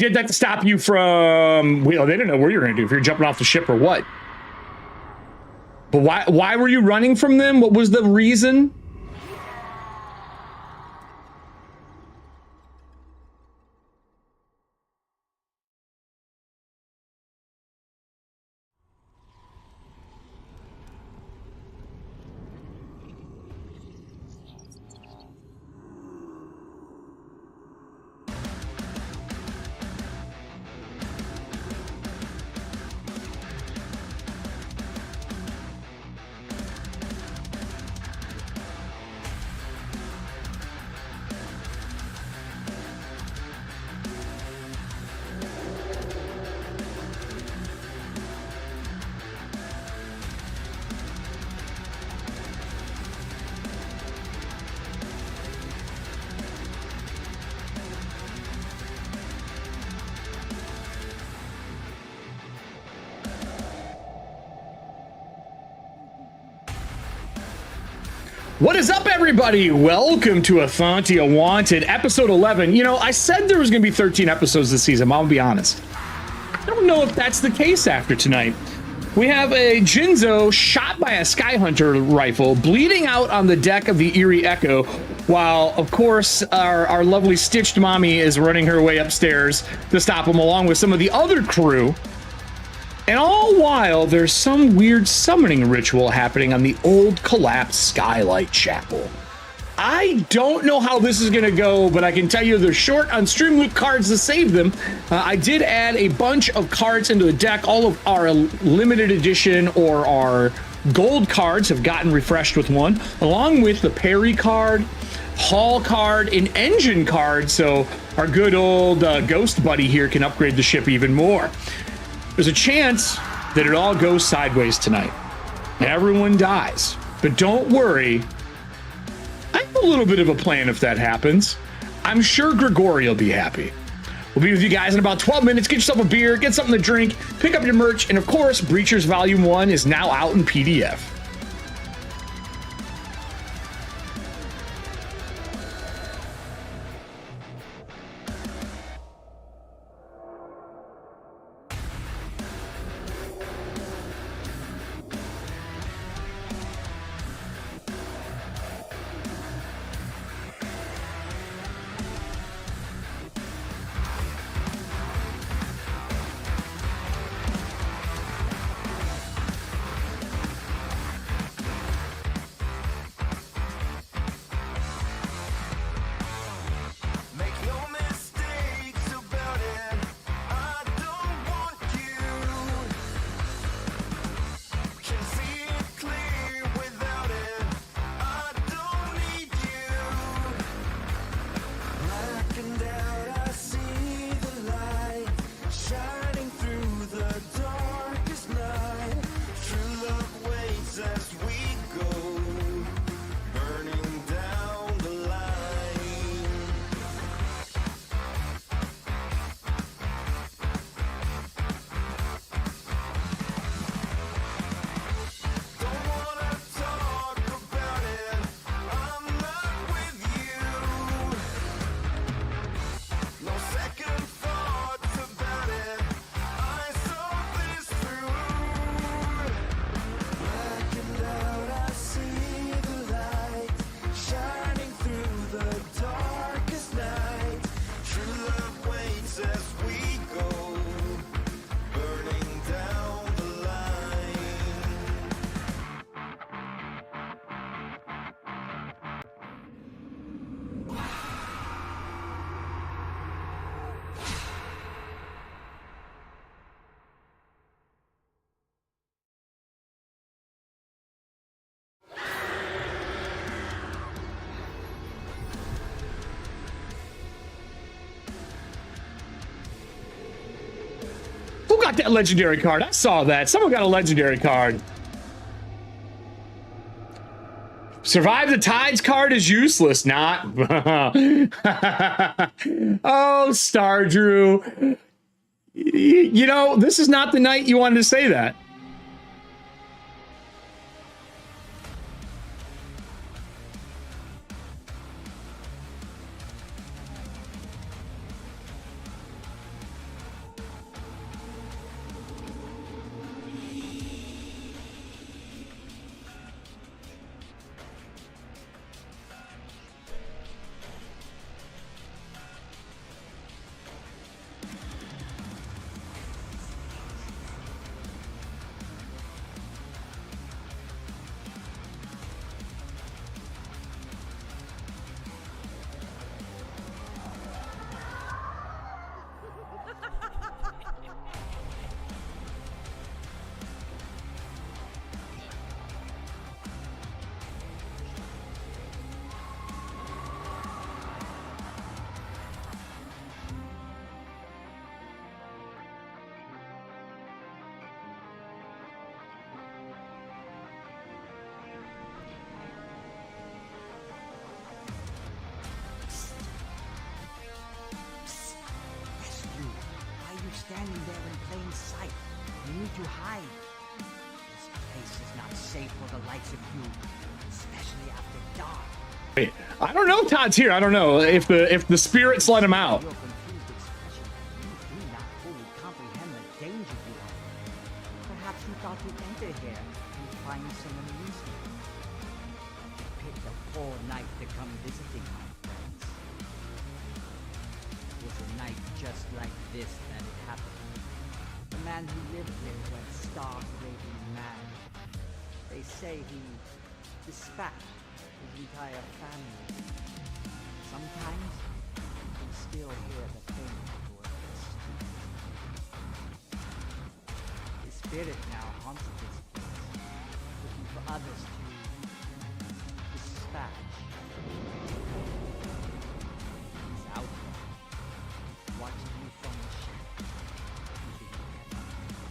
Did that to stop you from... Well, they didn't know what you're going to do, if you're jumping off the ship or what. But why were you running from them? What was the reason? What is up, everybody? Welcome to Ethauntia Wanted, episode 11. You know, I said there was going to be 13 episodes this season. I'll be honest. I don't know if that's the case after tonight. We have a Jinzo shot by a Skyhunter rifle, bleeding out on the deck of the Eerie Echo, while, of course, our lovely Stitched Mommy is running her way upstairs to stop him, along with some of the other crew. And all while, there's some weird summoning ritual happening on the old collapsed Skylight Chapel. I don't know how this is going to go, but I can tell you they're short on Streamloot cards to save them. I did add a bunch of cards into the deck. All of our limited edition or our gold cards have gotten refreshed with one, along with the Parry card, Hall card, and Engine card, so our good old Ghost Buddy here can upgrade the ship even more. There's a chance that it all goes sideways tonight. Everyone dies. But don't worry. I have a little bit of a plan if that happens. I'm sure Grigori will be happy. We'll be with you guys in about 12 minutes. Get yourself a beer, get something to drink, pick up your merch, and of course, Breachers Volume 1 is now out in PDF. Got that legendary card. I saw that. Someone got a legendary card. Survive the Tides card is useless. Not. Oh, Star Drew. You know, this is not the night you wanted to say that. standing there in plain sight. You need to hide. This place is not safe for the likes of you, especially after dark. Wait, I don't know. Todd's here. I don't know if the spirits let him out. Your confused expression, you do not fully comprehend the danger you are. Perhaps you thought you'd enter here and find some amusement. You picked a poor night to come visiting my friends. It was a night just like this that it happened. The man who lived here went stark raving mad. They say he dispatched his entire family. Sometimes you can still hear the faint echo of the street. His spirit now haunts this place, looking for others to dispatch. He's out there, watching you from the shadows, keeping you cannot miss.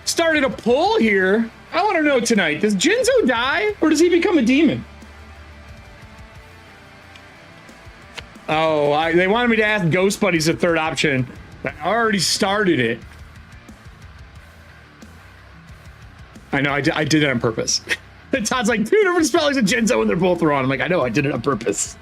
Started a poll here. I want to know tonight, does Jinzo die or does he become a demon? Oh, they wanted me to ask Ghost Buddies a third option. I already started it. I know, I did it on purpose. Todd's like, 2 different spellings of Jinzo and they're both wrong. I'm like, I know, I did it on purpose.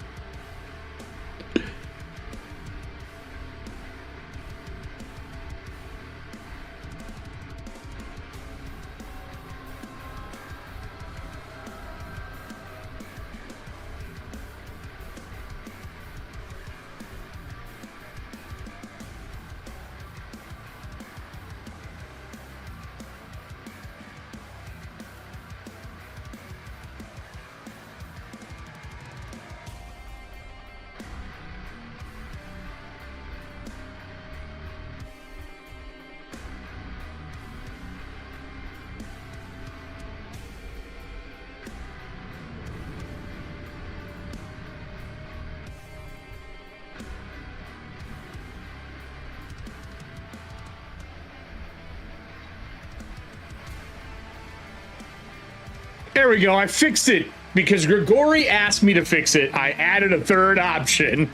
There we go. I fixed it because Grigori asked me to fix it. I added a third option.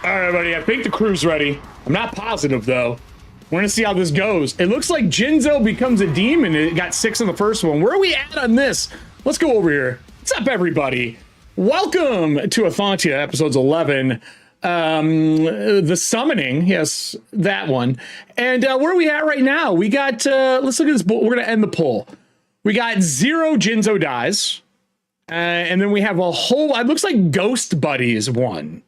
All right, buddy, I think the crew's ready. I'm not positive, though. We're going to see how this goes. It looks like Jinzo becomes a demon. It got 6 in the first one. Where are we at on this? Let's go over here. What's up, everybody? Welcome to Ethauntia, episodes 11. The Summoning, yes, that one. And where are we at right now? We got, let's look at this. We're going to end the poll. We got 0 Jinzo dies. And then we have a whole, it looks like Ghost Buddies won.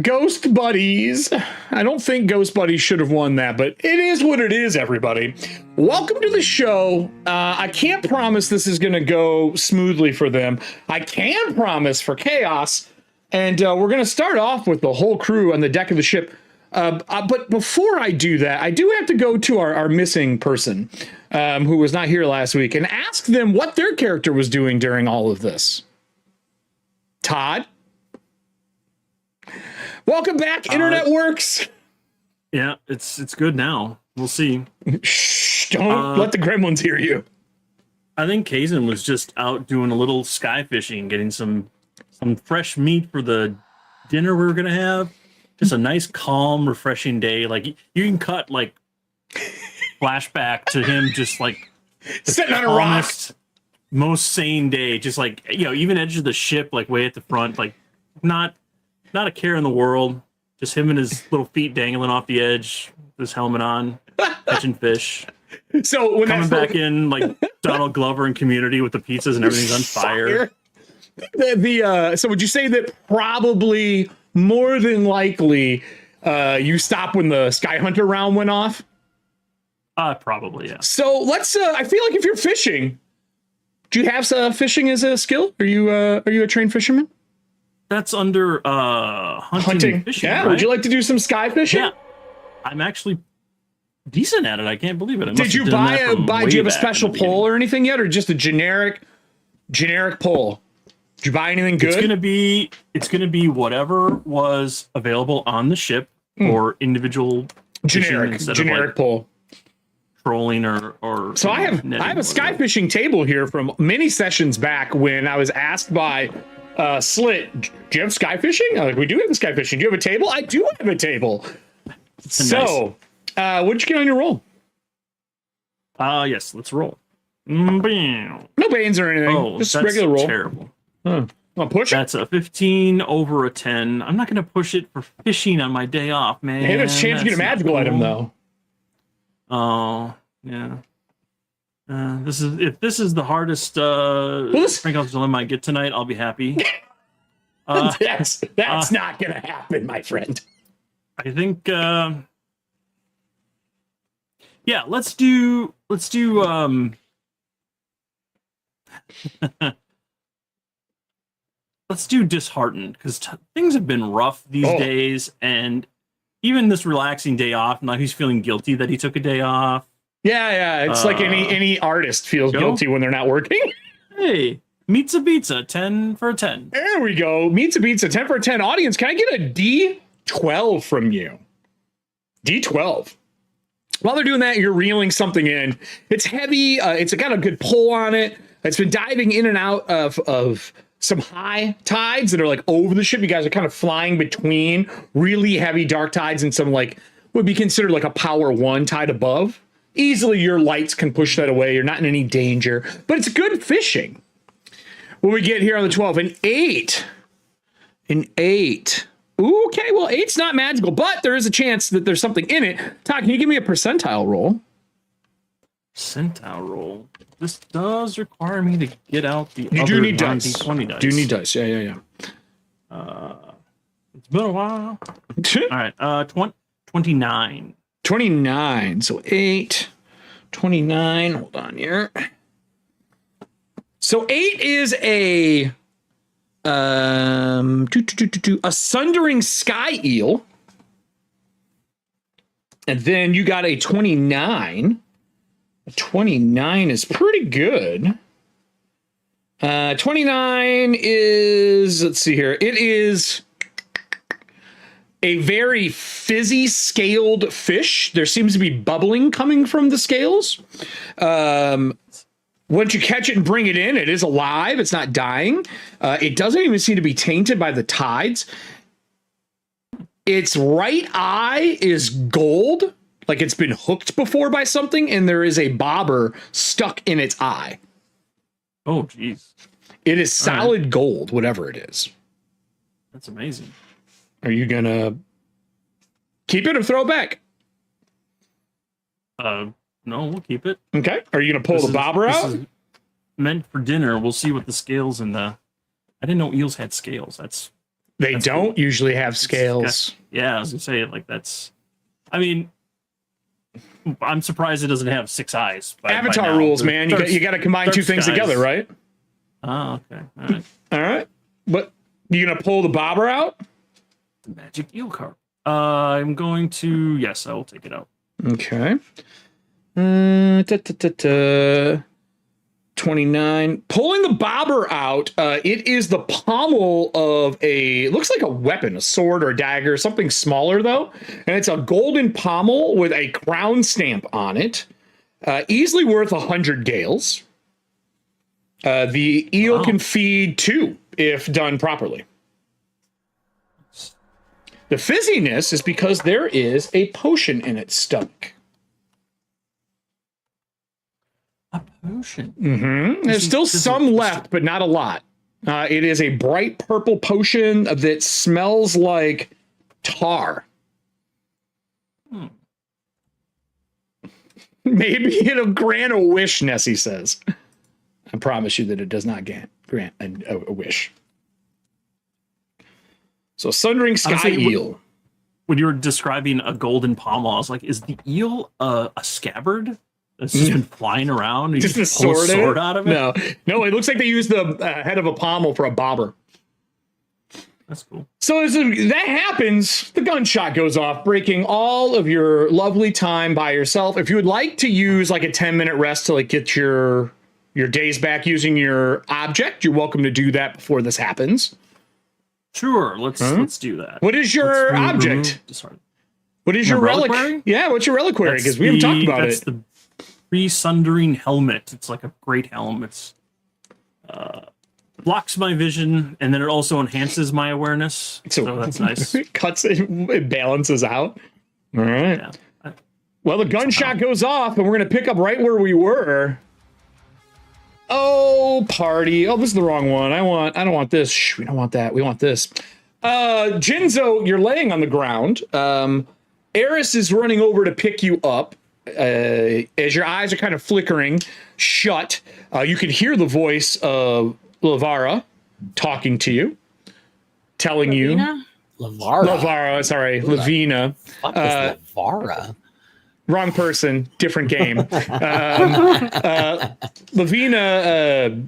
Ghost Buddies. I don't think Ghost Buddies should have won that, but it is what it is, everybody. Welcome to the show. I can't promise this is going to go smoothly for them. I can promise for chaos. And we're going to start off with the whole crew on the deck of the ship. But before I do that, I do have to go to our missing person who was not here last week and ask them what their character was doing during all of this. Todd? Welcome back, Internet Works. Yeah, it's good now. We'll see. Shh, don't let the gremlins hear you. I think Kazan was just out doing a little sky fishing, getting some fresh meat for the dinner we were gonna have. Just a nice, calm, refreshing day. Like you can cut like flashback to him just like sitting on a rock. Most sane day. Just like, you know, even edge of the ship, like way at the front, like not a care in the world. Just him and his little feet dangling off the edge, his helmet on, catching fish. So when coming back in, like Donald Glover in Community with the pizzas and everything's on fire. So would you say that probably more than likely you stopped when the Sky Hunter round went off? Probably, yeah. So let's. I feel like if you're fishing, do you have fishing as a skill? Are you a trained fisherman? That's under hunting and fishing. Yeah. Right? Would you like to do some sky fishing? Yeah. I'm actually decent at it. I can't believe it. Did you buy do you have a special pole or anything yet, or just a generic pole? Did you buy anything good? It's gonna be whatever was available on the ship or individual generic pole. Trolling or so I have a sky fishing table here from many sessions back when I was asked by Slit, do you have sky fishing? I'm like, we do have sky fishing. Do you have a table? I do have a table. So what'd you get on your roll? Yes, let's roll. No banes or anything. Oh, just that's regular roll. Terrible. I'll push it. That's a 15 over a 10. I'm not gonna push it for fishing on my day off, man. Hey, there's a chance you get a magical item though. Oh, yeah. If this is the hardest Frank dilemma I get tonight, I'll be happy. That's not gonna happen, my friend. I think yeah, let's do let's do disheartened, because things have been rough these days, and even this relaxing day off, now he's feeling guilty that he took a day off. Yeah, it's like any artist feels guilty when they're not working. Hey, meets a pizza, 10 for a 10. There we go. Meets a pizza, 10 for a 10. Audience, can I get a D12 from you? D12. While they're doing that, you're reeling something in. It's heavy. It's got a good pull on it. It's been diving in and out of some high tides that are like over the ship. You guys are kind of flying between really heavy dark tides and some like would be considered like a power 1 tide above. Easily your lights can push that away. You're not in any danger, but it's good fishing. What we get here on the 12, an 8. An 8. Ooh, okay, well, 8's not magical, but there is a chance that there's something in it. Todd, can you give me a percentile roll? Percentile roll. This does require me to get out the you other do need dice. D20 dice. Do need dice, yeah. It's been a while. All right, 29. 29, so 8, 29, hold on here. So 8 is a sundering sky eel. And then you got a 29. A 29 is pretty good. 29 is, let's see here. It is a very fizzy scaled fish. There seems to be bubbling coming from the scales. Once you catch it and bring it in, it is alive. It's not dying. It doesn't even seem to be tainted by the tides. Its right eye is gold, like it's been hooked before by something, and there is a bobber stuck in its eye. Oh, geez. It is solid gold, whatever it is. That's amazing. Are you gonna keep it or throw it back? No, we'll keep it. Okay. Are you gonna pull the bobber out? This is meant for dinner. We'll see what the scales and the. I didn't know eels had scales. They don't cool. usually have scales. Yeah, I was gonna say like that's. I mean, I'm surprised it doesn't have 6 eyes. Avatar rules, man. You got to combine two things together, right? Oh, okay. All right. All right. But you gonna pull the bobber out? Magic eel carp. I'm going to. Yes, I will take it out. Okay. 29. Pulling the bobber out, it is the pommel of looks like a weapon, a sword or a dagger, something smaller though. And it's a golden pommel with a crown stamp on it. Easily worth 100 gales. The eel can feed 2 if done properly. The fizziness is because there is a potion in its stomach. A potion? Mm-hmm. There's still some left, but not a lot. It is a bright purple potion that smells like tar. Maybe it'll grant a wish, Nessie says. I promise you that it does not grant a wish. So Sundering Sky Honestly, Eel. When you were describing a golden pommel, I was like, is the eel a scabbard that's just been flying around? You Just a pull sword out of it? No, it looks like they used the head of a pommel for a bobber. That's cool. So as that happens, the gunshot goes off, breaking all of your lovely time by yourself. If you would like to use like a 10-minute rest to like get your days back using your object, you're welcome to do that before this happens. Sure, let's do that. What is your object? What is your relic? Yeah, what's your reliquary? Because we haven't talked about it. That's the pre-sundering helmet. It's like a great helm. It's blocks my vision, and then it also enhances my awareness. So that's nice. It balances out. All right. Yeah. Well, the gunshot goes off, and we're going to pick up right where we were. Oh, party. Oh, this is the wrong one. I don't want this. Shh, we don't want that. We want this. Jinzo, you're laying on the ground. Eris is running over to pick you up. As your eyes are kind of flickering shut, you can hear the voice of Lavara talking to you, telling Lavina? you Lavara, sorry, Lavina. Fuck is Lavara? Wrong person, different game. Lavina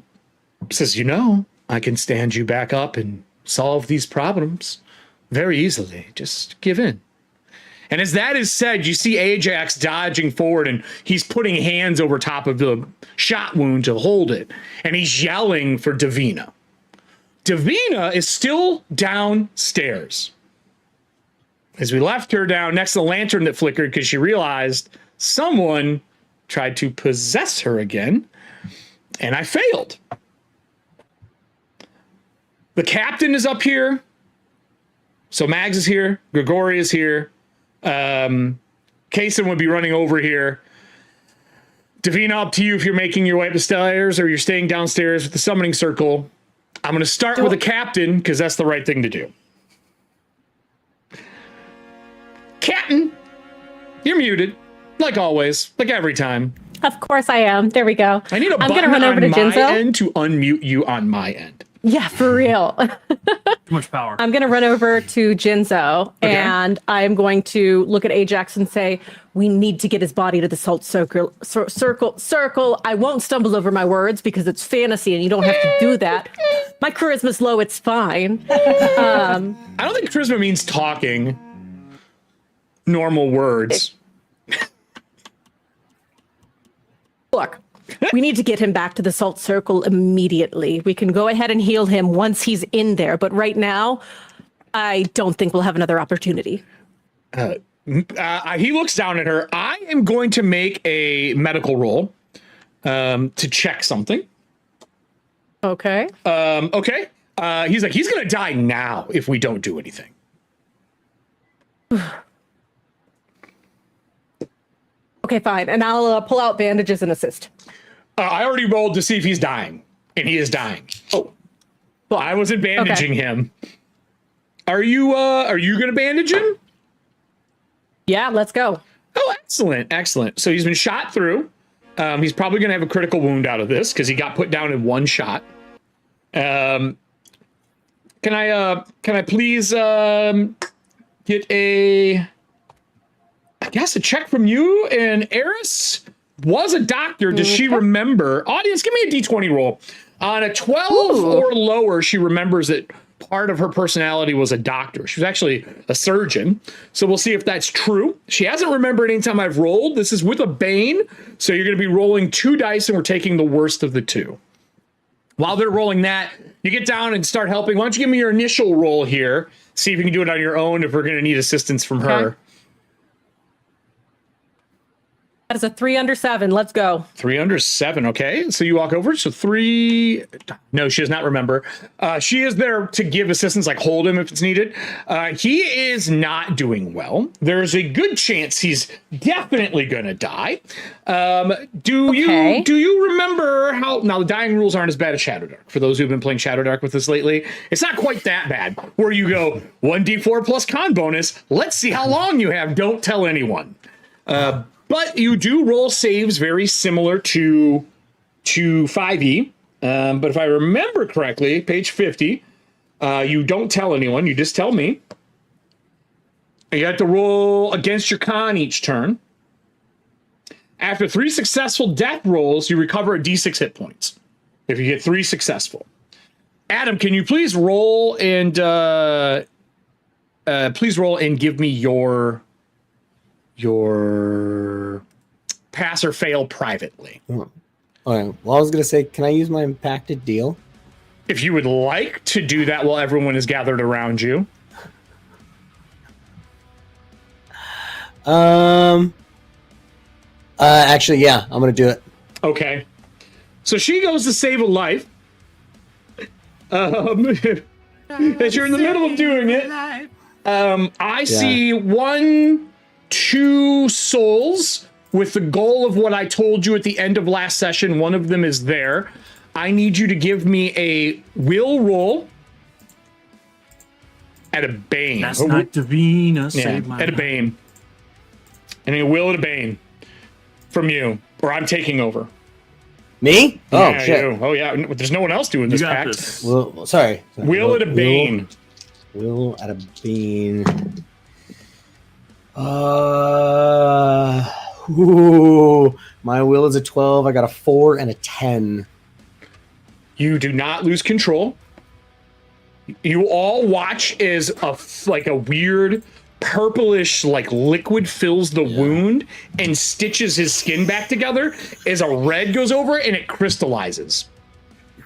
says, you know, I can stand you back up and solve these problems very easily. Just give in. And as that is said, you see Ajax dodging forward, and he's putting hands over top of the shot wound to hold it. And he's yelling for Davina. Davina is still downstairs. As we left her down next to the lantern that flickered because she realized someone tried to possess her again, and I failed. The captain is up here. So Mags is here. Grigori is here. Kaysen would be running over here. Davina, up to you if you're making your way up the stairs or you're staying downstairs with the summoning circle. I'm going to start with the captain because that's the right thing to do. Captain, you're muted, like always, like every time. Of course I am. There we go. I need a button gonna run over on to Jinzo. my end to unmute you on my end. Yeah, for real. Too much power. I'm going to run over to Jinzo, and I'm going to look at Ajax and say, we need to get his body to the salt circle. I won't stumble over my words because it's fantasy and you don't have to do that. My charisma's low. It's fine. I don't think charisma means talking normal words. Look, we need to get him back to the salt circle immediately. We can go ahead and heal him once he's in there. But right now, I don't think we'll have another opportunity. He looks down at her. I am going to make a medical roll to check something. Okay. Okay. He's like, he's going to die now if we don't do anything. Okay, fine. And I'll pull out bandages and assist. I already rolled to see if he's dying, and he is dying. Oh, well, I wasn't bandaging him. Are you going to bandage him? Yeah, let's go. Oh, excellent. Excellent. So he's been shot through. He's probably going to have a critical wound out of this because he got put down in one shot. Can I please get a check from you? And Eris was a doctor. Does she remember? Audience, give me a D20 roll. On a 12 or lower, she remembers that part of her personality was a doctor. She was actually a surgeon. So we'll see if that's true. She hasn't remembered any time I've rolled. This is with a Bane. So you're going to be rolling 2 dice, and we're taking the worst of the 2. While they're rolling that, you get down and start helping. Why don't you give me your initial roll here? See if you can do it on your own if we're going to need assistance from her. That is a 3 under 7. Let's go. 3 under 7. Okay. So you walk over. So 3. No, she does not remember. She is there to give assistance, like hold him if it's needed. He is not doing well. There's a good chance he's definitely going to die. Do you remember how, now the dying rules aren't as bad as Shadowdark. For those who've been playing Shadowdark with us lately, it's not quite that bad where you go 1d4 plus con bonus. Let's see how long you have. Don't tell anyone. But you do roll saves very similar to 5e. But if I remember correctly, page 50, you don't tell anyone. You just tell me. You have to roll against your con each turn. After 3 successful death rolls, you recover a d6 hit points. If you get 3 successful. Adam, can you please roll and give me your pass or fail privately? All right. Well, I was gonna say, can I use my impacted deal? If you would like to do that while everyone is gathered around you. Actually, yeah, I'm gonna do it. Okay. So she goes to save a life. As you're in the middle of doing it, I see 1, 2 souls with the goal of what I told you at the end of last session. One of them is there. I need you to give me a will roll at a Bane. That's not Davina. Yeah, at a Bane. And a will at a Bane from you, or I'm taking over. Me? Oh, Yeah, shit. you. Oh, yeah. There's no one else doing this You got pact. this. Well, sorry. Will at a Bane. Will at a Bane. My will is a 12. I got a 4 and a 10. You do not lose control. You all watch as a weird purplish liquid fills the wound and stitches his skin back together as a red goes over it and it crystallizes.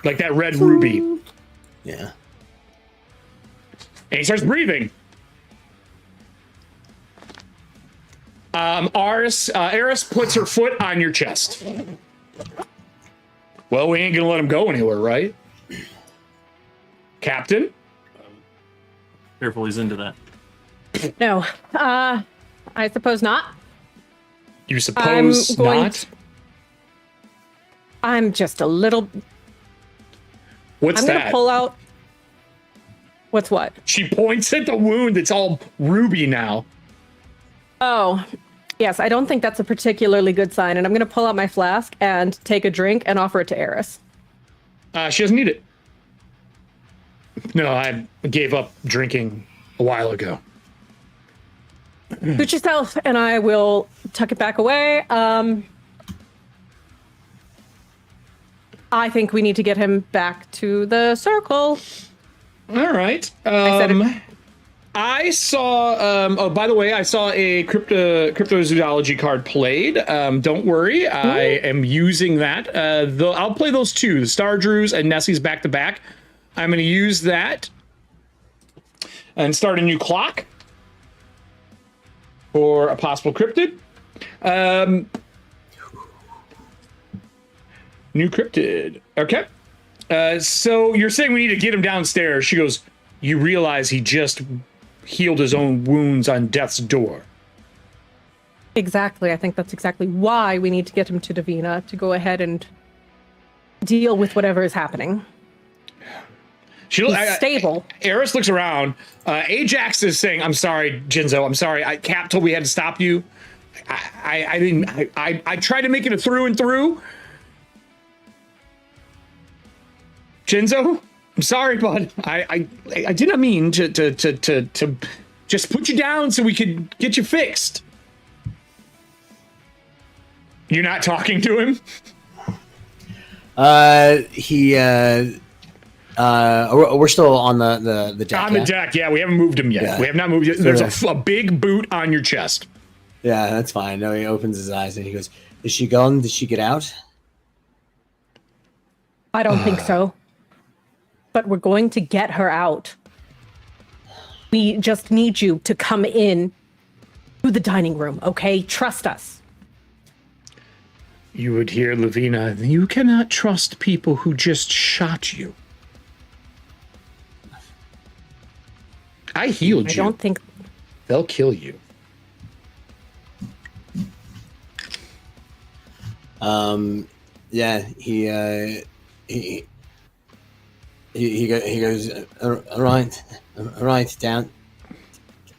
Like that red ruby. Yeah. And he starts breathing. Eris puts her foot on your chest. Well, we ain't gonna let him go anywhere, right? Captain? Careful, he's into that. No, I suppose not. You suppose not? I'm just a little. What's I'm that? gonna pull out. What's what? She points at the wound. It's all ruby now. Oh, yes. I don't think that's a particularly good sign, and I'm gonna pull out my flask and take a drink and offer it to Eris. She doesn't need it. No, I gave up drinking a while ago. Suit yourself, and I will tuck it back away. I think we need to get him back to the circle. All right. I saw. Oh, by the way, I saw a cryptozoology card played. Don't worry, I am using that. I'll play those two, the Star Drews and Nessie's back to back. I'm going to use that and start a new clock for a possible cryptid. New cryptid. Okay. So you're saying we need to get him downstairs. She goes, you realize he just healed his own wounds on death's door. Exactly. I think that's exactly why we need to get him to Davina to go ahead and deal with whatever is happening. He's stable. Eris looks around. Ajax is saying, I'm sorry, Jinzo. I'm sorry. Cap told me we had to stop you. I tried to make it a through and through. Jinzo, I'm sorry, bud. I did not mean to just put you down so we could get you fixed. You're not talking to him? We're still on the deck. On the deck, yeah. We haven't moved him yet. Yeah. We have not moved yet. There's a big boot on your chest. Yeah, that's fine. No, he opens his eyes and he goes, "Is she gone? Did she get out?" I don't think so. But we're going to get her out. We just need you to come in to the dining room, okay? Trust us. You would hear Lavina, you cannot trust people who just shot you. I healed you. I don't think... They'll kill you. Yeah, he goes, all right, down.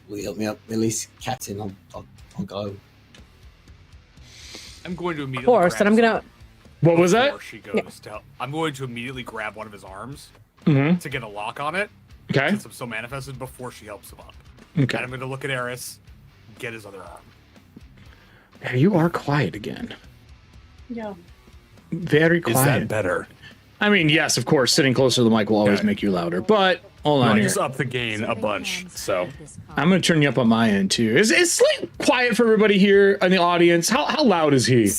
Will you help me up? At least, Captain, I'll go. I'm going to immediately. Horse, grab and I'm his gonna. arm What was before that? She goes to, I'm going to immediately grab one of his arms Mm-hmm. to get a lock on it. Okay. Since I'm so manifested before she helps him up. Okay. And I'm going to look at Eris, get his other arm. Yeah, you are quiet again. Yeah. Very Is quiet. that better? I mean, yes, of course, sitting closer to the mic will always Okay. make you louder. But hold on I here. just up the gain a bunch. So I'm going to turn you up on my end, too. Is Slate quiet for everybody here in the audience? How loud is he?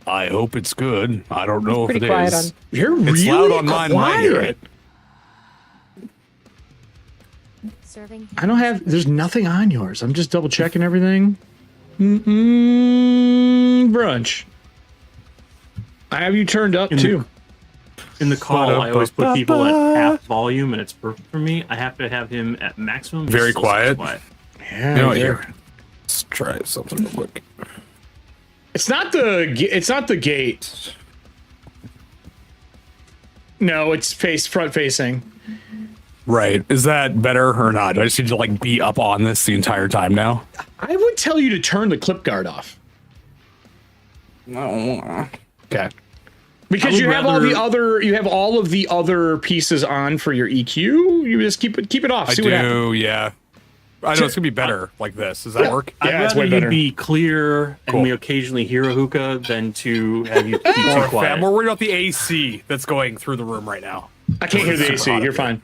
I hope it's good. I don't know if Pretty it quiet is. You're It's really loud on mine. When I hear quiet. it. Serving I don't have. There's nothing on yours. I'm just double checking everything. Brunch. I have you turned up too. In the call, I always put people at half volume, and it's perfect for me. I have to have him at maximum. Very Still quiet. Yeah. You know what, yeah. here. Let's try something real quick. It's not the. It's not the gate. No, it's front facing. Right. Is that better or not? Do I just need to like be up on this the entire time now? I would tell you to turn the clip guard off Okay. because I you would have all the rather- other. You have all of the other pieces on for your EQ. You just keep it off. I See what happens. do, yeah. I know it's gonna be better like this. Does that work? Yeah, I'd it's rather way you better. be clear Cool. and we occasionally hear a hookah than to have you be too Or quiet. we're worried about the AC that's going through the room right now. I can't hear the Super AC. hot You're up here. fine.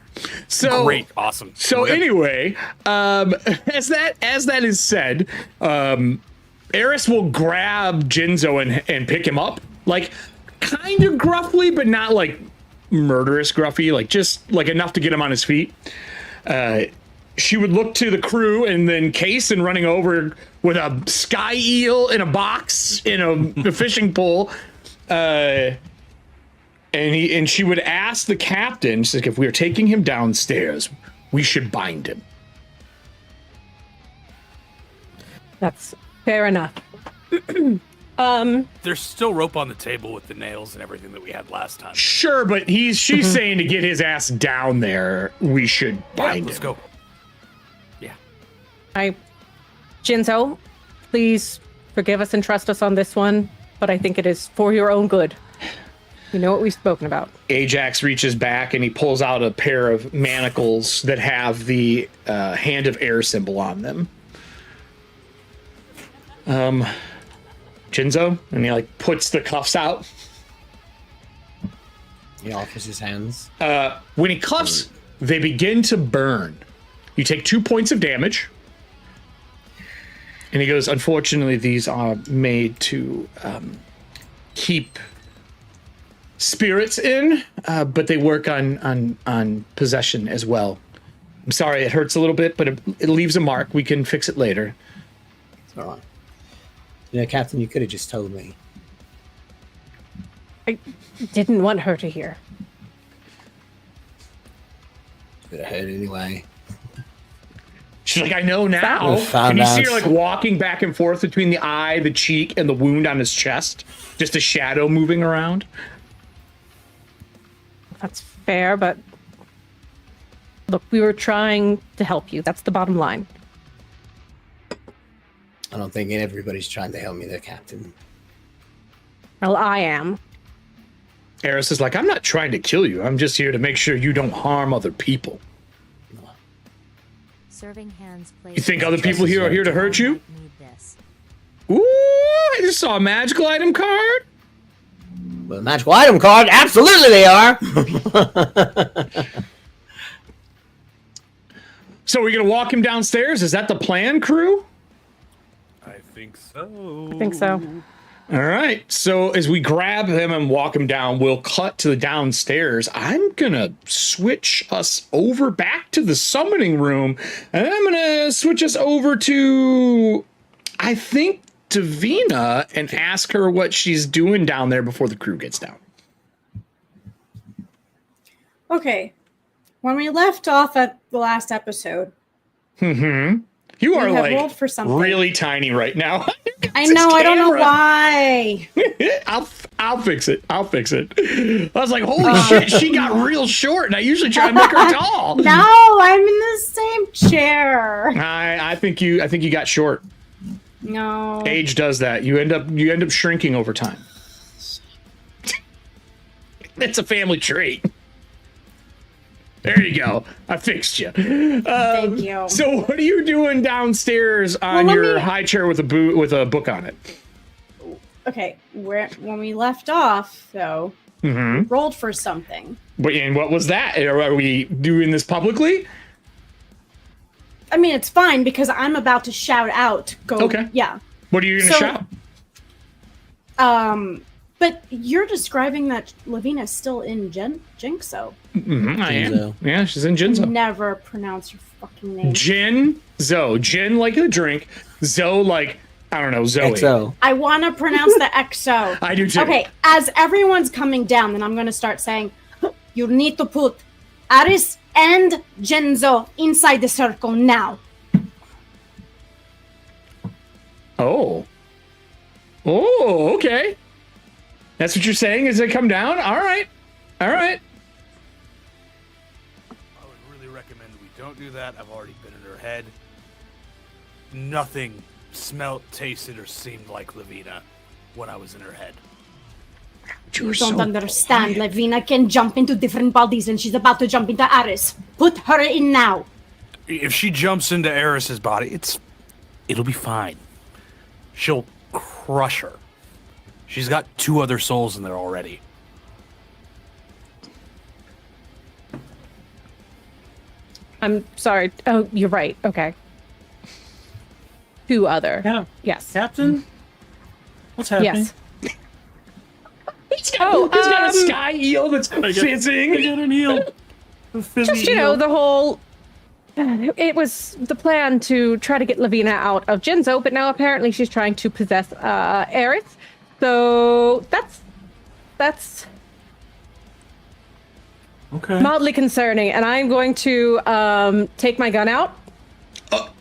So Great, awesome. So We're good. anyway, as that is said, Eris will grab Jinzo and pick him up, like kind of gruffly, but not like murderous gruffy, like just like enough to get him on his feet. She would look to the crew and then Kaysen running over with a sky eel in a box in a fishing pole. And she would ask the captain, she's like, if we are taking him downstairs, we should bind him. That's fair enough. There's still rope on the table with the nails and everything that we had last time. Sure, but she's saying to get his ass down there, we should bind Let's him. go. Jinzo, please forgive us and trust us on this one, but I think it is for your own good. You know what we've spoken about. Ajax reaches back and he pulls out a pair of manacles that have the hand of air symbol on them. Jinzo, and he like puts the cuffs out. He offers his hands. When he cuffs, they begin to burn. You take 2 points of damage. And he goes, unfortunately, these are made to keep spirits in, but they work on possession as well. I'm sorry, it hurts a little bit, but it leaves a mark. We can fix it later. It's all right. You know, Captain, you could have just told me. I didn't want her to hear. Could have heard anyway. She's like, I know now. Found And you see her out. like walking back and forth between the eye, the cheek, and the wound on his chest. Just a shadow moving around. That's fair, but look, we were trying to help you. That's the bottom line. I don't think everybody's trying to help me there, Captain. Well, I am. Eris is like, I'm not trying to kill you. I'm just here to make sure you don't harm other people. serving hands placed. You think other people here are here to hurt you? Need this. Ooh, I just saw a magical item card. Well, the magical item card, absolutely they are. So we're going to walk him downstairs? Is that the plan, crew? I think so. I think so. All right. So as we grab him and walk him down, we'll cut to the downstairs. I'm going to switch us over back to the summoning room. And I'm going to switch us over to, I think, Davina and ask her what she's doing down there before the crew gets down. Okay. When we left off at the last episode, You are we have rolled like for something. really tiny right now. I know. I don't know camera. why. I'll fix it. I'll fix it. I was like, holy shit, she got real short, and I usually try to make her tall. No, I'm in the same chair. I think you got short. No. Age does that. You end up shrinking over time. That's a family trait. There you go. I fixed you. Thank you. So what are you doing downstairs on your high chair with a book on it? Okay, when we left off, though, we rolled for something. And what was that? Are we doing this publicly? I mean, it's fine because I'm about to shout out. Okay. Yeah. What are you going to shout? But you're describing that Lavina's still in Jinxo. I am. Yeah, she's in Jinzo. Never pronounce your fucking name. Jinzo. Jin like a drink. Zo like, I don't know, Zoe. XO. I want to pronounce the XO. I do too. Okay, as everyone's coming down, then I'm going to start saying, you need to put Aris and Jinzo inside the circle now. Oh, okay. That's what you're saying as they come down? All right. I would really recommend we don't do that. I've already been in her head. Nothing smelt, tasted, or seemed like Lavina when I was in her head. You don't understand. Lavina can jump into different bodies and she's about to jump into Aris. Put her in now. If she jumps into Eris's body, it'll be fine. She'll crush her. She's got 2 other souls in there already. I'm sorry. Oh, you're right. Okay. 2 other. Yeah. Yes. Captain? What's happening? Yes. He's got a sky eel that's fizzing. I got an eel. Just, the whole... It was the plan to try to get Lavina out of Jinzo, but now apparently she's trying to possess Aerith. So that's okay. Mildly concerning, and I'm going to take my gun out.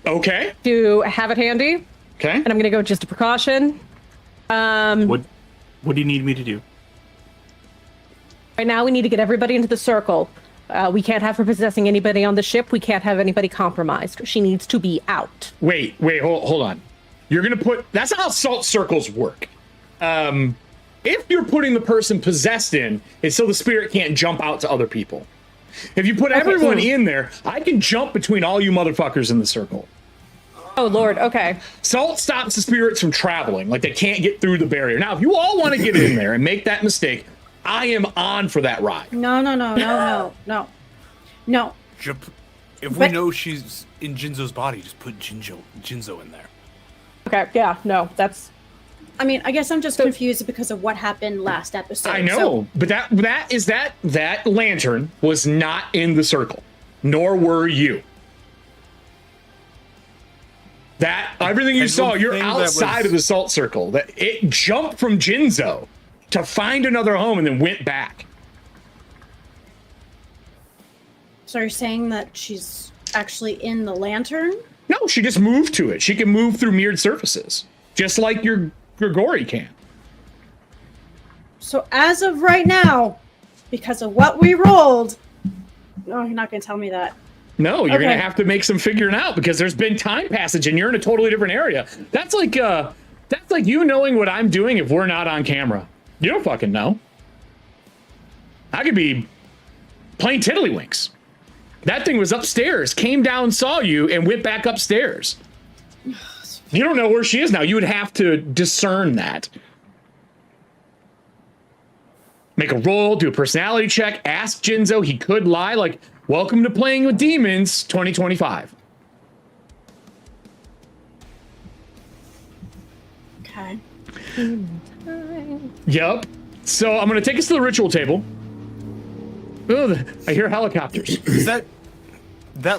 Okay. To have it handy. Okay. And I'm going to go just a precaution. What do you need me to do? Right now, we need to get everybody into the circle. We can't have her possessing anybody on the ship. We can't have anybody compromised. She needs to be out. Wait, hold on. You're going to put... That's not how salt circles work. If you're putting the person possessed in, it's so the spirit can't jump out to other people. If you put everyone in there, I can jump between all you motherfuckers in the circle. Oh, Lord. Okay. Salt stops the spirits from traveling. Like, they can't get through the barrier. Now, if you all want to get in there and make that mistake, I am on for that ride. No. If we know she's in Jinzo's body, just put Jinzo in there. Okay, yeah, no, that's... I mean, I guess I'm just confused because of what happened last episode. I know, but that lantern was not in the circle, nor were you. That everything you saw, you're outside of the salt circle. That it jumped from Jinzo to find another home and then went back. So you're saying that she's actually in the lantern? No, she just moved to it. She can move through mirrored surfaces, just like your Grigori can. So as of right now, because of what we rolled... No, you're not going to tell me that. No, you're going to have to make some figuring out because there's been time passage and you're in a totally different area. That's like you knowing what I'm doing if we're not on camera. You don't fucking know. I could be playing tiddlywinks. That thing was upstairs, came down, saw you, and went back upstairs. You don't know where she is now. You would have to discern that. Make a roll, do a personality check, ask Jinzo. He could lie, like, welcome to Playing with Demons 2025. Okay. Yep. So I'm going to take us to the ritual table. Ugh, I hear helicopters. Is that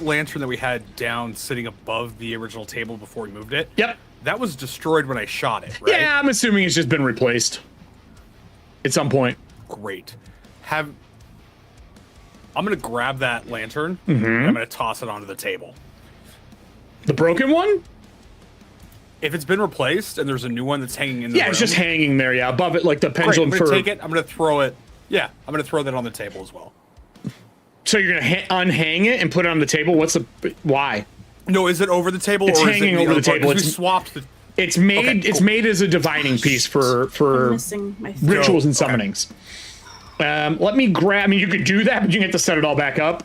lantern that we had down sitting above the original table before we moved it? Yep. That was destroyed when I shot it, right? Yeah, I'm assuming it's just been replaced at some point. Great. I'm going to grab that lantern and I'm going to toss it onto the table. The broken one? If it's been replaced and there's a new one that's hanging in the room, it's just hanging there, above it, like the pendulum. I'm going to take it, I'm going to throw it. Yeah, I'm going to throw that on the table as well. So you're going to unhang it and put it on the table? Why? No, is it over the table? It's or hanging is it over the table. We swapped It's made. Okay, It's cool. mid as a divining piece for I'm missing my rituals and Okay. summonings. Let me grab. I mean, you could do that, but you get to set it all back up.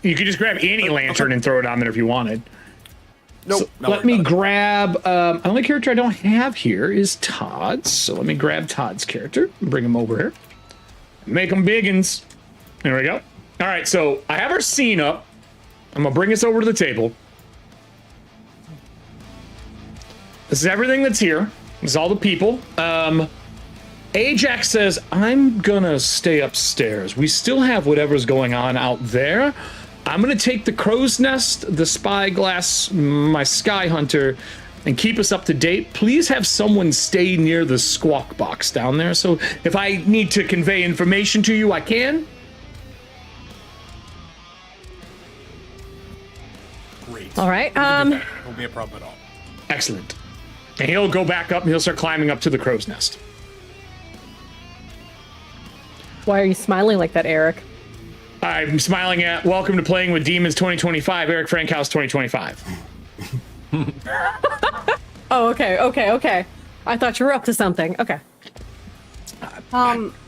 You could just grab any lantern and throw it on there if you wanted. Nope. So not let worried me about it. grab. The only character I don't have here is Todd's. So let me grab Todd's character and bring him over here. Make them biggins. There we go. All right. So I have our scene up. I'm gonna bring us over to the table. This is everything that's here. This is all the people. Ajax says, I'm gonna stay upstairs. We still have whatever's going on out there. I'm gonna take the crow's nest, the spyglass, my sky hunter, and keep us up to date. Please have someone stay near the squawk box down there. So if I need to convey information to you, I can. Great. All right. Won't be a problem at all. Excellent. And he'll go back up and he'll start climbing up to the crow's nest. Why are you smiling like that, Eric? I'm smiling at Welcome to Playing with Demons 2025, Eric Frankhouse 2025. Oh, okay. I thought you were up to something. Okay.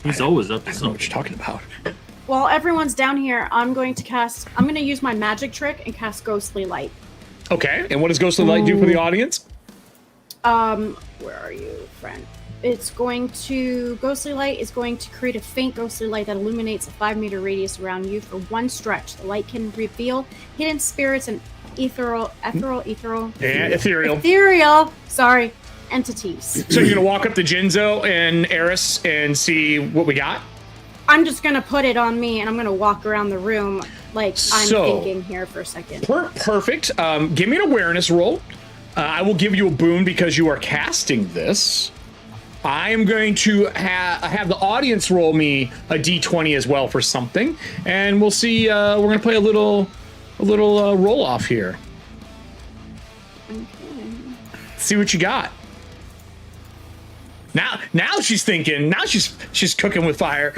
He's always up to I don't know what something. you're talking about. While everyone's down here, I'm going to use my magic trick and cast Ghostly Light. Okay, and what does Ghostly Light do for the audience? Where are you, friend? Ghostly Light is going to create a faint ghostly light that illuminates a 5-meter radius around you for one stretch. The light can reveal hidden spirits and ethereal entities. So you're gonna walk up to Jinzo and Eris and see what we got? I'm just gonna put it on me and I'm gonna walk around the room like I'm So- thinking here for a second. Perfect. Give me an awareness roll. I will give you a boon because you are casting this. I am going to have the audience roll me a d20 as well for something, and we'll see. We're gonna play a little roll off here. See what you got. Now she's thinking. Now she's cooking with fire.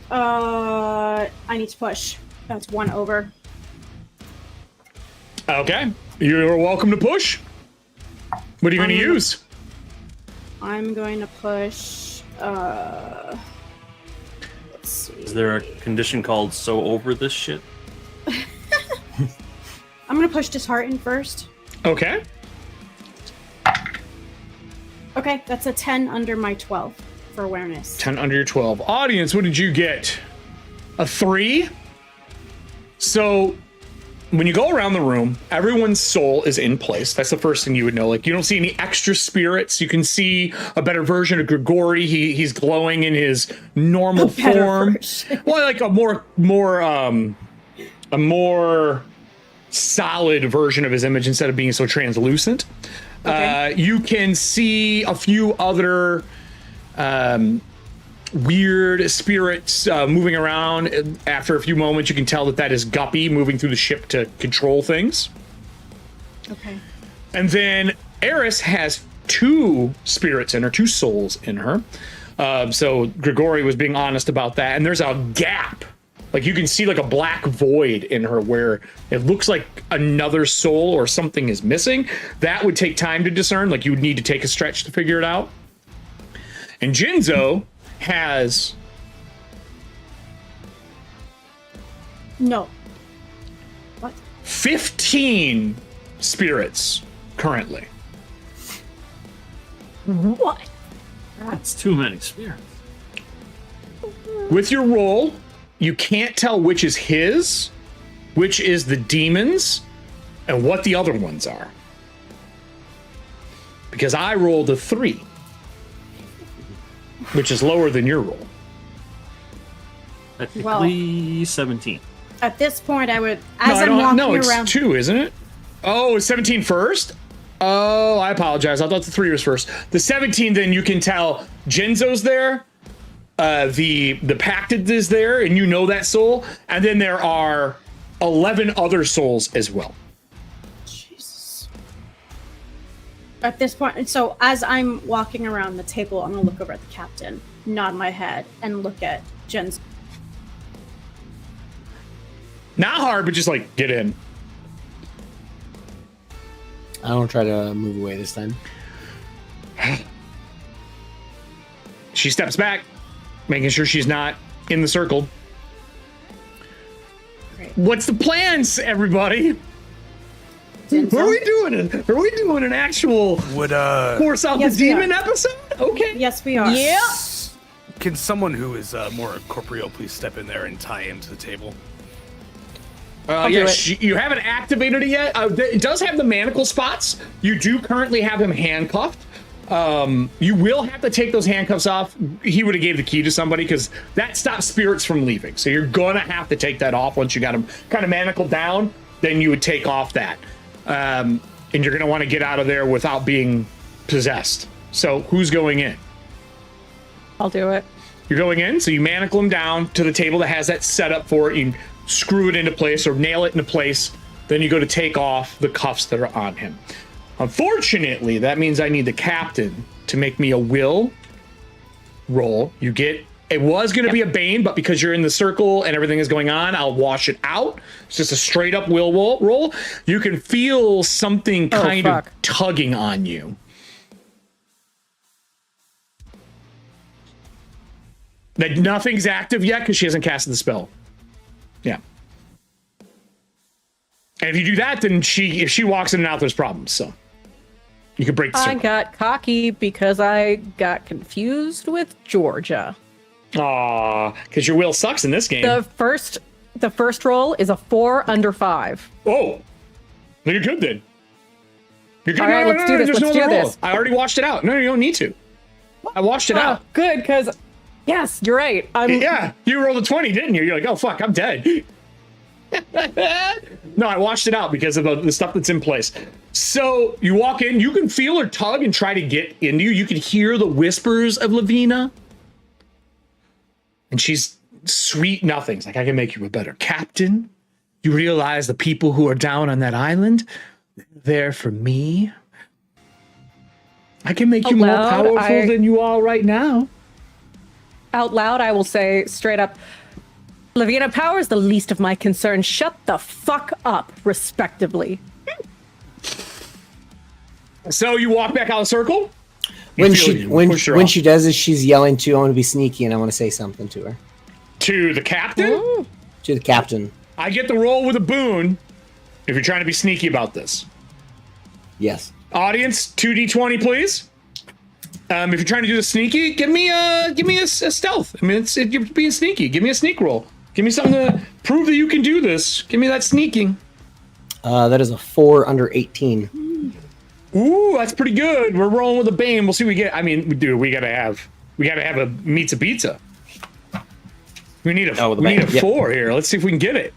I need to push. That's 1 over. Okay, you're welcome to push. What are you going to use? I'm going to push. Let's see. Is there a condition called so over this shit? I'm going to push Dishearten first. Okay. Okay, that's a 10 under my 12 for awareness. 10 under your 12. Audience, what did you get? A 3? So when you go around the room, everyone's soul is in place. That's the first thing you would know. Like, you don't see any extra spirits. You can see a better version of Grigori. He's glowing in his normal form. Well, like a more solid version of his image instead of being so translucent. Okay. You can see a few other weird spirits moving around. After a few moments, you can tell that is Guppy moving through the ship to control things. Okay. And then Eris has 2 spirits in her, 2 souls in her. So Grigori was being honest about that. And there's a gap. Like, you can see like a black void in her where it looks like another soul or something is missing. That would take time to discern. Like, you would need to take a stretch to figure it out. And Jinzo has No. What? 15 spirits currently. What? That's too many spirits. With your roll, you can't tell which is his, which is the demon's, and what the other ones are. Because I rolled a 3, which is lower than your roll. Technically 17. At this point, I would, as I'm walking No, it's around. 2, isn't it? Oh, it's 17 first? Oh, I apologize. I thought the 3 was first. The 17, then you can tell Jinzo's there. The Pacted is there, and you know that soul. And then there are 11 other souls as well. Jesus. At this point, so as I'm walking around the table, I'm gonna look over at the captain, nod my head, and look at Jen's. Not hard, but just like get in. I don't try to move away this time. She steps back, making sure she's not in the circle. Great. What's the plans, everybody? Jinzo? Are we doing an actual Would force out Yes, the we demon are. episode? Okay. Yes, we are. Yeah. can someone who is more corporeal please step in there and tie him to the table? do Yes, it. you haven't activated it yet. It does have the manacle spots. You do currently have him handcuffed. You will have to take those handcuffs off. He would have gave the key to somebody because that stops spirits from leaving. So you're gonna have to take that off once you got him kind of manacled down. Then you would take off that, and you're gonna want to get out of there without being possessed. So who's going in? I'll do it. You're going in, so you manacle him down to the table that has that set up for it. You screw it into place or nail it into place. Then you go to take off the cuffs that are on him. Unfortunately, that means I need the captain to make me a will roll. You get, it was going to be a bane, but because you're in the circle and everything is going on, I'll wash it out. It's just a straight up will roll. You can feel something kind of tugging on you. That nothing's active yet because she hasn't casted the spell. Yeah. And if you do that, then if she walks in and out, there's problems. So you can break the I circle. got cocky because I got confused with Georgia. Aw, because your will sucks in this game. The first roll is a 4 under 5. Oh, then you're good then. You're good. All right, let's do this. There's Let's no do other roll. this. I already washed it out. No, you don't need to. I washed it out. Good, because yes, you're right. Yeah, you rolled a 20, didn't you? You're like, oh fuck, I'm dead. No, I washed it out because of the stuff that's in place. So you walk in, you can feel her tug and try to get into you. You can hear the whispers of Lavina. And she's sweet nothings. Like, I can make you a better captain. You realize the people who are down on that island, they're there for me. I can make you more powerful than you are right now. Out loud, I will say straight up, Lavina Power is the least of my concerns. Shut the fuck up, respectively. So you walk back out of the circle. When she does this, she's yelling too. I want to be sneaky and I want to say something to her. To the captain? To the captain. I get the roll with a boon if you're trying to be sneaky about this. Yes. Audience, 2d20, please. If you're trying to do the sneaky, give me a stealth. I mean, you're being sneaky. Give me a sneak roll. Give me something to prove that you can do this. Give me that sneaking. That is a 4 under 18. Ooh, that's pretty good. We're rolling with a bane. We'll see what we get. I mean, dude, we gotta have a pizza. We need a 4 here. Let's see if we can get it.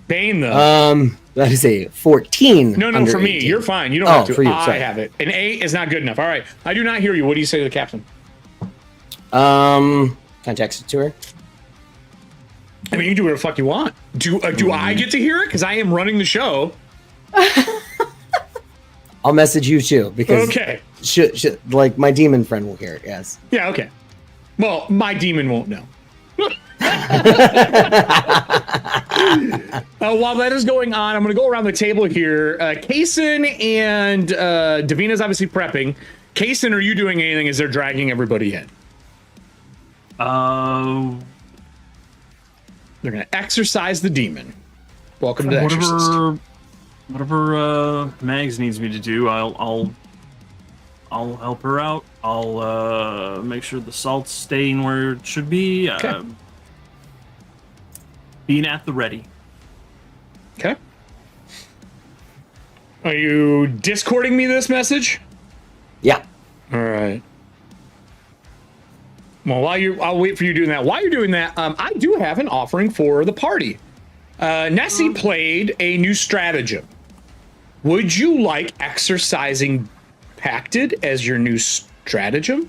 Bane though. That is a 14. No, for me. 18. You're fine. You don't have to. For you, I sorry. have it. An 8 is not good enough. All right. I do not hear you. What do you say to the captain? Can I text it to her? I mean, you can do whatever the fuck you want. Do I get to hear it? Because I am running the show. I'll message you too because Okay. Like my demon friend will hear it. Yes. Yeah. Okay. Well, my demon won't know. While that is going on, I'm going to go around the table here. Kaysen and Davina's obviously prepping. Kaysen, are you doing anything as they're dragging everybody in? They're going to exorcise the demon. Welcome to the Exorcist. Whatever Mags needs me to do, I'll help her out. I'll make sure the salt's staying where it should be. Okay. Being at the ready. Okay. Are you discording me this message? Yeah. All right. Well, I'll wait for you doing that. While you're doing that, I do have an offering for the party. Nessie played a new stratagem. Would you like exercising Pacted as your new stratagem?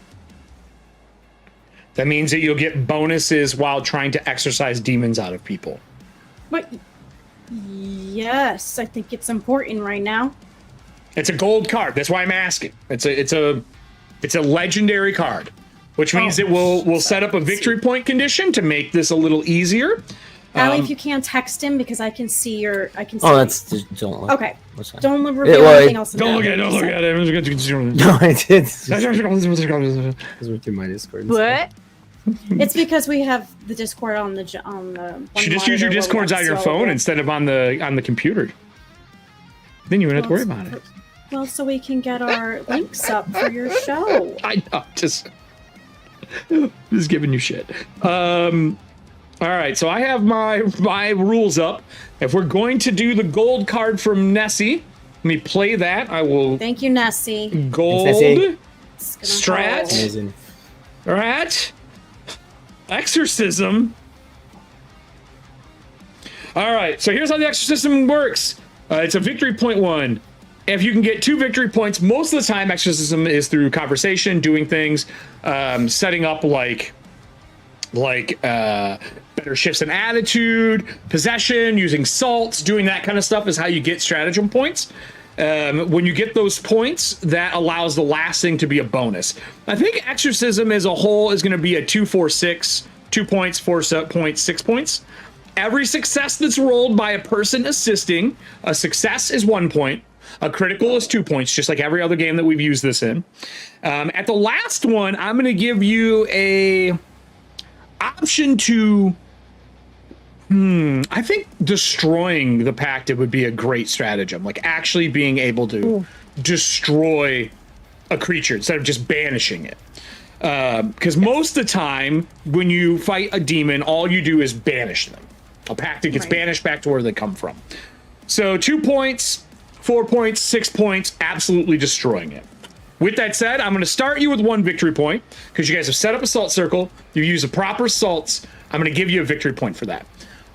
That means that you'll get bonuses while trying to exorcise demons out of people. But yes, I think it's important right now. It's a gold card. That's why I'm asking. It's a legendary card, which means it will set up a victory point condition to make this a little easier. Allie, if you can text him because I can see your. I can see. Oh, that's don't look. Okay. That's fine. Don't reveal anything else. Don't look at it. Don't look at it. No, I did. Because we're through my Discord. and stuff. What? It's because we have the Discord on the one You should just use your monitor where we Discords have on your to phone scroll. instead of on the computer. Then you wouldn't have to worry about it. Well, so we can get our links up for your show. I know, just giving you shit. All right, so I have my rules up. If we're going to do the gold card from Nessie, let me play that. I will. Thank you, Nessie. Gold Nessie. strat. Amazing. Rat. Exorcism. All right, so here's how the exorcism works. It's a victory point one. If you can get 2 victory points, most of the time exorcism is through conversation, doing things, setting up like better shifts in attitude, possession, using salts, doing that kind of stuff is how you get stratagem points. When you get those points, that allows the last thing to be a bonus. I think exorcism as a whole is going to be a 2, 4, 6, 2 points, 4 points, 6 points. Every success that's rolled by a person assisting, a success is 1 point. A critical is 2 points, just like every other game that we've used this in. At the last one, I'm going to give you a option to... I think destroying the pact would be a great stratagem. Like actually being able to destroy a creature instead of just banishing it. Because most of the time, when you fight a demon, all you do is banish them. A pact gets banished back to where they come from. So 2 points, 4 points, 6 points, absolutely destroying it. With that said, I'm going to start you with 1 victory point because you guys have set up a salt circle. You use the proper salts. I'm going to give you a victory point for that.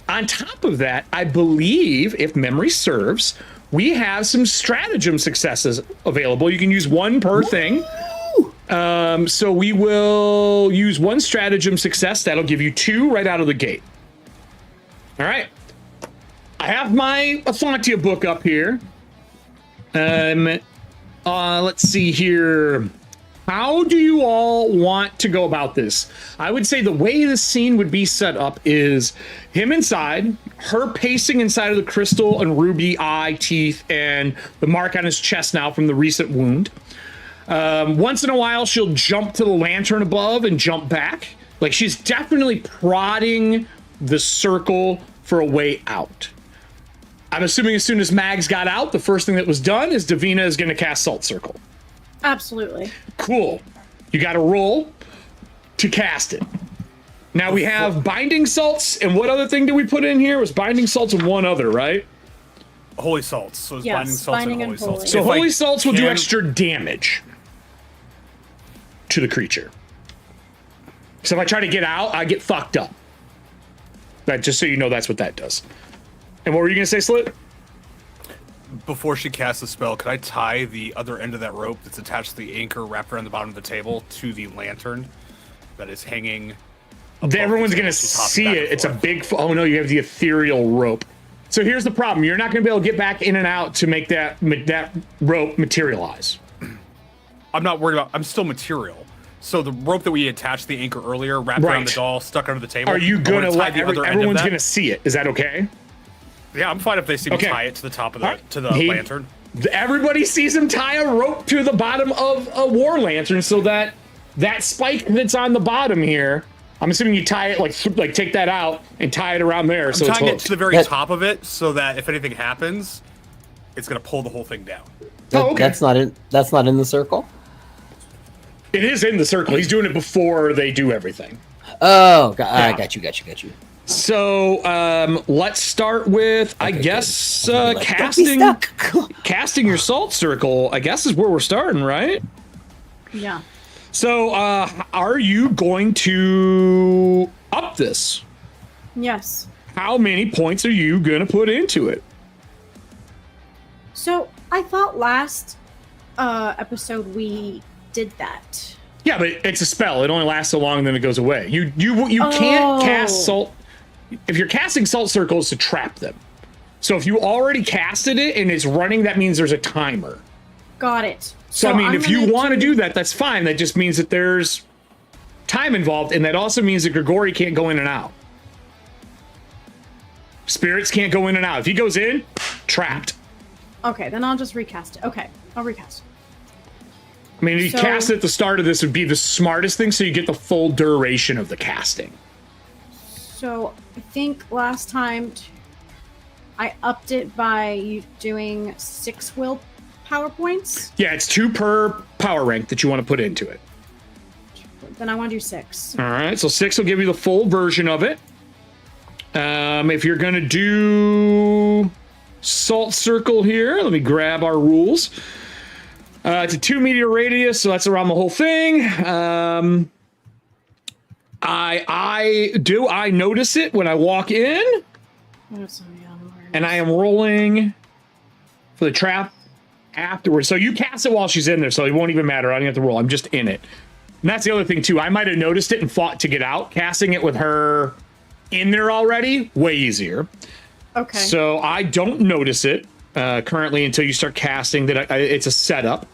On top of that, I believe, if memory serves, we have some stratagem successes available. You can use 1 per thing. So we will use 1 stratagem success. That'll give you 2 right out of the gate. All right. I have my Ethauntia book up here. Let's see here. How do you all want to go about this? I would say the way the scene would be set up is him inside, her pacing inside of the crystal and ruby eye, teeth, and the mark on his chest now from the recent wound. Once in a while, she'll jump to the lantern above and jump back. Like she's definitely prodding the circle for a way out. I'm assuming as soon as Mags got out, the first thing that was done is Davina is going to cast Salt Circle. Absolutely. Cool. You got to roll to cast it. Now we have binding salts, and what other thing did we put in here? It was binding salts and one other, right? Holy salts. So it's Yes, binding salts binding and and holy holy. salts. So If I holy salts will do can- extra damage to the creature. So if I try to get out, I get fucked up. That, just so you know, that's what that does. And what were you gonna say, Slit? Before she casts the spell, could I tie the other end of that rope that's attached to the anchor wrapped around the bottom of the table to the lantern that is hanging? Everyone's the gonna table? She's hopping see back it. and It's a forth. big. Oh no, you have the ethereal rope. So here's the problem: you're not gonna be able to get back in and out to make that rope materialize. I'm not worried about. I'm still material. So the rope that we attached the anchor earlier, wrapped around Right. the doll, stuck under the table. Are you I gonna wanna tie let the other end of everyone's that. gonna see it? Is that okay? Yeah, I'm fine if they see me Okay. tie it to the top of the All right. to the He- lantern. Everybody sees him tie a rope to the bottom of a war lantern, so that spike that's on the bottom here. I'm assuming you tie it like take that out and tie it around there. I'm so it's tying it hooked. to the very That- top of it so that if anything happens, it's gonna pull the whole thing down. Oh, okay. That's not in. That's not in the circle. It is in the circle. He's doing it before they do everything. Oh, I got you. So let's start with, I guess, Don't be casting stuck. casting your salt circle. I guess is where we're starting, right? Yeah. So are you going to up this? Yes. How many points are you gonna put into it? So I thought last episode we did that. Yeah, but it's a spell. It only lasts so long, and then it goes away. You can't cast salt. If you're casting salt circles to trap them. So if you already casted it and it's running, that means there's a timer. Got it. So I mean, I'm if you gonna want to do that, that's fine. That just means that there's time involved, and that also means that Grigori can't go in and out. Spirits can't go in and out. If he goes in, trapped. Okay, then I'll just recast it. Okay, I'll recast it. I mean, if you cast it at the start of this would be the smartest thing, so you get the full duration of the casting. So I think last time I upped it by you doing 6 will power points. Yeah, it's 2 per power rank that you want to put into it. Then I want to do 6. All right, so 6 will give you the full version of it. If you're going to do Salt Circle here, let me grab our rules. It's a 2 meter radius, so that's around the whole thing. I notice it when I walk in, and I am rolling for the trap afterwards. So you cast it while she's in there, so it won't even matter. I don't have to roll. I'm just in it. And that's the other thing too. I might have noticed it and fought to get out. Casting it with her in there already, way easier. Okay. So I don't notice it currently until you start casting that it's a setup.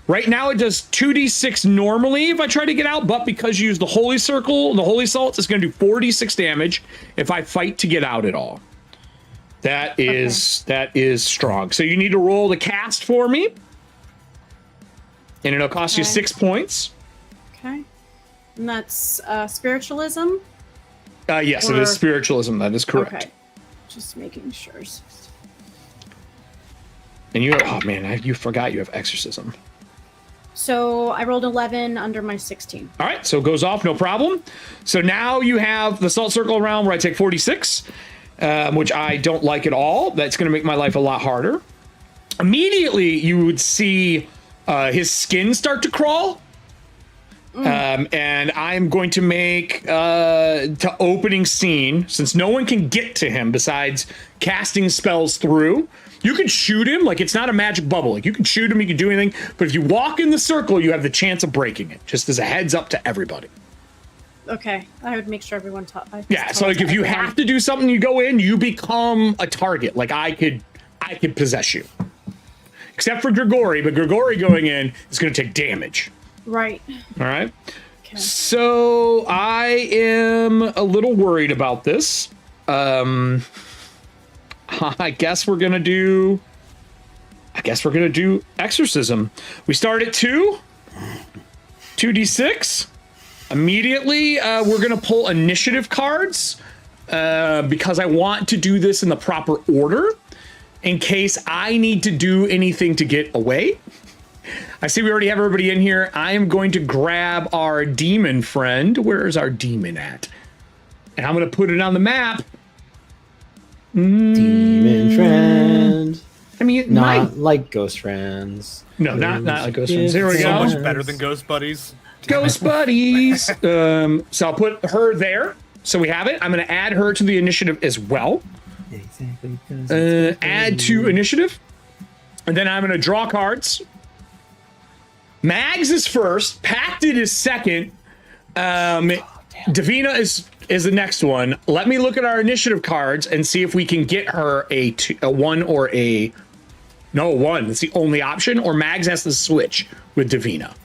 Right now it does 2d6 normally if I try to get out, but because you use the Holy Circle, the Holy Salts, it's going to do 4d6 damage if I fight to get out at all. That is strong. So you need to roll the cast for me, and it'll cost you 6 points. Okay. And that's spiritualism? Yes, it is spiritualism. That is correct. Okay. Just making sure. And you forgot you have exorcism. So I rolled 11 under my 16. All right, so it goes off, no problem. So now you have the Salt Circle around where I take 46, which I don't like at all. That's going to make my life a lot harder. Immediately, you would see his skin start to crawl. And I'm going to make to opening scene, since no one can get to him besides casting spells through. You can shoot him, like it's not a magic bubble. Like you can shoot him, you can do anything. But if you walk in the circle, you have the chance of breaking it. Just as a heads up to everybody. Okay, I would make sure everyone taught. Yeah, so like if you have to do something, you go in, you become a target. Like I could possess you. Except for Grigori, but Grigori going in is going to take damage. Right. All right. Okay. So I am a little worried about this. I guess we're gonna do exorcism. We start at 2d6. Immediately, we're gonna pull initiative cards because I want to do this in the proper order in case I need to do anything to get away. I see we already have everybody in here. I am going to grab our demon friend. Where's our demon at? And I'm going to put it on the map. Demon friend. I mean, not like ghost friends. No, not like ghost friends. Here we go. So much better than ghost buddies. Ghost buddies. So I'll put her there. So we have it. I'm going to add her to the initiative as well. Exactly. Add to initiative. And then I'm going to draw cards. Mags is first. Pacted is second. Davina is the next one. Let me look at our initiative cards and see if we can get her a 1 or a... No, 1. That's the only option. Or Mags has to switch with Davina.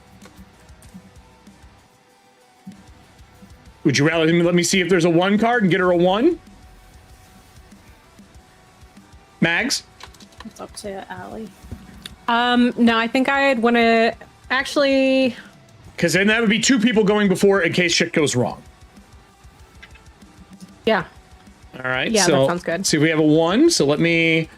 Would you rather let me see if there's a 1 card and get her a 1? Mags? It's up to Allie. No, I think I'd want to actually... Because then that would be 2 people going before in case shit goes wrong. Yeah. All right. Yeah, so that sounds good. See, we have a 1. So let me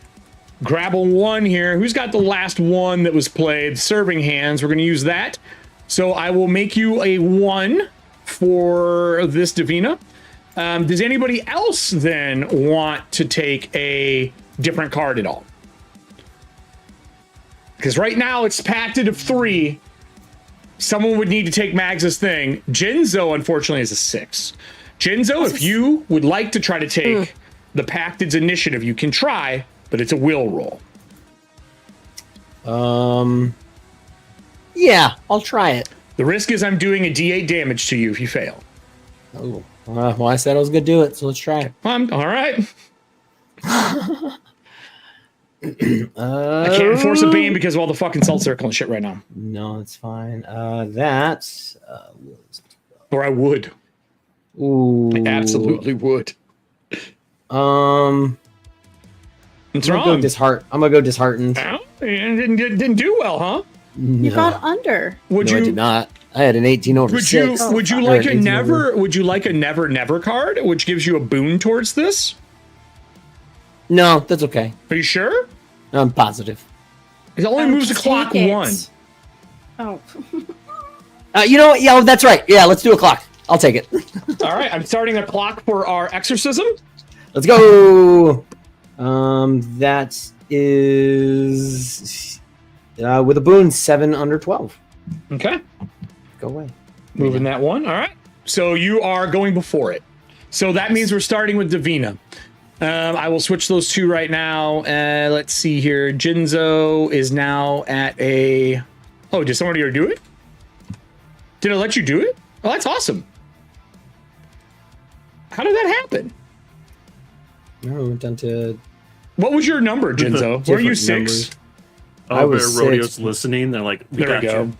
grab a 1 here. Who's got the last 1 that was played? Serving hands. We're going to use that. So I will make you a 1 for this Davina. Does anybody else then want to take a different card at all? Because right now it's pacted of 3. Someone would need to take Mags's thing. Jinzo, unfortunately, is a 6. Jinzo, if you would like to try to take the Pacted's initiative, you can try, but it's a will roll. Yeah, I'll try it. The risk is I'm doing a D8 damage to you if you fail. Oh, well, I said I was gonna do it, so let's try it. All right. I can't enforce a bane because of all the fucking Salt Circle and shit right now. No, it's fine. Or I would. Ooh. I absolutely would. What's I'm wrong? gonna go disheartened. Oh, you didn't do well, huh? You got under. Would I you? did not. I had an 18 over Would 6. you? Would you Or like an a 18 never? over- Would you like a never card, which gives you a boon towards this? No, that's okay. Are you sure? I'm positive. It only moves the clock Take it. 1. Oh. You know what? Yeah, that's right. Yeah, let's do a clock. I'll take it. All right, I'm starting a clock for our exorcism. Let's go. That is with a boon 7 under 12. Okay, Go away. moving that one. All right, so you are going before it. So that means we're starting with Davina. I will switch those two right now. Let's see here. Jinzo is now at a. Oh, did somebody already do it? Did it let you do it? Oh, that's awesome. How did that happen? No, we went down to. What was your number, Jinzo? Were you Different 6? numbers. Oh, I was Rodeo's 6. listening. They're like, we There we got go. you.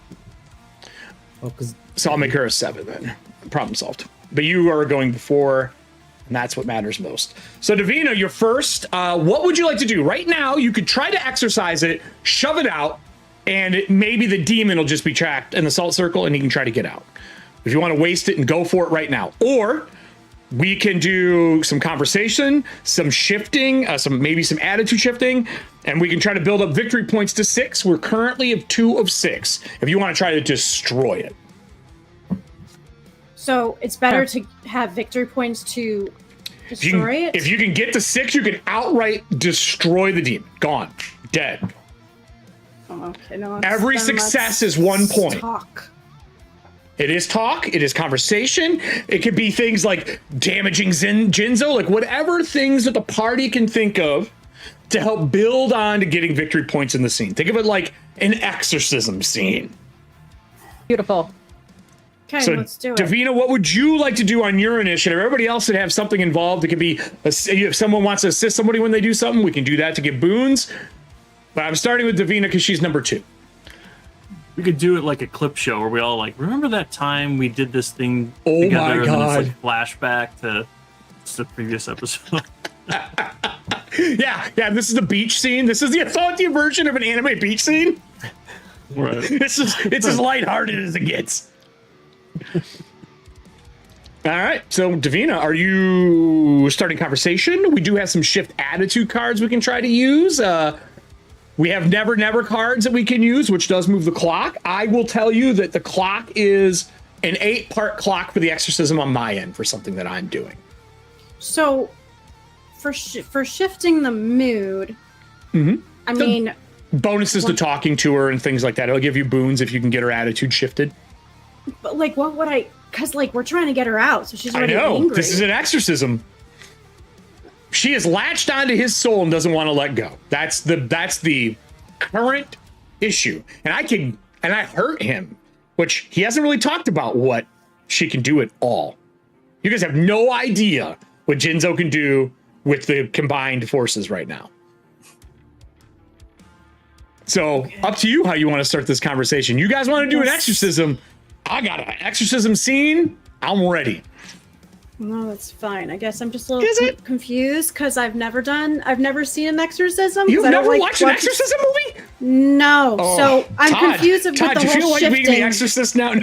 Oh, 'cause So I'll make her a 7 then. Problem solved. But you are going before, and that's what matters most. So Davina, you're first. What would you like to do? Right now, you could try to exercise it, shove it out, and maybe the demon will just be trapped in the salt circle and he can try to get out. If you want to waste it and go for it right now. Or we can do some conversation, some shifting, maybe some attitude shifting, and we can try to build up victory points to 6. We're currently at 2 of 6. If you want to try to destroy it. So it's better to have victory points to destroy it? If you can get to 6, you can outright destroy the demon. Gone. Dead. Oh, okay, no, Every then success let's is 1 point. Talk. It is talk. It is conversation. It could be things like damaging Jinzo, like whatever things that the party can think of to help build on to getting victory points in the scene. Think of it like an exorcism scene. Beautiful. Okay, So, let's do it. Davina, what would you like to do on your initiative? Everybody else should have something involved. It could be if someone wants to assist somebody when they do something, we can do that to get boons. But I'm starting with Davina because she's number 2. We could do it like a clip show where we all like, remember that time we did this thing Oh together? my And God. then it's like flashback to the previous episode. Yeah, this is the beach scene. This is the Ethauntia version of an anime beach scene. Right. It's as lighthearted as it gets. All right, so Davina, are you starting conversation? We do have some shift attitude cards we can try to use. We have never cards that we can use, which does move the clock. I will tell you that the clock is an 8-part clock for the exorcism on my end for something that I'm doing. So, for shifting the mood, Mhm. I mean, Bonuses to talking to her and things like that. It'll give you boons if you can get her attitude shifted. but like, what would I? Because like, we're trying to get her out, so she's I already know. angry. This is an exorcism. She is latched onto his soul and doesn't want to let go. That's the current issue. And I hurt him, which he hasn't really talked about what she can do at all. You guys have no idea what Jinzo can do with the combined forces right now. So up to you how you want to start this conversation. You guys want to do an exorcism? I got an exorcism scene. I'm ready. No, that's fine. I guess I'm just a Is little it? confused because I've never seen an exorcism. 'cause You've I don't never like watched an watching- exorcism movie? No. Oh, So I'm Todd, confused with Todd, the do you whole feel like shifting. being the exorcist now?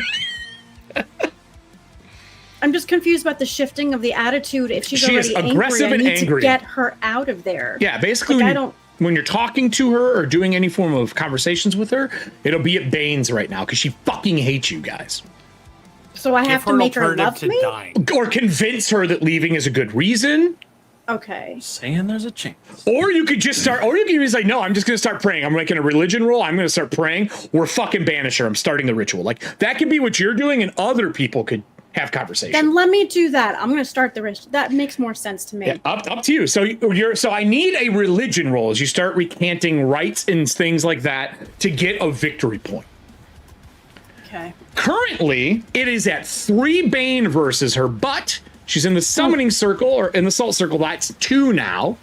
I'm just confused about the shifting of the attitude. If she's She is already aggressive angry, and I need angry. to get her out of there. Yeah, basically, Like, when you're talking to her or doing any form of conversations with her, it'll be at Bane's right now because she fucking hates you guys. So I Give have her to an make her alternative love to me. dying. Or convince her that leaving is a good reason. Okay. Saying there's a chance. Or you could just start, or you could be like, no, I'm just going to start praying. I'm making a religion roll. I'm going to start praying. We're fucking banish her. I'm starting the ritual. Like, that could be what you're doing, and other people could have conversation. Then let me do that. I'm going to start the ritual. That makes more sense to me. Yeah, up to you. So I need a religion roll as you start recanting rites and things like that to get a victory point. Okay. Currently, it is at 3 Bane versus her, but she's in the summoning circle or in the salt circle. That's 2 now.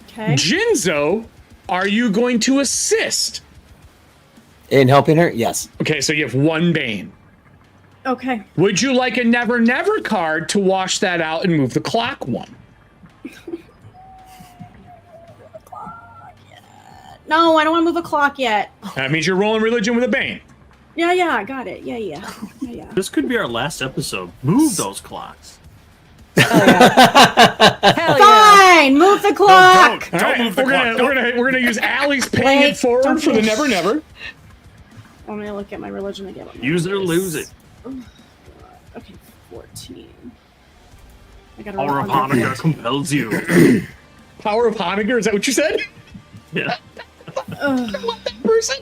Okay. Jinzo, are you going to assist? In helping her? Yes. Okay, so you have 1 Bane. Okay. Would you like a never card to wash that out and move the clock 1? No, I don't want to move a clock yet. That means you're rolling religion with a bane. Yeah, I got it. Yeah. This could be our last episode. Move those clocks. Hell yeah. Fine, move the clock. Don't All right, move the clock. we're gonna use Allie's paying it forward don't for the push. never never. I'm gonna look at my religion again. Use it or lose it. Okay, 14. I gotta Power roll of under Hanukkah 14. compels you. Power of Hanukkah, is that what you said? Yeah. Person?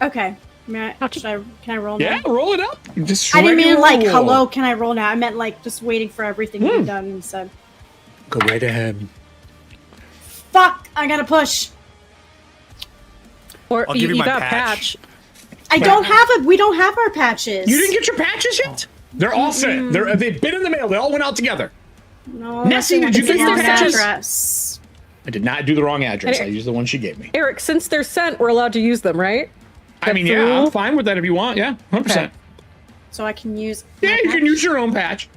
Okay. Can I roll now? Yeah, roll it up. Just I didn't mean regular like, roll. hello, can I roll now? I meant like just waiting for everything to be done and said, Go right ahead. fuck, I gotta push. Or I'll give you my got patch. I don't have it. We don't have our patches. You didn't get your patches yet? They're all set. They've been in the mail. They all went out together. No. Nessie, did you get get your patches? address? I did not do the wrong address. I used the one she gave me. Eric, since they're sent, we're allowed to use them, right? I mean, yeah, I'm fine with that if you want. Yeah, 100%. Okay. So I can use. Yeah, my you can patch? use your own patch.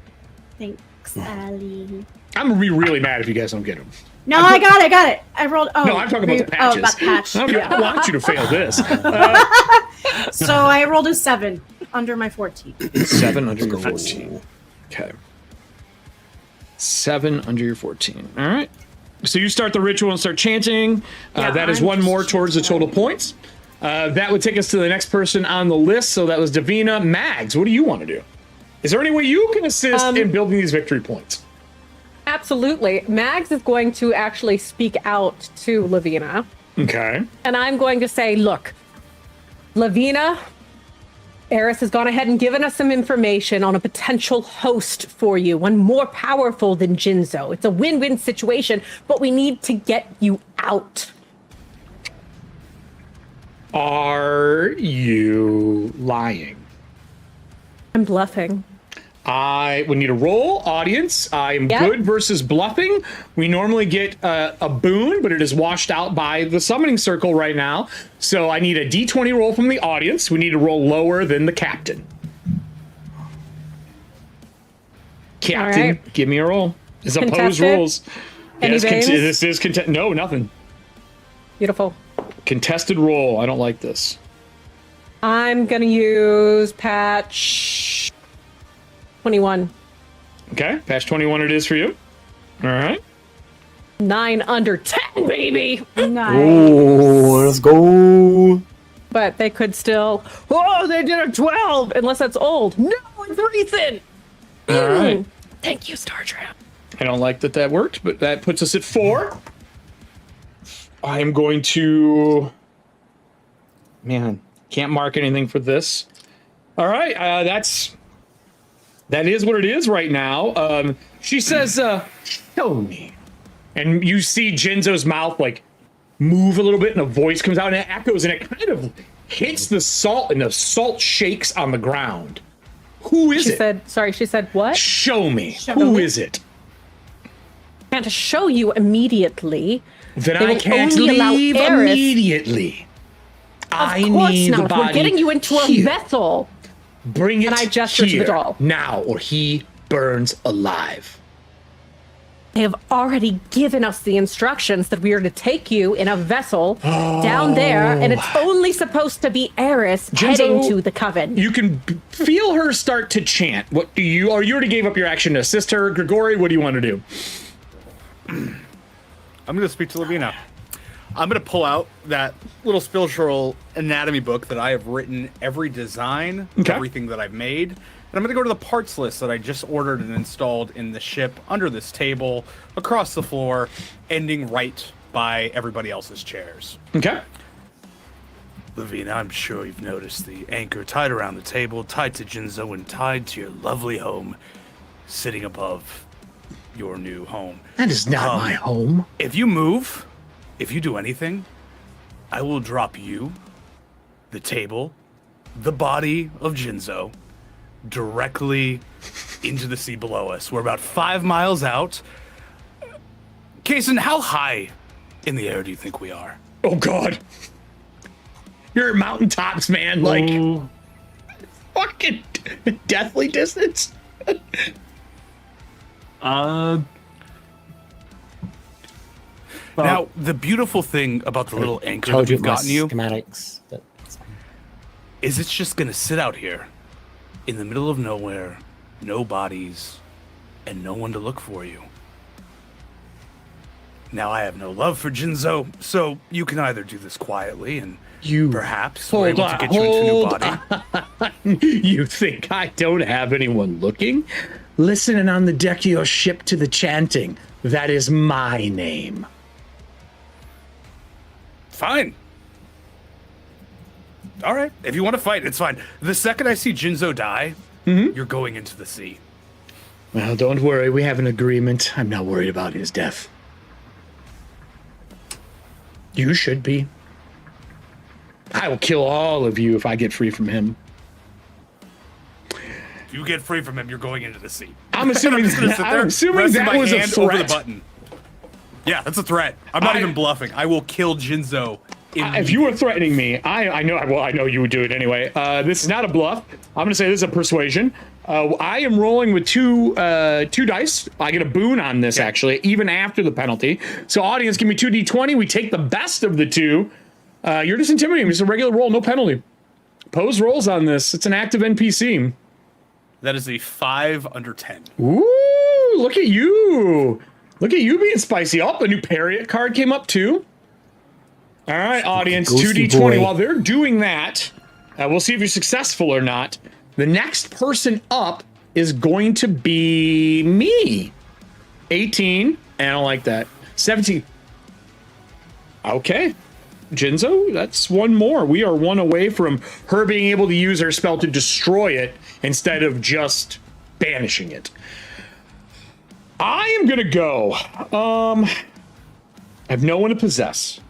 Thanks, Allie. I'm gonna be really mad if you guys don't get them. No, I got it. I rolled. Oh, No, I'm talking about the patches. Oh, about patch. I don't want you to fail this. So I rolled a 7 under my 14. 7 under your 14. Okay. 7 under your 14. All right. So you start the ritual and start chanting. Yeah, that is I'm one just more towards the total points. That would take us to the next person on the list. So that was Davina. Mags, what do you want to do? Is there any way you can assist in building these victory points? Absolutely. Mags is going to actually speak out to Lavina. Okay. And I'm going to say, look, Lavina, Eris has gone ahead and given us some information on a potential host for you, one more powerful than Jinzo. It's a win-win situation, but we need to get you out. Are you lying? I'm bluffing. I would need a roll, audience. I am Yep. good versus bluffing. We normally get a boon, but it is washed out by the summoning circle right now. So I need a d20 roll from the audience. We need to roll lower than the captain. Captain, right. give me a roll. It's opposed Contested? rolls. Any veins? This is contested. No, nothing. Beautiful. Contested roll. I don't like this. I'm going to use patch 21. Okay, patch 21 it is for you. All right. 9 under 10, baby. Nice. Oh, let's go. But they could still. Oh, they did a 12, unless that's old. No, it's Ethan. All right. Thank you, Star Trek. I don't like that worked, but that puts us at 4. I am going to... Man, can't mark anything for this. All right, that is what it is right now. She says, show me. And you see Jinzo's mouth, like, move a little bit, and a voice comes out, and it echoes, and it kind of hits the salt, and the salt shakes on the ground. Who is it? She said what? Show me. Show Who me. is it? And to show you immediately. Then They I will can't only allow leave Eris- immediately. I Of course need the not. body We're getting you into a here. vessel. Bring it And I gesture to the here doll. now, or he burns alive. They have already given us the instructions that we are to take you in a vessel down there, and it's only supposed to be Eris heading to the coven. You can feel her start to chant. What do you? Or you already gave up your action to assist her, Grigori. What do you want to do? I'm going to speak to Lavina. I'm going to pull out that little spiritual anatomy book that I have written every design, Okay. everything that I've made. And I'm going to go to the parts list that I just ordered and installed in the ship under this table, across the floor, ending right by everybody else's chairs. Okay. Lavina, I'm sure you've noticed the anchor tied around the table, tied to Jinzo, and tied to your lovely home, sitting above your new home. That is not my home. If you move, if you do anything, I will drop you, the table, the body of Jinzo, directly into the sea below us. We're about 5 miles out. Kaysen, how high in the air do you think we are? Oh God. You're at mountaintops, man. Like fucking deathly distance. Now, the beautiful thing about the little anchor that Told you we've my gotten you schematics. But is it's just gonna sit out here in the middle of nowhere, no bodies, and no one to look for you. Now, I have no love for Jinzo, so you can either do this quietly and perhaps we're able to get you into a new body. You think I don't have anyone looking? Listening on the deck of your ship to the chanting. That is my name. Fine. All right. If you want to fight, it's fine. The second I see Jinzo die, you're going into the sea. Well, don't worry. We have an agreement. I'm not worried about his death. You should be. I will kill all of you if I get free from him. If you get free from him, you're going into the sea. I'm assuming, I'm assuming that was a hand over the threat. button. Yeah, that's a threat. I'm not even bluffing. I will kill Jinzo. If you were threatening me, I know. Well, I know you would do it anyway. This is not a bluff. I'm going to say this is a persuasion. I am rolling with two dice. I get a boon on this, actually, even after the penalty. So, audience, give me 2d20. We take the best of the two. You're just intimidating me. It's a regular roll, no penalty. Pose rolls on this. It's an active NPC. That is a 5 under 10. Ooh, look at you. Look at you being spicy. Oh, a new Parrot card came up, too. All right, audience, 2d20. While they're doing that, we'll see if you're successful or not. The next person up is going to be me. 18. I don't like that. 17. Okay. Jinzo, that's one more. We are one away from her being able to use her spell to destroy it instead of just banishing it. I am going to go. I have no one to possess.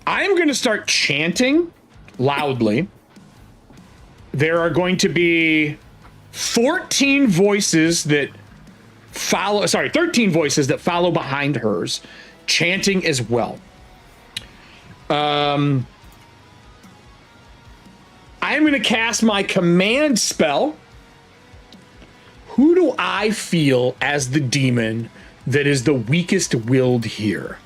I am going to start chanting loudly. There are going to be 13 voices that follow behind hers, chanting as well. I am going to cast my command spell. Who do I feel as the demon that is the weakest willed here?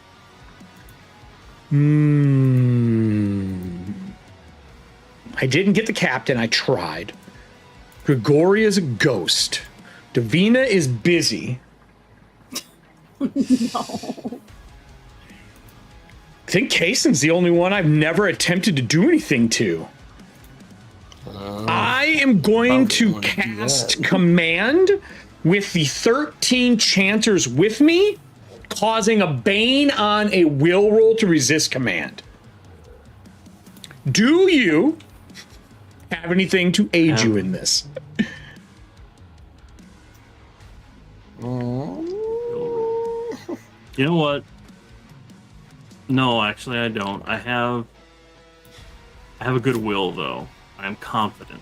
I didn't get the captain. I tried. Gregoria is a ghost. Davina is busy. No. I think Kaysen's the only one I've never attempted to do anything to. I am going to cast command with the 13 chanters with me, causing a bane on a will roll to resist command. Do you have anything to aid you in this? You know what? No, actually, I don't. I have a good will, though. I'm confident.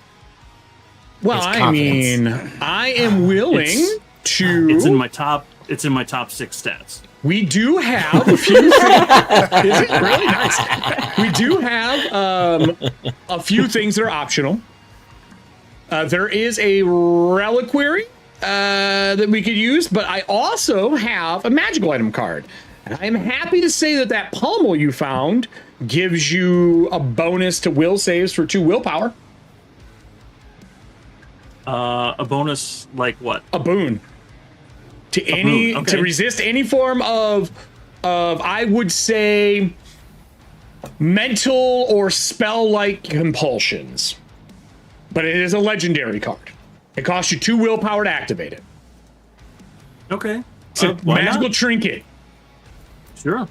Well, I mean, I am willing to. It's in my top 6 stats. We do have a few things. Is it really nice? We do have a few things that are optional. There is a reliquary that we could use, but I also have a magical item card. And I am happy to say that that pommel you found gives you a bonus to will saves for 2 willpower. A bonus like what? A boon. To resist any form of I would say mental or spell-like compulsions. But it is a legendary card. It costs you 2 willpower to activate it. Okay. It's a magical trinket. Sure.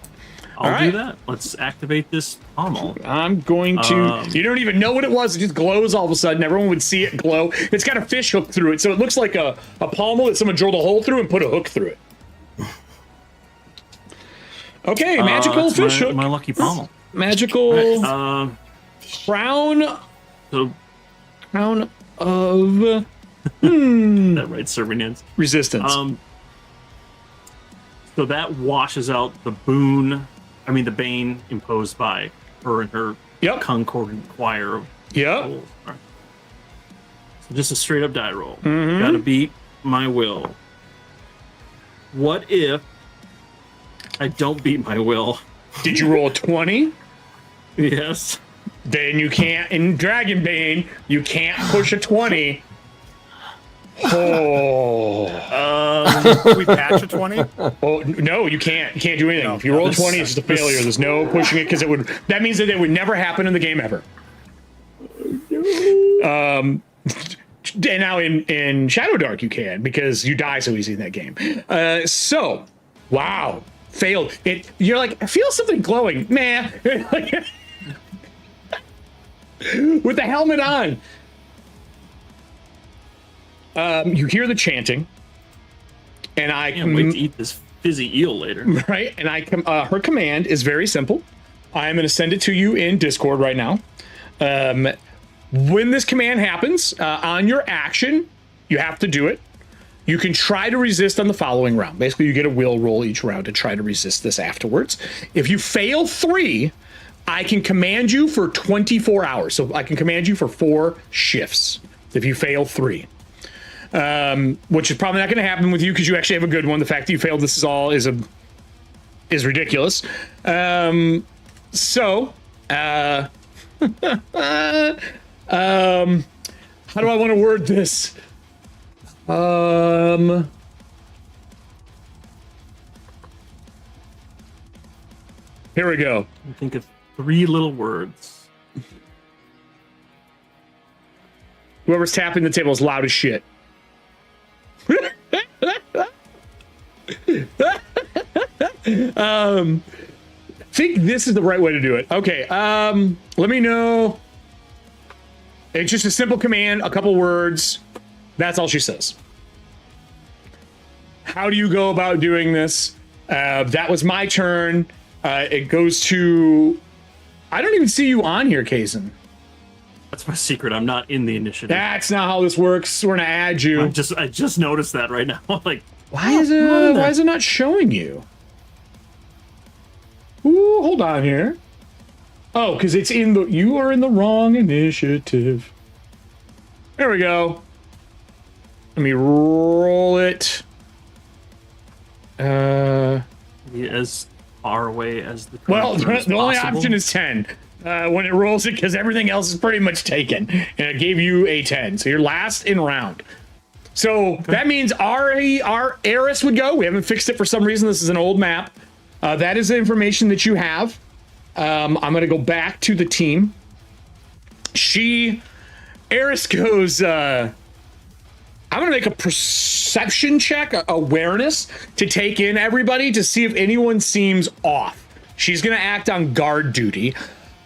I'll do that. Let's activate this pommel. I'm going to... you don't even know what it was. It just glows all of a sudden. Everyone would see it glow. It's got a fish hook through it, so it looks like a pommel that someone drilled a hole through and put a hook through it. Okay, magical fish hook. My lucky pommel. Magical crown of... That right, serving hands. Resistance. So that washes out the the bane imposed by her and her concordant choir of rolls. Right. So just a straight up die roll. Gotta beat my will. What if I don't beat my will. Did you roll a 20? Yes. Then you can't, in Dragonbane, you can't push a 20. Oh. Can we patch a 20? Oh, no, you can't. You can't do anything. No, if you roll a this- 20, it's just a failure. There's no pushing it because that means that it would never happen in the game ever. And now in Shadowdark you can, because you die so easy in that game. So, wow. Failed. You're like, I feel something glowing. Nah. With the helmet on. You hear the chanting, and I can't wait to eat this fizzy eel later. Right, and her command is very simple. I'm going to send it to you in Discord right now. When this command happens, on your action, you have to do it. You can try to resist on the following round. Basically, you get a will roll each round to try to resist this afterwards. If you fail 3, I can command you for 24 hours. So I can command you for 4 shifts if you fail 3. Which is probably not going to happen with you because you actually have a good one. The fact that you failed this is ridiculous. How do I want to word this? Here we go. Think of 3 little words. Whoever's tapping the table is loud as shit. I think this is the right way to do it. Okay, let me know. It's just a simple command, a couple words. That's all she says. How do you go about doing this? That was my turn. It goes to... I don't even see you on here, Kazin. That's my secret. I'm not in the initiative. That's not how this works. We're gonna add you. I just noticed that right now. Like, why is it not showing you? Ooh, hold on here. Oh, because it's you are in the wrong initiative. There we go. Let me roll it. as far away as the the only option is 10 when it rolls it, because everything else is pretty much taken, and it gave you a 10, so you're last in round. So that means our Eris would go. We haven't fixed it for some reason. This is an old map. That is the information that you have. I'm going to go back to the team. Eris goes, I'm going to make a perception check, awareness, to take in everybody to see if anyone seems off. She's going to act on guard duty.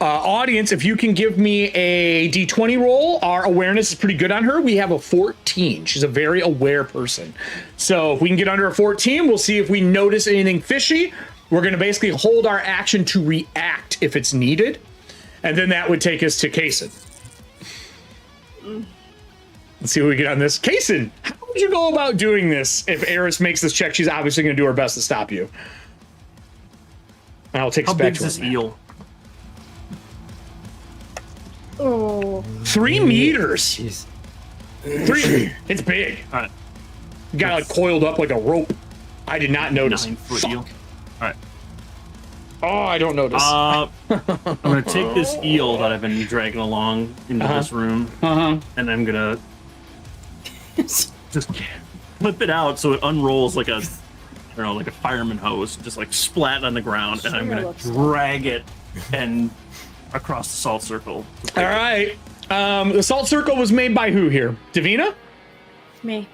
Audience, if you can give me a d20 roll, our awareness is pretty good on her. We have a 14. She's a very aware person. So if we can get under a 14, we'll see if we notice anything fishy. We're going to basically hold our action to react if it's needed. And then that would take us to Kaysen. Let's see what we get on this. Kaysen, how would you go about doing this if Eris makes this check? She's obviously going to do her best to stop you. And I'll take us back to this eel. Oh. 3 meters. Jeez. 3. It's big. All right. You got like coiled up like a rope. I did not notice. 9-foot eel. All right. Oh, I don't notice. I'm gonna take this eel that I've been dragging along into this room, and I'm gonna just flip it out so it unrolls like a fireman hose, just like splat on the ground, and I'm gonna drag it and across the salt circle. All right. The salt circle was made by who here? Davina? Me.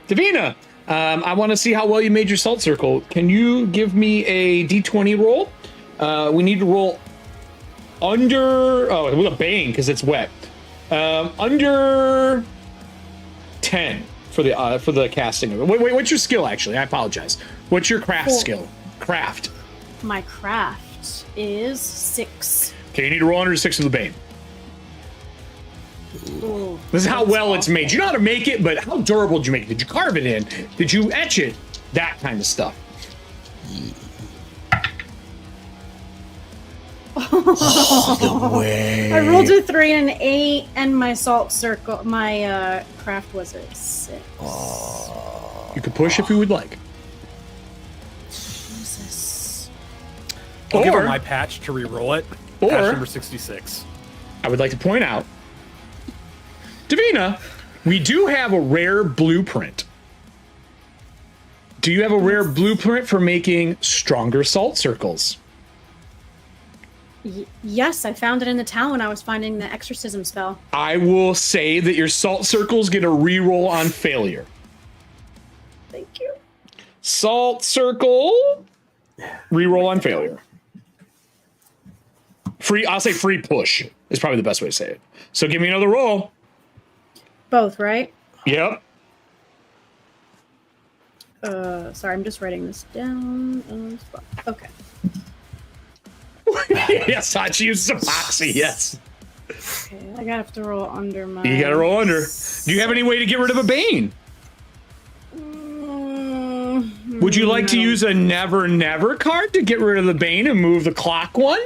Davina, I want to see how well you made your salt circle. Can you give me a d20 roll? We need to roll under... Oh, with a bang, because it's wet. Under 10 for the casting of it. Wait, what's your skill, actually? I apologize. What's your craft skill? Craft. My craft is 6. Okay, you need to roll under 6 with the bane. Ooh, This is how well it's made. You know how to make it, but how durable did you make it? Did you carve it in? Did you etch it? That kind of stuff. I rolled a 3 and an 8, and my salt circle, my craft was a 6. You could push if you would like. Jesus. I'll give Or- her my patch to re-roll it. Or- Patch number 66. I would like to point out, Davina, we do have a rare blueprint. Do you have a rare blueprint for making stronger salt circles? Yes, I found it in the town when I was finding the exorcism spell. I will say that your salt circles get a reroll on failure. Thank you. Salt circle, reroll on failure. I'll say free push is probably the best way to say it. So give me another roll. Both, right? Yep. Sorry, I'm just writing this down. Okay. Yes, Hachi uses epoxy, yes. Okay, I gotta have to roll under my. You gotta roll under. Do you have any way to get rid of a Bane? Would you like to use a never never card to get rid of the Bane and move the clock one?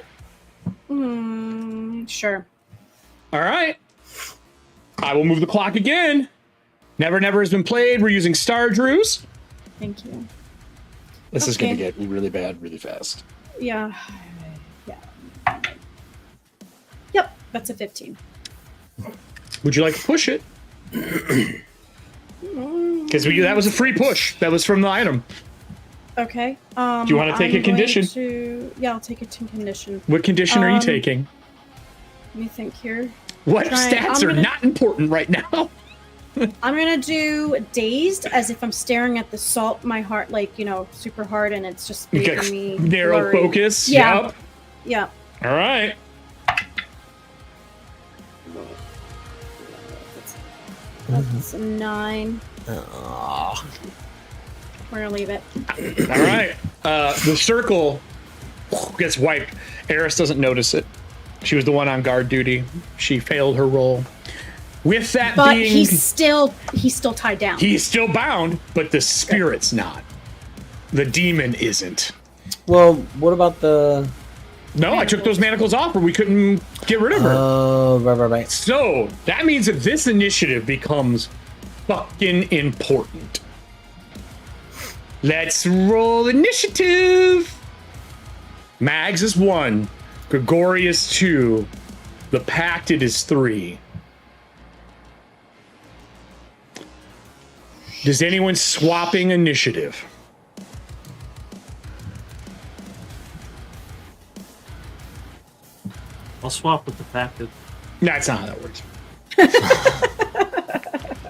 Sure. All right. I will move the clock again. Never never has been played. We're using Star Drews. Thank you. This is gonna Okay. get really bad really fast. Yeah. Yep, that's a 15. Would you like to push it? Because that was a free push. That was from the item. Okay. Do you want to take a condition? Yeah, I'll take it to condition. What condition are you taking? Let me think here. What Try- stats I'm are gonna- not important right now? I'm gonna do dazed as if I'm staring at the salt, my heart, super hard, and it's just Okay, making me narrow blurry. focus. Yeah. Yep. Yeah. All right. That's a 9. We're gonna leave it. All right. The circle gets wiped. Eris doesn't notice it. She was the one on guard duty. She failed her role. With that But being, he's still tied down. he's still bound, but the spirit's not. The demon isn't. Well, what about the? No, I took those manacles off, or we couldn't get rid of her. Oh, right. So that means that this initiative becomes fucking important. Let's roll initiative. Mags is 1. Grigori is 2. The Pacted is 3. Does anyone swapping initiative? I'll swap with the fact that That's not how that works.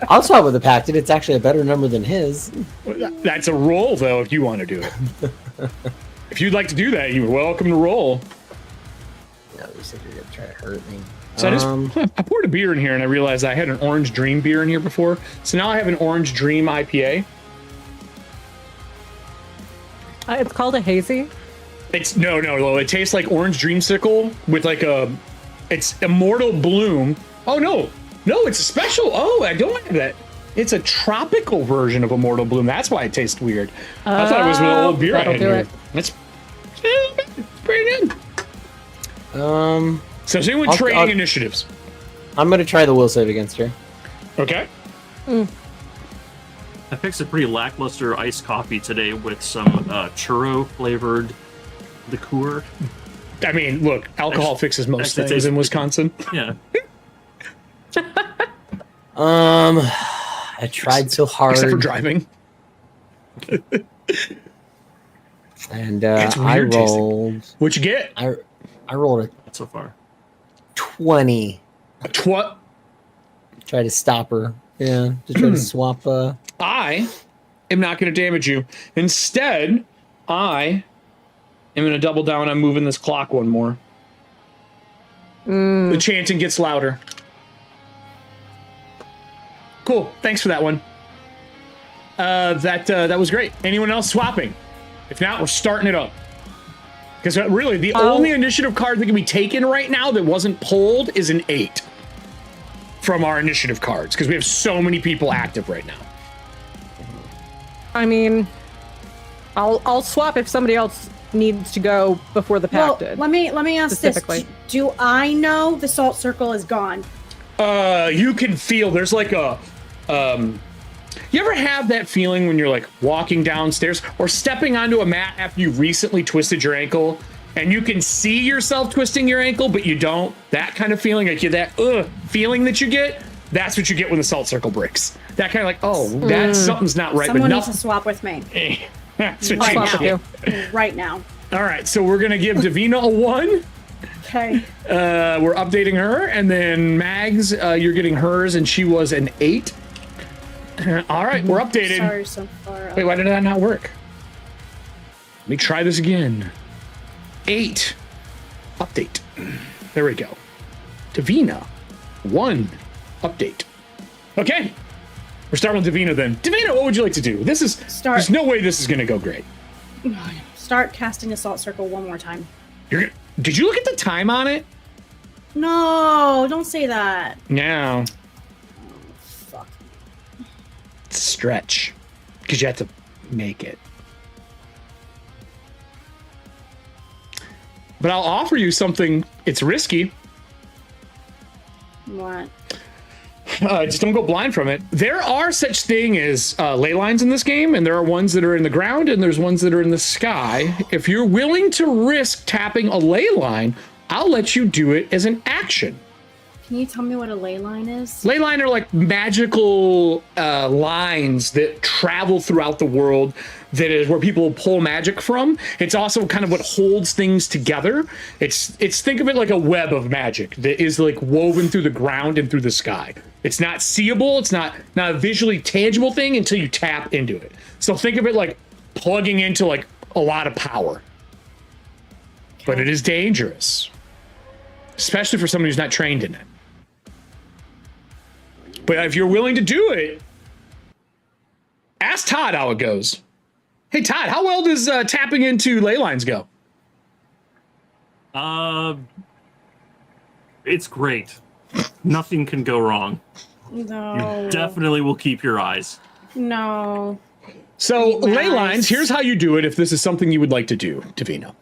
I'll swap with the Pacted. It's actually a better number than his. That's a roll, though, if you want to do it. If you'd like to do that, you're welcome to roll. No, you said you're gonna try to hurt me. So I poured a beer in here and I realized I had an Orange Dream beer in here before. So now I have an Orange Dream IPA. It's called a hazy. It's no. It tastes like Orange Dreamsicle with it's Immortal Bloom. Oh no, it's a special. Oh, I don't have that. It's a tropical version of Immortal Bloom. That's why it tastes weird. I thought it was an old beer I that'll had do here. it. It's pretty good. So is anyone I'll- trading I'll- initiatives? I'm gonna try the will save against her. Okay. I fixed a pretty lackluster iced coffee today with some churro flavored liqueur. I mean, look, alcohol fixes most actually, it things tastes in Wisconsin. Yeah. I tried so hard. Except for driving. And It's I weird tasting. rolled. What'd you get? I rolled a So far. 20. What? Try to stop her. Yeah, to try to swap. I am not going to damage you. Instead, I am going to double down on moving this clock one more. The chanting gets louder. Cool. Thanks for that one. That was great. Anyone else swapping? If not, we're starting it up. Because really, the only initiative card that can be taken right now that wasn't pulled is an 8 from our initiative cards. Because we have so many people active right now. I mean, I'll swap if somebody else needs to go before the Well, Pacted. let me ask this: specifically. do I know the salt circle is gone? You can feel there's like a you ever have that feeling when you're like walking downstairs or stepping onto a mat after you recently twisted your ankle and you can see yourself twisting your ankle, but you don't. That kind of feeling, like that feeling that you get, that's what you get when the salt circle breaks. That kind of like, oh, that's something's not right. Someone but needs to swap with me. That's what Right you now. get. Right now. All right, so we're gonna give Davina a 1. Okay. We're updating her, and then Mags, you're getting hers, and she was an 8. All right, we're updated. Sorry, so far. Wait, why did that not work? Let me try this again. 8. Update. There we go. Davina. 1. Update. Okay. We're starting with Davina then. Davina, what would you like to do? There's no way this is going to go great. Start casting Assault Circle one more time. Did you look at the time on it? No, don't say that. No. Fuck. Stretch. Because you have to make it. But I'll offer you something. It's risky. What? Just don't go blind from it. There are such thing as ley lines in this game, and there are ones that are in the ground, and there's ones that are in the sky. If you're willing to risk tapping a ley line, I'll let you do it as an action. Can you tell me what a ley line is? Ley line are like magical lines that travel throughout the world. That is where people pull magic from. It's also kind of what holds things together. It's think of it like a web of magic that is like woven through the ground and through the sky. It's not seeable. It's not a visually tangible thing until you tap into it. So think of it like plugging into like a lot of power. Okay. But it is dangerous, especially for somebody who's not trained in it. But if you're willing to do it, ask Todd how it goes. Hey, Todd, how well does tapping into ley lines go? It's great. Nothing can go wrong. No. You definitely will keep your eyes. No. So, ley lines, here's how you do it if this is something you would like to do, Davina.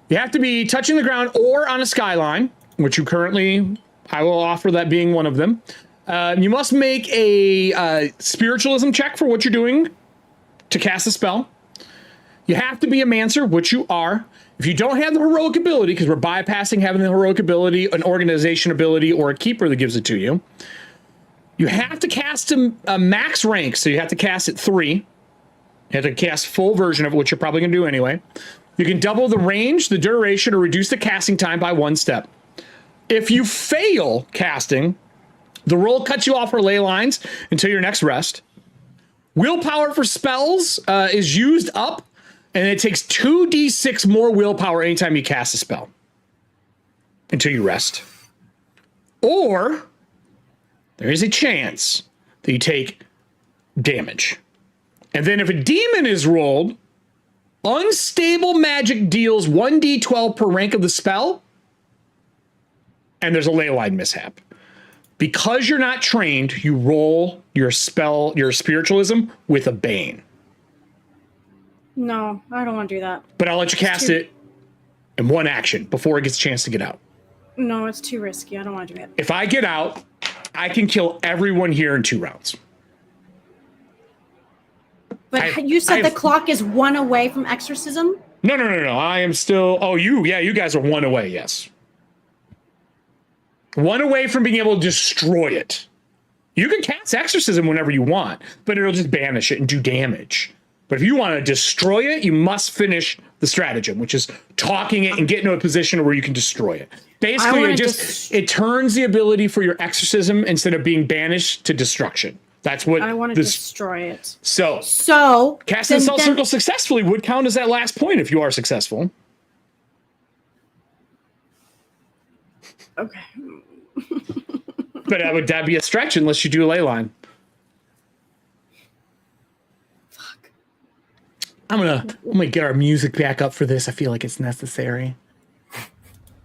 You have to be touching the ground or on a skyline, which you currently, I will offer that being one of them. You must make a spiritualism check for what you're doing to cast a spell. You have to be a Mancer, which you are. If you don't have the heroic ability, because we're bypassing having the heroic ability, an organization ability, or a keeper that gives it to you, you have to cast a max rank, so you have to cast at 3. You have to cast full version of it, which you're probably going to do anyway. You can double the range, the duration, or reduce the casting time by 1 step. If you fail casting, the roll cuts you off for ley lines until your next rest. Willpower for spells is used up, and it takes 2d6 more willpower anytime you cast a spell until you rest. Or there is a chance that you take damage. And then if a demon is rolled, unstable magic deals 1d12 per rank of the spell, and there's a ley line mishap. Because you're not trained, you roll your spell, your spiritualism with a bane. No, I don't want to do that. But I'll let you cast it in 1 action before it gets a chance to get out. No, it's too risky. I don't want to do it. If I get out, I can kill everyone here in 2 rounds. But you said the clock is 1 away from exorcism? No. I am still... Oh, you guys are 1 away, yes. 1 away from being able to destroy it. You can cast exorcism whenever you want, but it'll just banish it and do damage. But if you want to destroy it, you must finish the stratagem, which is talking it and get into a position where you can destroy it. Basically, it turns the ability for your exorcism instead of being banished to destruction. That's what I want to destroy it. So casting the Assault Circle successfully would count as that last point if you are successful. Okay. But that'd be a stretch unless you do a ley line. Fuck. I'm gonna get our music back up for this. I feel like it's necessary.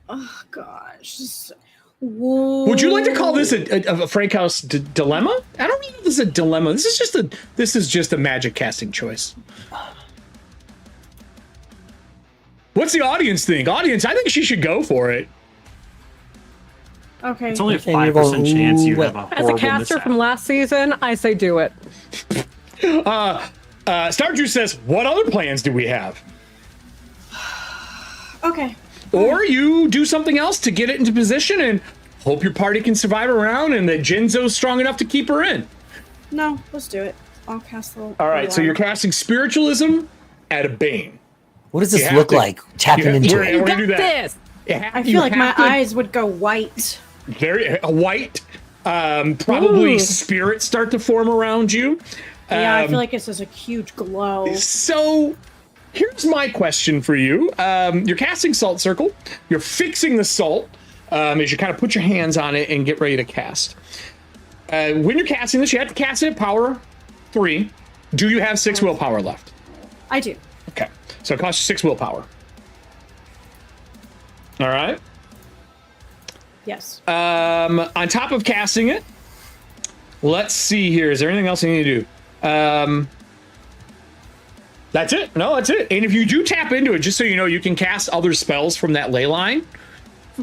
Oh gosh. Whoa. Would you like to call this a Frank House dilemma? I don't know if this is a dilemma. This is just a magic casting choice. What's the audience think? Audience, I think she should go for it. Okay. It's only a 5% chance you have a horrible As a caster mishap. from last season, I say do it. Starjuice says, what other plans do we have? Okay. or you do something else to get it into position and hope your party can survive around and that Jinzo's strong enough to keep her in. No, let's do it. I'll cast the. All right, so you're casting spiritualism at a Bane. What does this look like? Tapping into it. We're gonna do that. I feel like my eyes would go white. Very white. Probably spirits start to form around you. Yeah, I feel like it's just a huge glow. So here's my question for you. You're casting Salt Circle. You're fixing the salt as you kind of put your hands on it and get ready to cast. When you're casting this, you have to cast it at power 3. Do you have 6 willpower left? I do. Okay. So it costs you 6 willpower. All right. Yes. On top of casting it, let's see here. Is there anything else you need to do? That's it. No, that's it. And if you do tap into it, just so you know, you can cast other spells from that ley line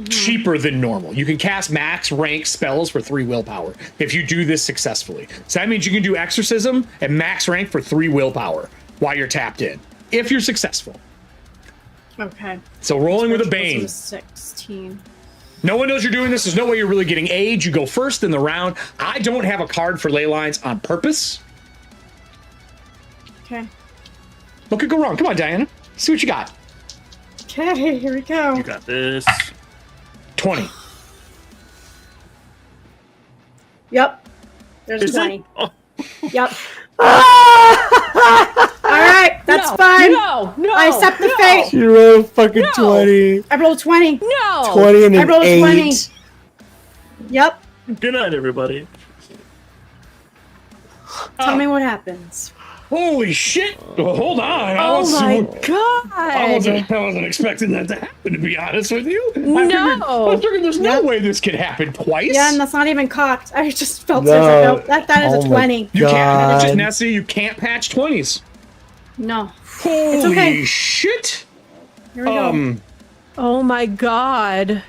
cheaper than normal. You can cast max rank spells for 3 willpower if you do this successfully. So that means you can do exorcism at max rank for 3 willpower while you're tapped in, if you're successful. Okay. So rolling with a Bane. 16. No one knows you're doing this. There's no way you're really getting age. You go first in the round. I don't have a card for ley lines on purpose. Okay. What could go wrong? Come on, Diana. See what you got. Okay, here we go. You got this. 20. Yep. There's Is 20. it? Oh. Yep. All right, that's fine. No, I accept the fate. You rolled a fucking 20. I rolled 20. No. 20 and I an rolled 8. 20. Yep. Good night, everybody. Tell me what happens. Holy shit. Well, hold on. Oh my I god. wasn't expecting that to happen, to be honest with you. No. I figured there's no way this could happen twice. Yeah, and that's not even cocked. I just felt No. it. Nope, that is a 20. You can't patch it, God. Nessie. You can't patch 20s. No. Holy okay. shit. Here we go. Oh my god.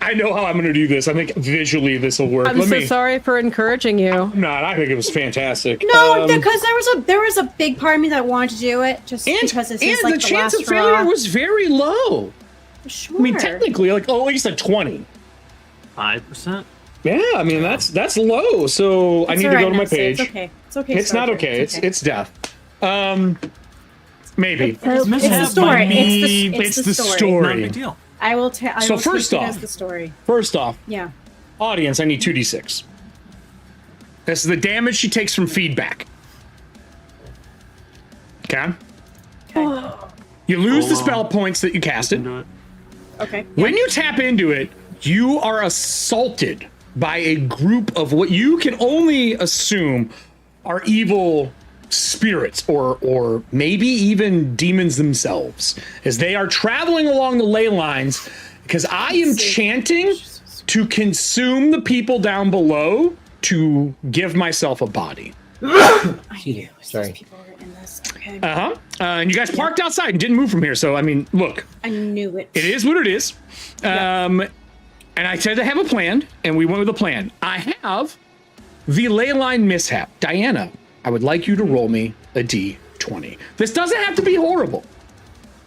I know how I'm going to do this. I think visually this will work. I'm so sorry for encouraging you. No, I think it was fantastic. No, because there was a big part of me that wanted to do it just because this is like the the chance last of failure straw. was very low. Sure. I mean, technically, like, at least a 20. 5%. Yeah, I mean that's low. So I It's need all to right, go to my Nancy. page. It's okay. It's okay. It's not Star okay. Trek. It's death. Maybe. It's the story. It's the Not a story. big deal. I will tell. So first off- that's the story. First off, Yeah. audience, I need 2d6. This is the damage she takes from feedback. Okay. Okay. You lose the spell points that you casted. Do it. Okay. When you tap into it, you are assaulted by a group of what you can only assume are evil spirits or maybe even demons themselves, as they are traveling along the ley lines, because I am chanting to consume the people down below to give myself a body. Sorry. People were in this. Okay. And you guys parked outside and didn't move from here, so I mean, look, I knew it. it is what it is. And I said to have a plan, and we went with a plan. I have the ley line mishap. Diana, I would like you to roll me a d20. This doesn't have to be horrible.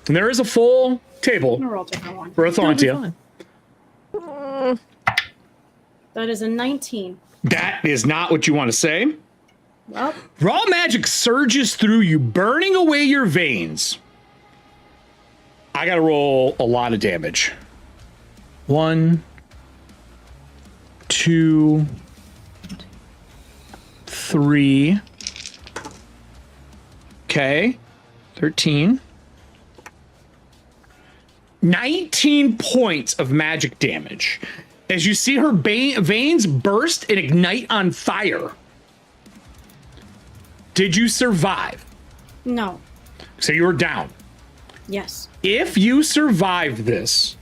And there is a full table I'm gonna roll a different one. for Ethauntia. That is a 19. That is not what you want to say. Well, Raw magic surges through you, burning away your veins. I gotta roll a lot of damage. 1, 2, 3. Okay. 13. 19 points of magic damage as you see her veins burst and ignite on fire. Did you survive? no. So you were down. Yes. If you survive this,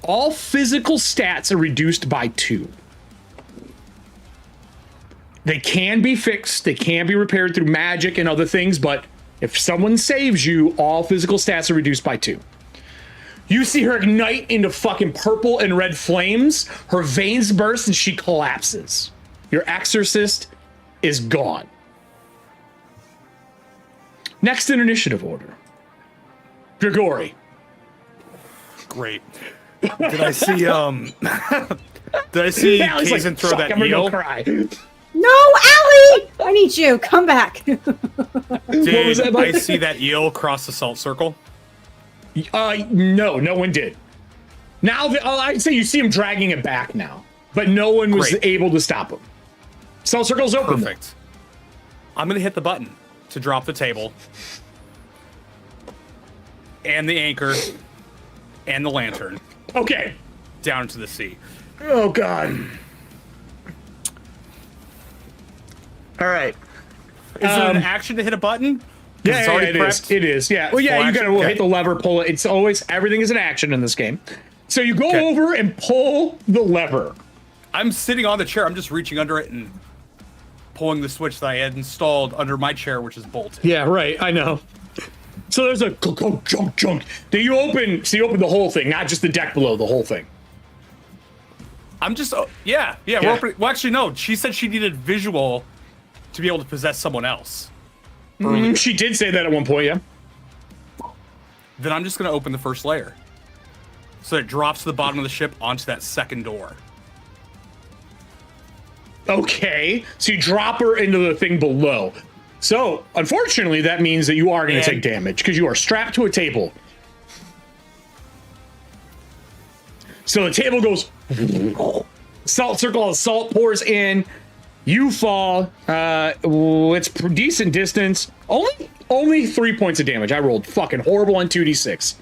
all physical stats are reduced by 2. They can be fixed, they can be repaired through magic and other things, but if someone saves you, all physical stats are reduced by 2. You see her ignite into fucking purple and red flames, her veins burst, and she collapses. Your exorcist is gone. Next in initiative order, Grigori. Great. Did I see Kazin throw that I'm gonna eel? go cry. No, Allie! I need you. Come back. Did that, Mike? I see that eel cross the salt circle? No one did. Now, I'd say you see him dragging it back now, but no one was Great. able to stop him. Salt circle's open. Perfect. I'm gonna hit the button to drop the table, and the anchor, and the lantern Okay. down into the sea. Oh, God. All right. Is it an action to hit a button? 'Cause it's Yeah, already it is. prepped? It is. Yeah. Well, yeah, Full you gotta action? hit the lever, pull it. It's always, everything is an action in this game. So you go over and pull the lever. I'm sitting on the chair. I'm just reaching under it and pulling the switch that I had installed under my chair, which is bolted. Yeah, right. I know. So there's a junk. Do you open? So you open the whole thing, not just the deck below, the whole thing. I'm just, yeah. We're opening, well, actually, no. She said she needed visual to be able to possess someone else. She did say that at one point, yeah. Then I'm just going to open the first layer. So it drops to the bottom of the ship onto that second door. Okay, so you drop her into the thing below. So, unfortunately, that means that you are going to take damage because you are strapped to a table. So the table goes, salt circle of salt pours in. You fall. It's decent distance. Only 3 points of damage. I rolled fucking horrible on 2d6.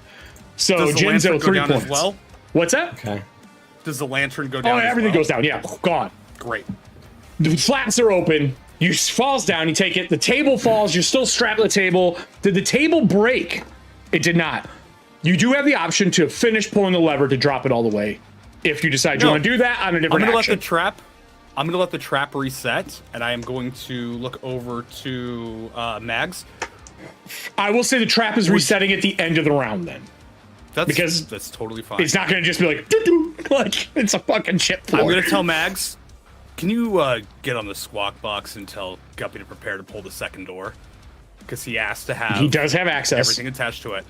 So Does the Jinzo, lantern go 3 down points. as well? What's that? Okay. Does the lantern go Oh, down as everything well? goes down. Yeah, gone. Great. The flaps are open. You falls down. You take it. The table falls. You're still strapped to the table. Did the table break? It did not. You do have the option to finish pulling the lever to drop it all the way. If you decide you want to do that on a different I'm gonna action. I'm gonna let the trap reset, and I am going to look over to Mags. I will say the trap is resetting at the end of the round then. That's totally fine. It's not going to just be like, doo-doo, like it's a fucking ship floor. I'm gonna tell Mags, can you get on the squawk box and tell Guppy to prepare to pull the second door? Because he asked to have. He does have access. Everything attached to it,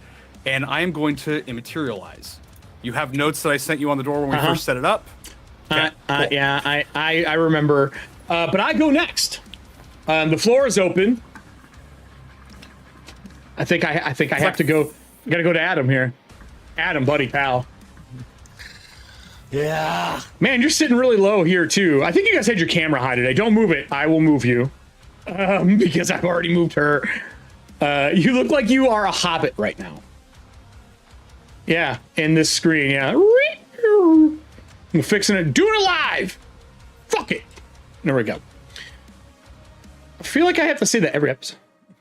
and I am going to immaterialize. You have notes that I sent you on the door when we first set it up. Okay, cool. Yeah, I remember. But I go next. The floor is open. I think I have to go. I gotta go to Adam here. Adam, buddy, pal. Yeah. Man, you're sitting really low here too. I think you guys had your camera high today. Don't move it. I will move you. Because I've already moved her. You look like you are a hobbit right now. Yeah, in this screen, yeah. I'm fixing it. Doing it live. Fuck it. There we go. I feel like I have to say that every episode.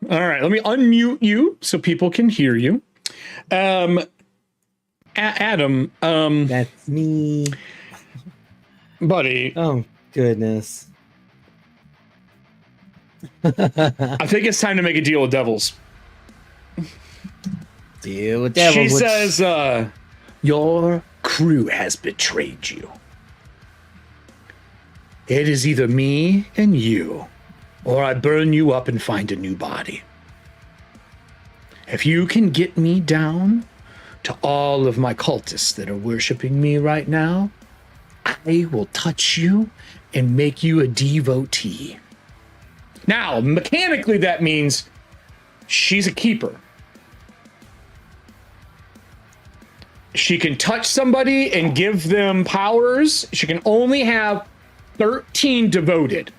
All right, let me unmute you so people can hear you. Adam. That's me. Buddy. Oh, goodness. I think it's time to make a deal with devils. Deal with devils. She says, your crew has betrayed you. It is either me and you, or I burn you up and find a new body. If you can get me down to all of my cultists that are worshiping me right now, I will touch you and make you a devotee. Now, mechanically, that means she's a keeper. She can touch somebody and give them powers. She can only have 13 devoted.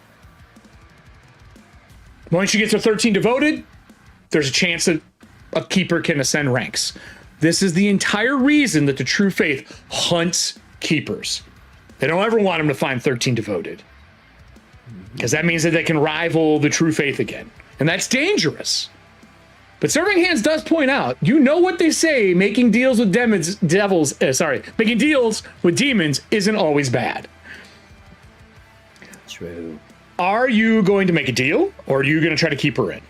Once she gets to 13 devoted, there's a chance that a keeper can ascend ranks. This is the entire reason that the True Faith hunts keepers. They don't ever want them to find 13 devoted. Because that means that they can rival the True Faith again. And that's dangerous. But Serving Hands does point out, you know what they say, making deals with making deals with demons isn't always bad. True. Are you going to make a deal, or are you going to try to keep her in?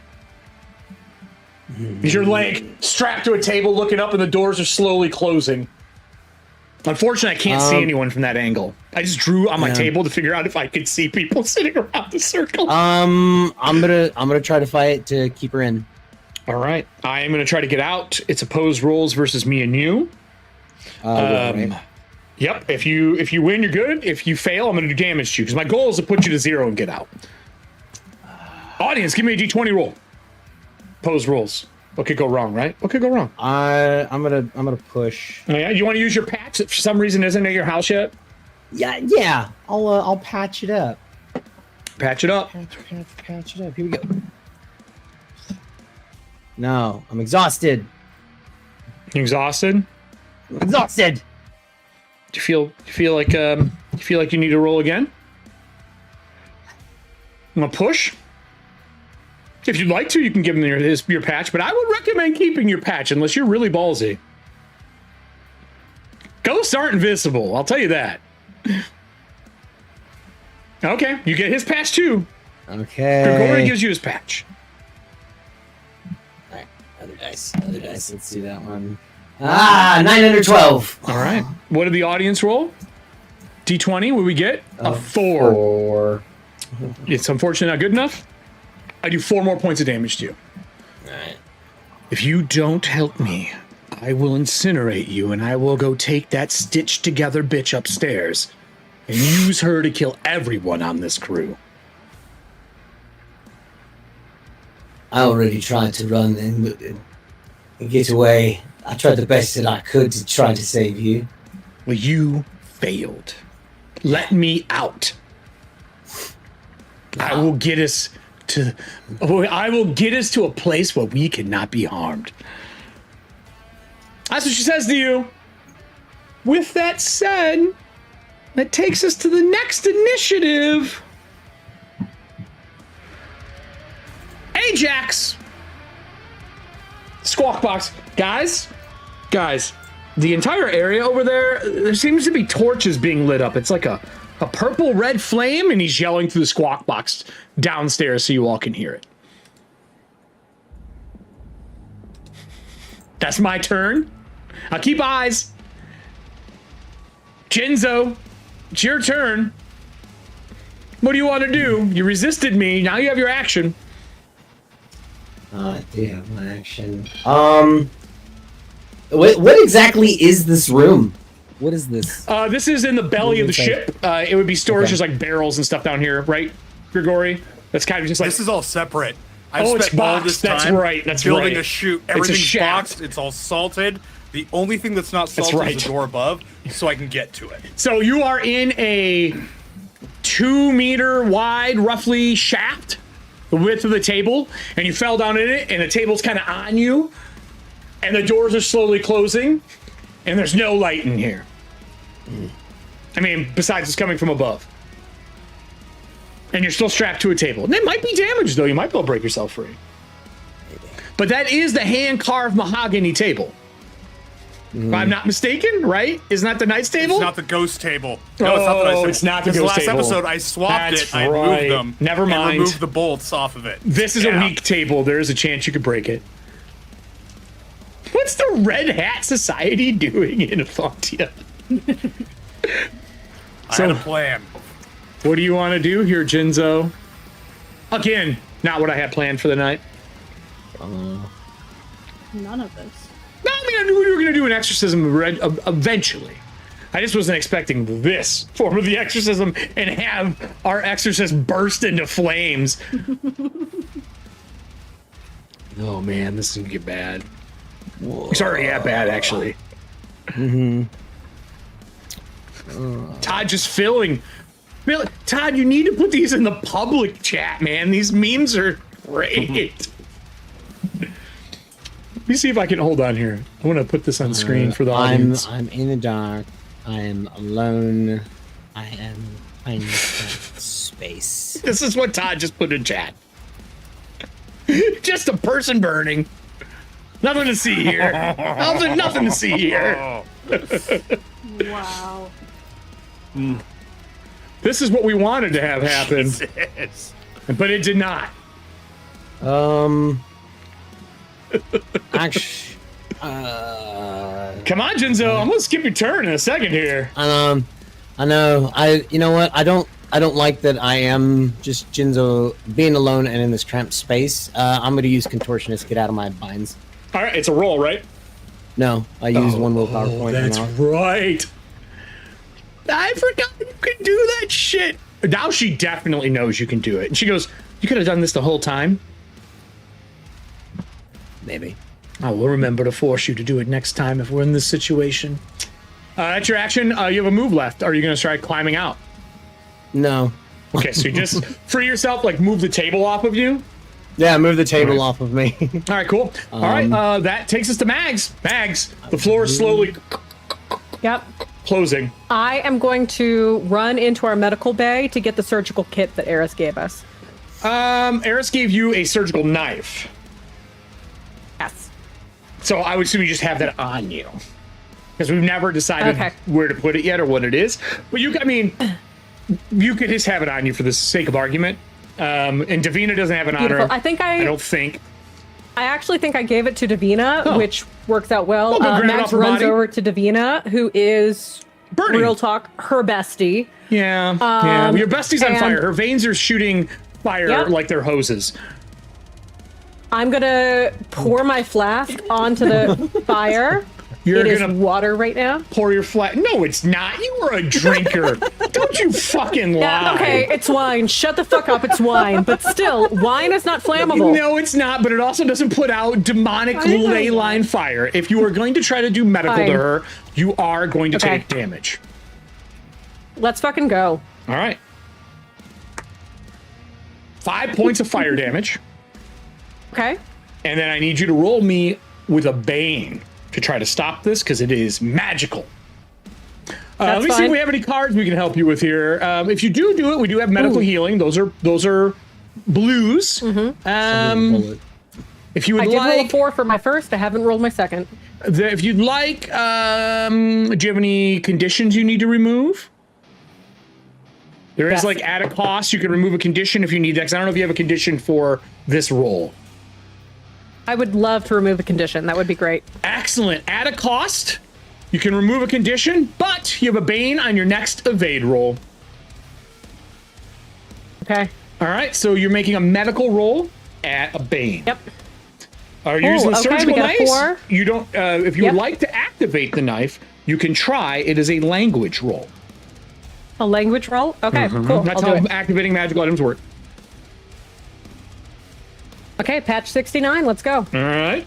Is your leg strapped to a table looking up and the doors are slowly closing? Unfortunately, I can't see anyone from that angle. I just drew on my table to figure out if I could see people sitting around the circle. I'm gonna try to fight to keep her in. All right. I am going to try to get out. It's opposed rolls versus me and you. Right. Yep. If you win, you're good. If you fail, I'm going to do damage to you because my goal is to put you to 0 and get out. Audience, give me a d20 roll. Pose rolls. What could go wrong, right? What could go wrong? I'm gonna push. Oh, yeah, you want to use your patch that for some reason isn't at your house yet? Yeah. I'll patch it up. Patch it up. Patch it up. Here we go. No, I'm exhausted. You exhausted? Exhausted. Do you feel like you need to roll again? I'm gonna push. If you'd like to, you can give him your patch, but I would recommend keeping your patch unless you're really ballsy. Ghosts aren't invisible, I'll tell you that. Okay, you get his patch too. Okay. Gregory gives you his patch. Alright, other dice. Let's do that one. 9 under 12. All right. What did the audience roll? D20, what do we get? A 4. 4. It's unfortunately not good enough. I do 4 more points of damage to you. Alright. If you don't help me, I will incinerate you and I will go take that stitched together bitch upstairs and use her to kill everyone on this crew. I already tried to run and get away. I tried the best that I could to try to save you. Well, you failed. Let me out. I will get us to a place where we cannot be harmed. That's what she says to you. With that said, that takes us to the next initiative. Ajax! Squawk box. Guys, the entire area over there seems to be torches being lit up. It's like a purple red flame, and he's yelling through the squawk box downstairs so you all can hear it. That's my turn. I'll keep eyes. Jinzo, it's your turn. What do you want to do? You resisted me. Now you have your action. I do have my action. What exactly is this room? What is this? This is in the belly of the ship. It would be storage, just like barrels and stuff down here, right, Grigori? That's kind of just like... This is all separate. I've it's spent all boxed. this time That's building right. a chute. It's a Everything's shaft. boxed. It's all salted. The only thing that's not salted is the door above, so I can get to it. So you are in a 2-meter wide, roughly, shaft, the width of the table, and you fell down in it, and the table's kind of on you, and the doors are slowly closing, and there's no light in here. I mean, besides it's coming from above. And you're still strapped to a table. And it might be damaged, though. You might be able to break yourself free. But that is the hand-carved mahogany table. If I'm not mistaken, right? Isn't that the knight's table? It's not the ghost table. No, it's not the knight's table. It's not the ghost table. Last episode, I swapped That's it. I right. moved them. Never mind. And removed the bolts off of it. This is a weak table. There is a chance you could break it. What's the Red Hat Society doing in Ethauntia? I had a plan. What do you want to do here, Jinzo? Again, not what I had planned for the night. None of this. No, I mean, I knew we were going to do an exorcism eventually. I just wasn't expecting this form of the exorcism and have our exorcist burst into flames. Oh man, this is going to get bad. Whoa. It's already that bad, actually. Todd just filling. Todd, you need to put these in the public chat, man. These memes are great. Let me see if I can hold on here. I want to put this on screen for the audience. I'm in the dark. I am alone. I am in space. This is what Todd just put in chat. Just a person burning. Nothing to see here. Nothing to see here. Wow. This is what we wanted to have happen. Jesus. But it did not. Actually, Come on, Jinzo. I'm gonna skip your turn in a second here. I know. You know what? I don't like that I am just Jinzo being alone and in this cramped space. I'm gonna use Contortionist, get out of my binds. All right, it's a roll, right? No, I used one willpower point. That's right. I forgot you can do that shit. Now she definitely knows you can do it. And she goes, you could have done this the whole time. Maybe. I will remember to force you to do it next time if we're in this situation. That's your action. You have a move left. Are you going to try climbing out? No. Okay, so you just free yourself, like move the table off of you. Yeah, move the table off of me. All right, cool. All right, that takes us to Mags. Mags, the floor is slowly Yep. closing. I am going to run into our medical bay to get the surgical kit that Eris gave us. Eris gave you a surgical knife. Yes. So I would assume you just have that on you. Because we've never decided Okay. where to put it yet or what it is. But you could just have it on you for the sake of argument. And Davina doesn't have it on Beautiful. her. I don't think. I actually think I gave it to Davina, which works out well. Well, grab it off Max her runs body. over to Davina, who is Burning. real talk, her bestie. Yeah, yeah. Your bestie's on and- fire. Her veins are shooting fire Yep. like they're hoses. I'm gonna pour my flask onto the fire. You're It is gonna water right now. pour your flat. No, it's not. You are a drinker. Don't you fucking lie. Yeah, okay, it's wine. Shut the fuck up, it's wine. But still, wine is not flammable. No, it's not, but it also doesn't put out demonic ley line fire. If you are going to try to do medical Fine. to her, you are going to Okay. take damage. Let's fucking go. All right. 5 points of fire damage. Okay. And then I need you to roll me with a Bane to try to stop this because it is magical. Let me see fine. if we have any cards we can help you with here. If you do it, we do have medical healing. Those are blues. If you would I did roll a like, 4 for my first. I haven't rolled my second. if you'd like, do you have any conditions you need to remove? There is Yes. like at a cost, you can remove a condition if you need that. 'Cause I don't know if you have a condition for this roll. I would love to remove a condition. That would be great. Excellent. At a cost, you can remove a condition, but you have a Bane on your next evade roll. Okay. All right, so you're making a medical roll at a Bane. Yep. Are you using the okay, we surgical got a knife? 4. You don't. If you Yep. would like to activate the knife, you can try. It is a language roll. A language roll? Okay, cool. That's I'll how do it. activating magical items work. Okay, patch 69. Let's go. All right.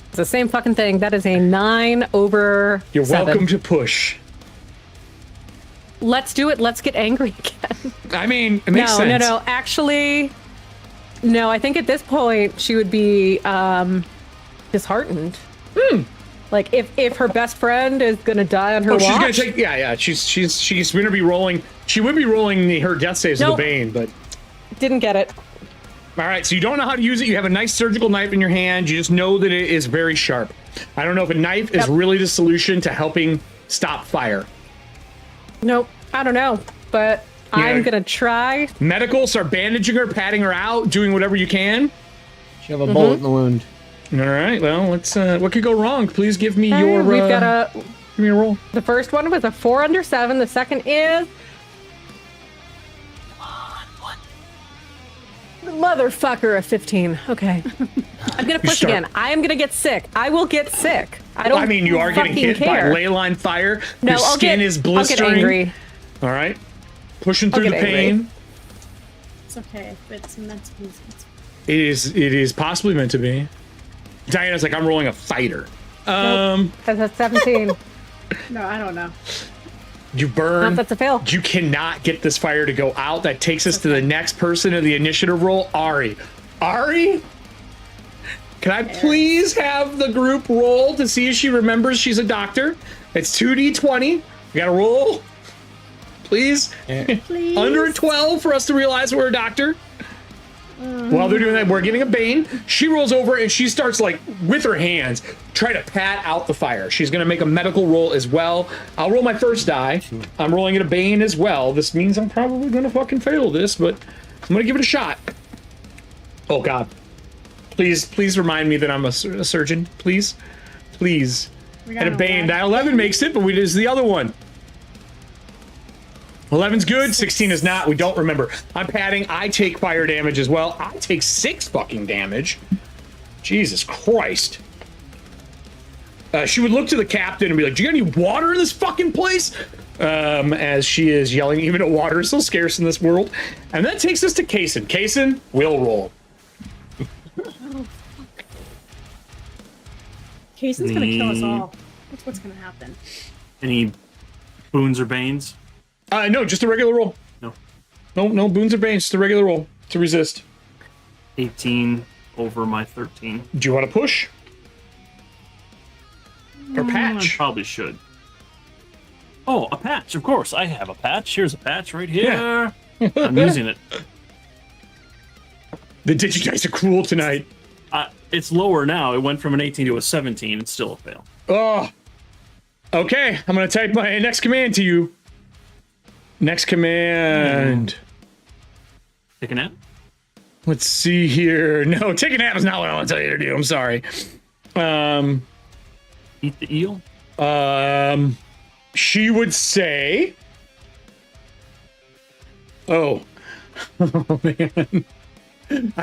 It's the same fucking thing. That is a 9 over You're 7. welcome to push. Let's do it. Let's get angry again. I mean, it makes sense. No. Actually, no. I think at this point she would be disheartened. Like if her best friend is gonna die on her watch. She's gonna take. Yeah. She's gonna be rolling. She would be rolling her death saves with Nope. the Bane, but. Didn't get it. All right, so you don't know how to use it. You have a nice surgical knife in your hand. You just know that it is very sharp. I don't know if a knife is really the solution to helping stop fire. Nope. I don't know, but I'm gonna try. Medical, start bandaging her, patting her out, doing whatever you can. She have a bullet in the wound. All right, well, let's. What could go wrong? Please give me Hey, your. we've got give me a roll. the first one was a 4 under 7. The second is. Motherfucker, a 15. Okay. I'm gonna push start- again. I am gonna get sick. I will get sick. I don't. I mean, you are getting fucking hit care. by ley line fire. No, your skin is I'll blistering. get angry. All right, pushing through the get angry. pain. It's okay if it's meant to be. It is possibly meant to be. Diana's like, I'm rolling a fighter. That's a 17. No, I don't know. You burn. That's a fail. You cannot get this fire to go out. That takes us to the next person in the initiative roll, Ari. Ari? Can I please have the group roll to see if she remembers she's a doctor? It's 2d20. You gotta roll. Please. Please. Under a 12 for us to realize we're a doctor. While they're doing that, we're getting a Bane. She rolls over and she starts, like, with her hands, try to pat out the fire. She's going to make a medical roll as well. I'll roll my first die. I'm rolling it a Bane as well. This means I'm probably going to fucking fail this, but I'm going to give it a shot. Oh, God. Please remind me that I'm a surgeon. Please. Please. And a Bane. That 11 makes it, but we did the other one. 11's good, 16 is not. We don't remember. I'm patting. I take fire damage as well. I take 6 fucking damage. Jesus Christ. She would look to the captain and be like, "Do you got any water in this fucking place?" As she is yelling, even though water is so scarce in this world. And that takes us to Kaysen. Kaysen, will roll. Kaysen's gonna kill us all. That's what's gonna happen. Any boons or banes? No, just a regular roll. No boons or banes, just a regular roll to resist. 18 over my 13. Do you want to push? Or patch? I probably should. Oh, a patch, of course. I have a patch. Here's a patch right here. Yeah. I'm using it. The digidice are cruel tonight. It's lower now. It went from an 18 to a 17. It's still a fail. Oh. Okay, I'm going to type my next command to you. Next command. Take a nap? Let's see here. No, take a nap is not what I want to tell you to do. I'm sorry. Eat the eel? She would say... Oh. Oh, man.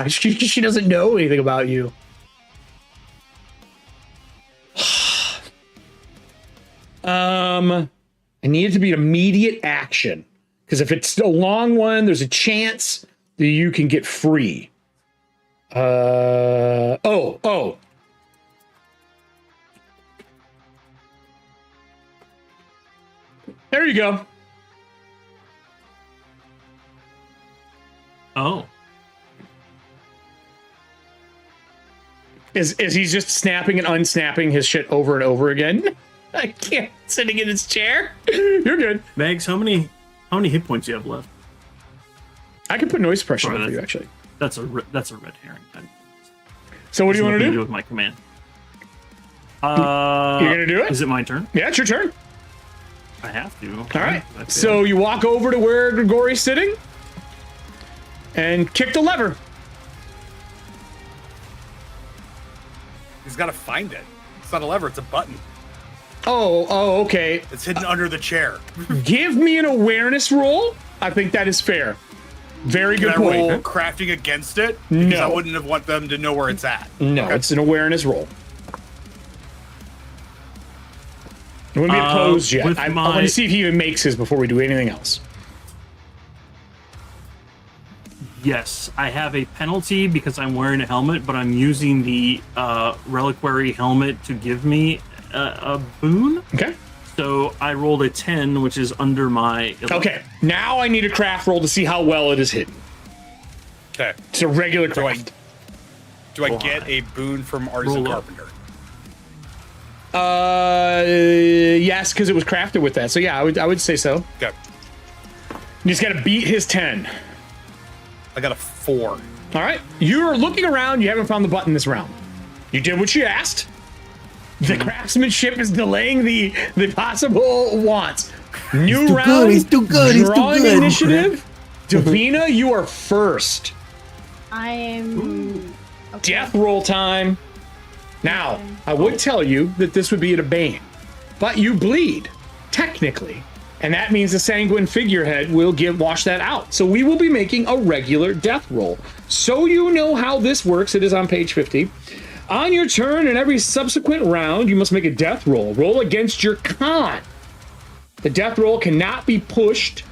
She doesn't know anything about you. I need it to be an immediate action. Because if it's a long one, there's a chance that you can get free. Oh. There you go. Oh. Is he just snapping and unsnapping his shit over and over again? I can't. Sitting in his chair. You're good. Megs, how many hit points do you have left? I can put noise suppression on for you, actually. That's a red herring. So what do you want to do? With my command. You're gonna do it? Is it my turn? Yeah, it's your turn. I have to. All right. So you walk over to where Grigori's sitting and kick the lever. He's got to find it. It's not a lever, it's a button. Oh, okay. It's hidden under the chair. Give me an awareness roll. I think that is fair. Very good Can I roll point. crafting against it? Because No. I wouldn't have want them to know where it's at. No, it's an awareness roll. It wouldn't be opposed yet. I want to see if he even makes his before we do anything else. Yes, I have a penalty because I'm wearing a helmet, but I'm using the reliquary helmet to give me a boon. Okay. So I rolled a 10, which is under my 11. Okay. Now I need a craft roll to see how well it is hidden. Okay. It's a regular craft. Do I get a boon from Artisan Carpenter? Yes, because it was crafted with that. So yeah, I would say so. Okay. You just got to beat his 10. I got a 4. All right. You're looking around. You haven't found the button this round. You did what you asked. The craftsmanship is delaying the possible wants. New round. He's too good. He's too Drawing good. initiative. Davina, you are first. I am. Okay. Death roll time. Now, I would tell you that this would be at a bane, but you bleed, technically. And that means the sanguine figurehead will wash that out. So we will be making a regular death roll. So you know how this works. It is on page 50. On your turn and every subsequent round, you must make a death roll. Roll against your con. The death roll cannot be pushed.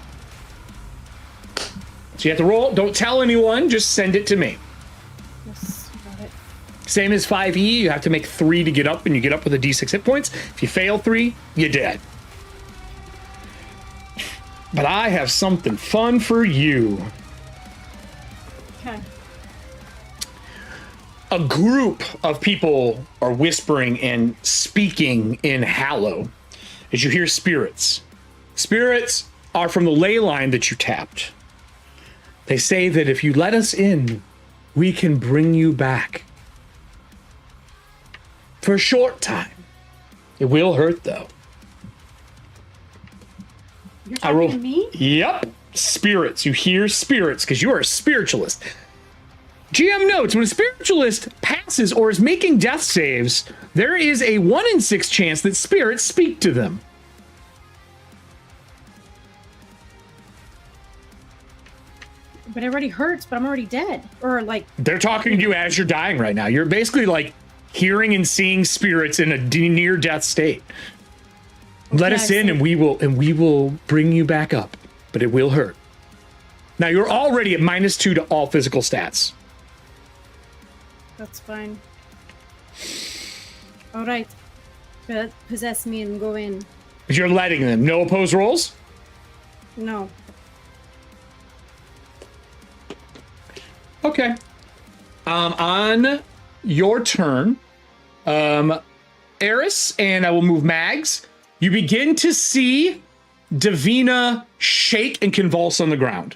So you have to roll. Don't tell anyone. Just send it to me. Yes, got it. Same as 5e. You have to make 3 to get up, and you get up with a d6 hit points. If you fail 3, you're dead. But I have something fun for you. Okay. A group of people are whispering and speaking in Hallow as you hear spirits. Spirits are from the ley line that you tapped. They say that if you let us in, we can bring you back. For a short time. It will hurt, though. You're talking to me? Yep. Spirits. You hear spirits because you are a spiritualist. GM notes, when a spiritualist passes or is making death saves, there is a 1 in 6 chance that spirits speak to them. But it already hurts, but I'm already dead. Or like... They're talking to you as you're dying right now. You're basically like hearing and seeing spirits in a near death state. Let Okay, us I in, see. and we will bring you back up, but it will hurt. Now you're already at -2 to all physical stats. That's fine. All right. Possess me and go in. But you're letting them. No opposed rolls? No. Okay. On your turn, Eris, and I will move Mags, you begin to see Davina shake and convulse on the ground.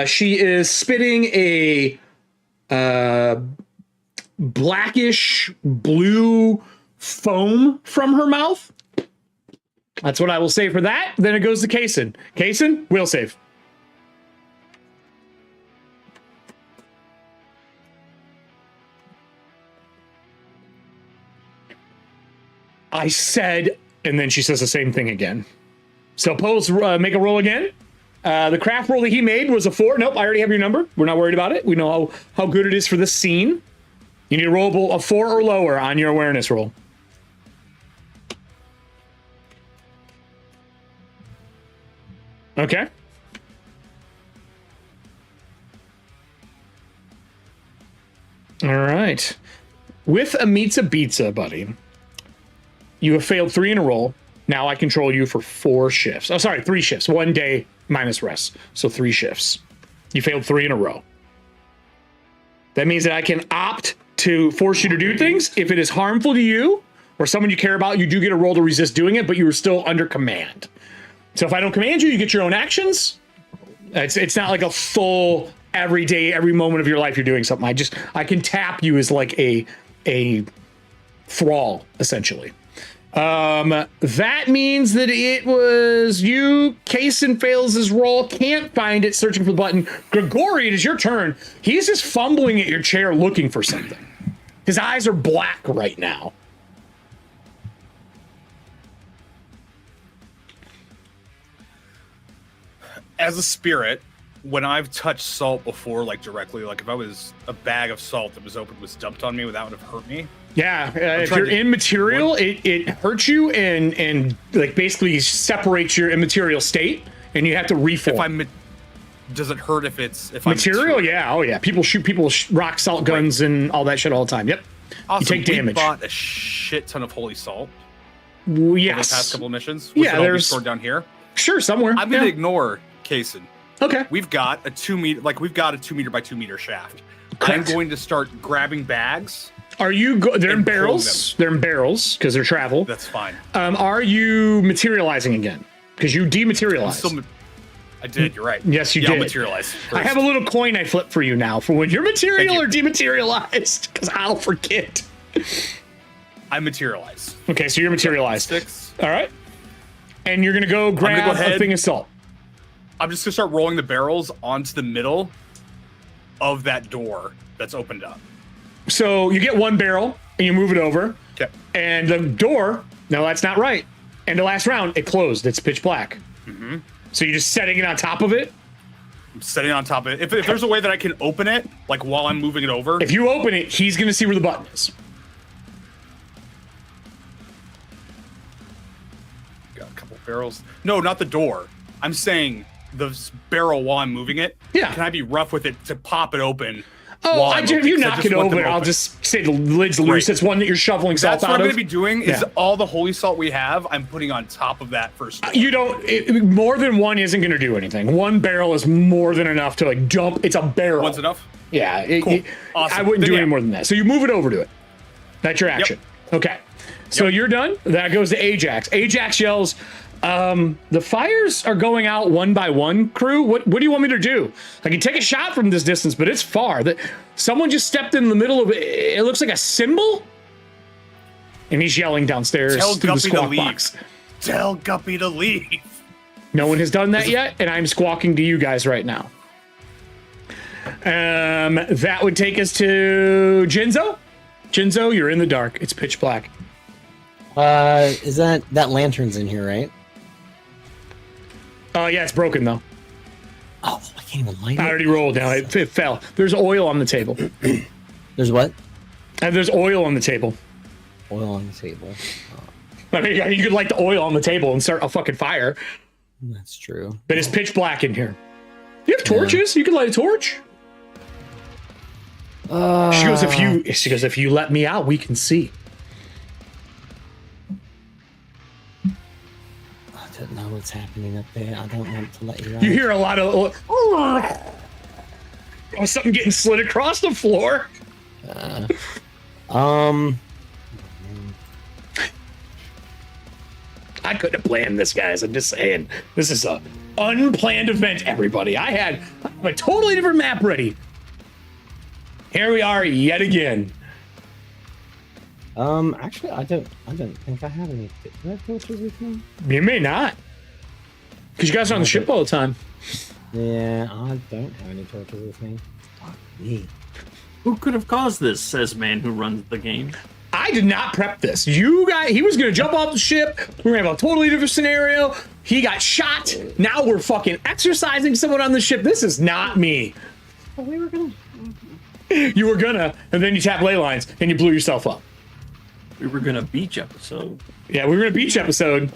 She is spitting a blackish blue foam from her mouth. That's what I will say for that. Then it goes to Kaysen. Kaysen, will save. I said, and then she says the same thing again. So Pose, make a roll again. The craft roll that he made was a 4. Nope, I already have your number. We're not worried about it. We know how good it is for this scene. You need to roll a 4 or lower on your awareness roll. Okay. All right. With a Pizza, buddy, you have failed 3 in a row. Now I control you for 4 shifts. Oh, sorry, 3 shifts. 1 day minus rest. So 3 shifts. You failed 3 in a row. That means that I can opt to force you to do things. If it is harmful to you or someone you care about, you do get a roll to resist doing it, but you are still under command. So if I don't command you, you get your own actions. It's not like a full every day, every moment of your life you're doing something. I can tap you as like a thrall, essentially. That means that it was you. Kaysen fails his roll, can't find it, searching for the button. Grigori, it is your turn. He's just fumbling at your chair looking for something. His eyes are black right now. As a spirit, when I've touched salt before, like directly, like if I was a bag of salt that was open was dumped on me, that would have hurt me. Yeah, if you're immaterial, it hurts you and like basically separates your immaterial state, and you have to reform. Does it hurt if I'm material? Yeah, oh yeah. People shoot people with rock salt guns and all that shit all the time. Yep. Awesome. You take damage. We bought a shit ton of holy salt. Yes. For the past couple of missions. Yeah, there's stored down here. Sure, somewhere. I'm gonna ignore Kaysen. Okay. We've got a 2 meter, we've got a 2 meter by 2 meter shaft. Correct. I'm going to start grabbing bags. Are you? They're in barrels. They're in barrels because they're travel. That's fine. Are you materializing again? Because you dematerialized. I did. You're right. Yes, you did. I'll materialize first. I have a little coin I flip for you now for when you're material or dematerialized, because I'll forget. I materialize. Okay, so you're materialized. 6. All right. And you're gonna go grab a thing of salt. I'm just gonna start rolling the barrels onto the middle of that door that's opened up. So you get 1 barrel and you move it over. Okay. And the door, no, that's not right. And the last round, it closed. It's pitch black. Mm-hmm. So you're just setting it on top of it? I'm setting it on top of it. If there's a way that I can open it, like while I'm moving it over. If you open it, he's gonna see where the button is. Got a couple barrels. No, not the door. I'm saying the barrel while I'm moving it. Yeah. Can I be rough with it to pop it open? Oh, if you knock it over, I'll just say the lid's loose. It's one that you're shoveling salt out of. That's what I'm going to be doing is all the holy salt we have, I'm putting on top of that first. You don't, more than one isn't going to do anything. 1 barrel is more than enough to like dump. It's a barrel. One's enough? Yeah. Cool. Awesome. I wouldn't do any more than that. So you move it over to it. That's your action. Yep. Okay. So you're done. That goes to Ajax. Ajax yells, the fires are going out 1 by 1, crew. What do you want me to do? I can take a shot from this distance, but it's far. That someone just stepped in the middle of it. It looks like a symbol. And he's yelling downstairs through the squawk box. Tell Guppy to leave. No one has done that yet, and I'm squawking to you guys right now. That would take us to Jinzo. Jinzo, you're in the dark. It's pitch black. Is that lantern's in here, right? Yeah, it's broken though. Oh, my can't even light it. I already rolled now. It fell. There's oil on the table. There's what? And there's oil on the table. Oil on the table. I mean, you could light the oil on the table and start a fucking fire. That's true. But it's pitch black in here. You have torches? You can light a torch. She goes, if you let me out, we can see. I don't know what's happening up there. I don't want to let you out. You hear a lot of something getting slid across the floor. I couldn't have planned this, guys. I'm just saying. This is a unplanned event, everybody. I have a totally different map ready. Here we are yet again. Actually, I don't think I have any. Do I have torches with me? You may not. Because you guys are on the ship all the time. Yeah, I don't have any torches with me. Fuck me. Who could have caused this, says man who runs the game. I did not prep this. You guys, he was going to jump off the ship. We're going to have a totally different scenario. He got shot. Now we're fucking exercising someone on the ship. This is not me. But we were gonna. You were gonna, and then you tap ley lines and you blew yourself up. We were gonna beach episode. Yeah, we were in a beach episode.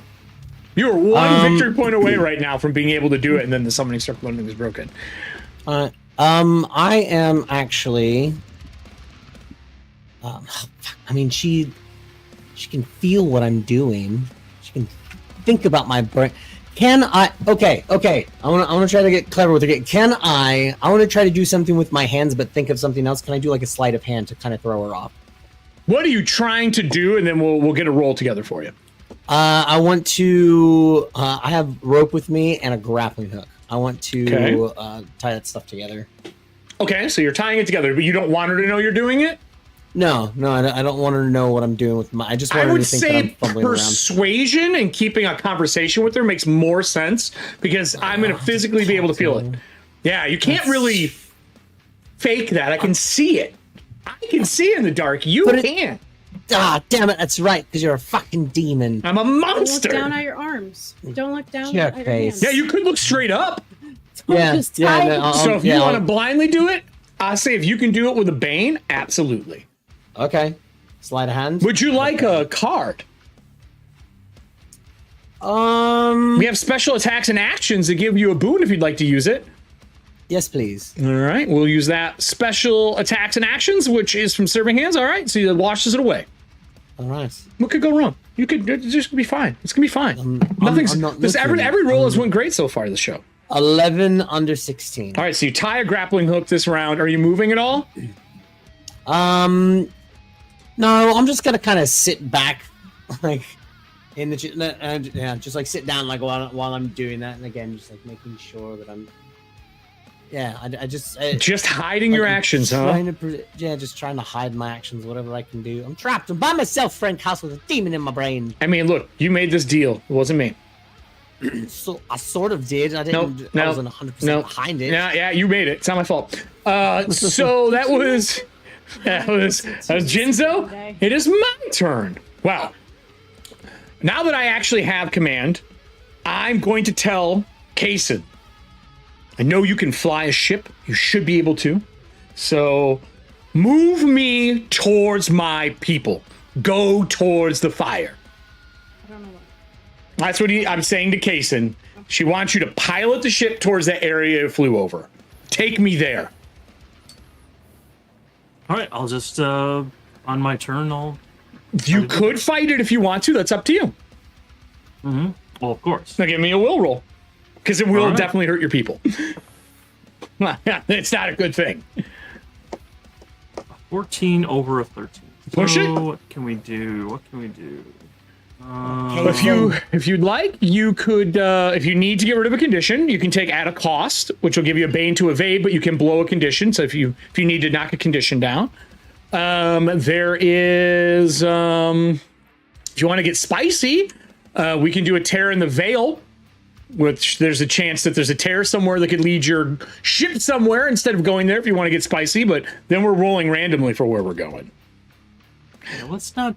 You are one victory point away right now from being able to do it, and then the summoning circle ending was broken. I am actually. I mean, she can feel what I'm doing. She can think about my brain. Can I? Okay. I want to try to get clever with her. Can I? I want to try to do something with my hands, but think of something else. Can I do like a sleight of hand to kind of throw her off? What are you trying to do? And then we'll get a roll together for you. I want to. I have rope with me and a grappling hook. I want to tie that stuff together. Okay, so you're tying it together, but you don't want her to know you're doing it? No, I don't want her to know what I'm doing with my. I just want her to think that I'm fumbling around. Persuasion and keeping a conversation with her makes more sense because I'm going to physically be able to feel it. Yeah, you can't really fake that. I can see it. I can see in the dark. You can't. Ah, damn it! That's right, because you're a fucking demon. I'm a monster. Don't look down at your arms. Don't look down Your at your face. hands. Yeah, you could look straight up. Yeah. So if you want to blindly do it, I say if you can do it with a bane, absolutely. Okay. Sleight of hand. Would you like a card? We have special attacks and actions that give you a boon if you'd like to use it. Yes, please. All right, we'll use that special attacks and actions, which is from serving hands. All right, so it washes it away. All right. What could go wrong? It's just gonna be fine. It's gonna be fine. Nothing's. I'm not Every roll has went great so far this show. 11 under 16. All right, so you tie a grappling hook this round. Are you moving at all? No, I'm just gonna kind of sit back, like in the yeah, just like sit down like while I'm doing that, and again, just like making sure that I'm. Yeah, I just hiding your actions, huh? Just trying to hide my actions, whatever I can do. I'm trapped. I'm by myself, Frank House, with a demon in my brain. I mean, look, you made this deal. It wasn't me. So I sort of did. I didn't. I wasn't 100% behind it. Yeah, you made it. It's not my fault. So that was Jinzo. It is my turn. Wow. Now that I actually have command, I'm going to tell Kaysen. I know you can fly a ship. You should be able to. So move me towards my people. Go towards the fire. I don't know what. That's what I'm saying to Kaysen. She wants you to pilot the ship towards that area it flew over. Take me there. All right, I'll just on my turn. You could fight it if you want to. That's up to you. Mm-hmm. Well, of course. Now give me a will roll, because it will definitely hurt your people. It's not a good thing. 14 over a 13. Push it. What can we do? If you'd like, you could. If you need to get rid of a condition, you can take at a cost, which will give you a bane to evade, but you can blow a condition. So if you need to knock a condition down, there is. If you want to get spicy, we can do a tear in the veil, which there's a chance that there's a tear somewhere that could lead your ship somewhere instead of going there. If you want to get spicy, but then we're rolling randomly for where we're going. Yeah, let's not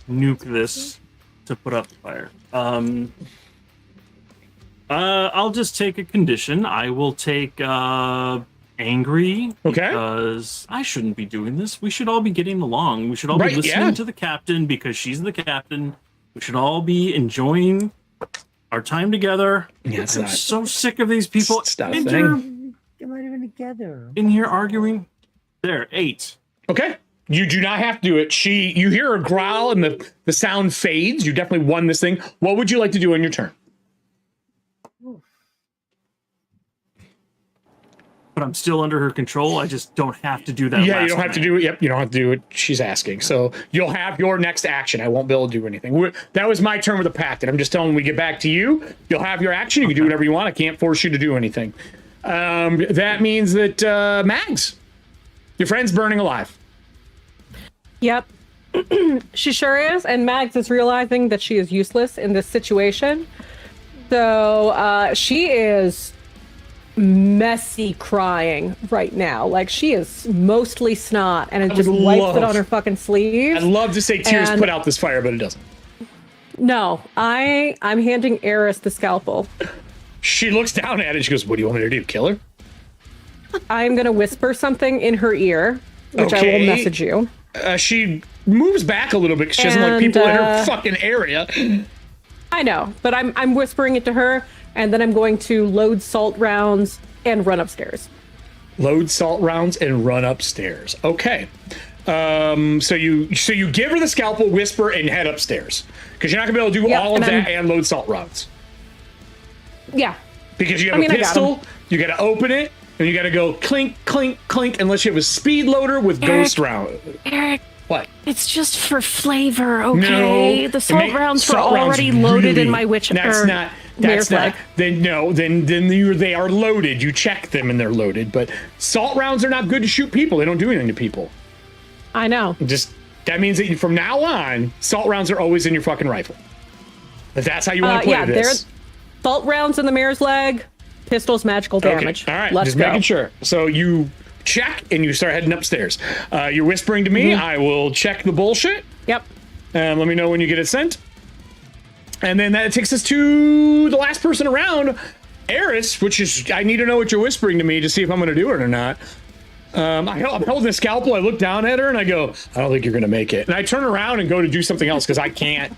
nuke this to put up the fire. I'll just take a condition. I will take angry. Okay. Because I shouldn't be doing this. We should all be getting along. We should all Right, be listening yeah. to the captain because she's the captain. We should all be enjoying our time together. Yeah, it's I'm not- so sick of these people It's not a in thing. here, They're not even together. in here arguing. There, 8. Okay. You do not have to do it. You hear her growl and the sound fades. You definitely won this thing. What would you like to do on your turn? But I'm still under her control. I just don't have to do that. Yeah, you last don't have to command. do it. Yep, you don't have to do it. She's asking. So you'll have your next action. I won't be able to do anything. That was my turn with the pact. And I'm just telling when we get back to you, you'll have your action. You can do whatever you want. I can't force you to do anything. That means that Mags, your friend's burning alive. Yep. She sure is. And Mags is realizing that she is useless in this situation. So she is messy crying right now. Like she is mostly snot and it just would wipes love- it on her fucking sleeve. I'd love to say tears And- put out this fire, but it doesn't. No, I'm handing Eris the scalpel. She looks down at it. She goes, "What do you want me to do? Kill her?" I'm going to whisper something in her ear, which I Okay. will message you. She moves back a little bit because she doesn't like And, people in her fucking area. I know, but I'm whispering it to her, and then I'm going to load salt rounds and run upstairs. Load salt rounds and run upstairs. Okay. So you give her the scalpel, whisper, and head upstairs because you're not gonna be able to do Yep, all of and that and load salt rounds Yeah. because you have I mean, a I got 'em. pistol. You got to open it and you got to go clink, clink, clink. Unless you have a speed loader with ghost round. Eric, What? it's just for flavor, okay? No, The salt rounds were salt rounds already loaded really- in my witch. That's or not. That's mare's not. leg. Then no. Then they are loaded. You check them and they're loaded. But salt rounds are not good to shoot people. They don't do anything to people. I know. Just that means that from now on, salt rounds are always in your fucking rifle. If that's how you want to play Yeah, this. they're salt rounds in the mare's leg, pistols magical damage. Okay. All right. Let's just go. making sure. So you check and you start heading upstairs. You're whispering to me. I will check the bullshit. Yep. And let me know when you get it sent. And then that takes us to the last person around, Eris, which is, I need to know what you're whispering to me to see if I'm going to do it or not. I'm holding the scalpel. I look down at her and I go, I don't think you're going to make it. And I turn around and go to do something else because I can't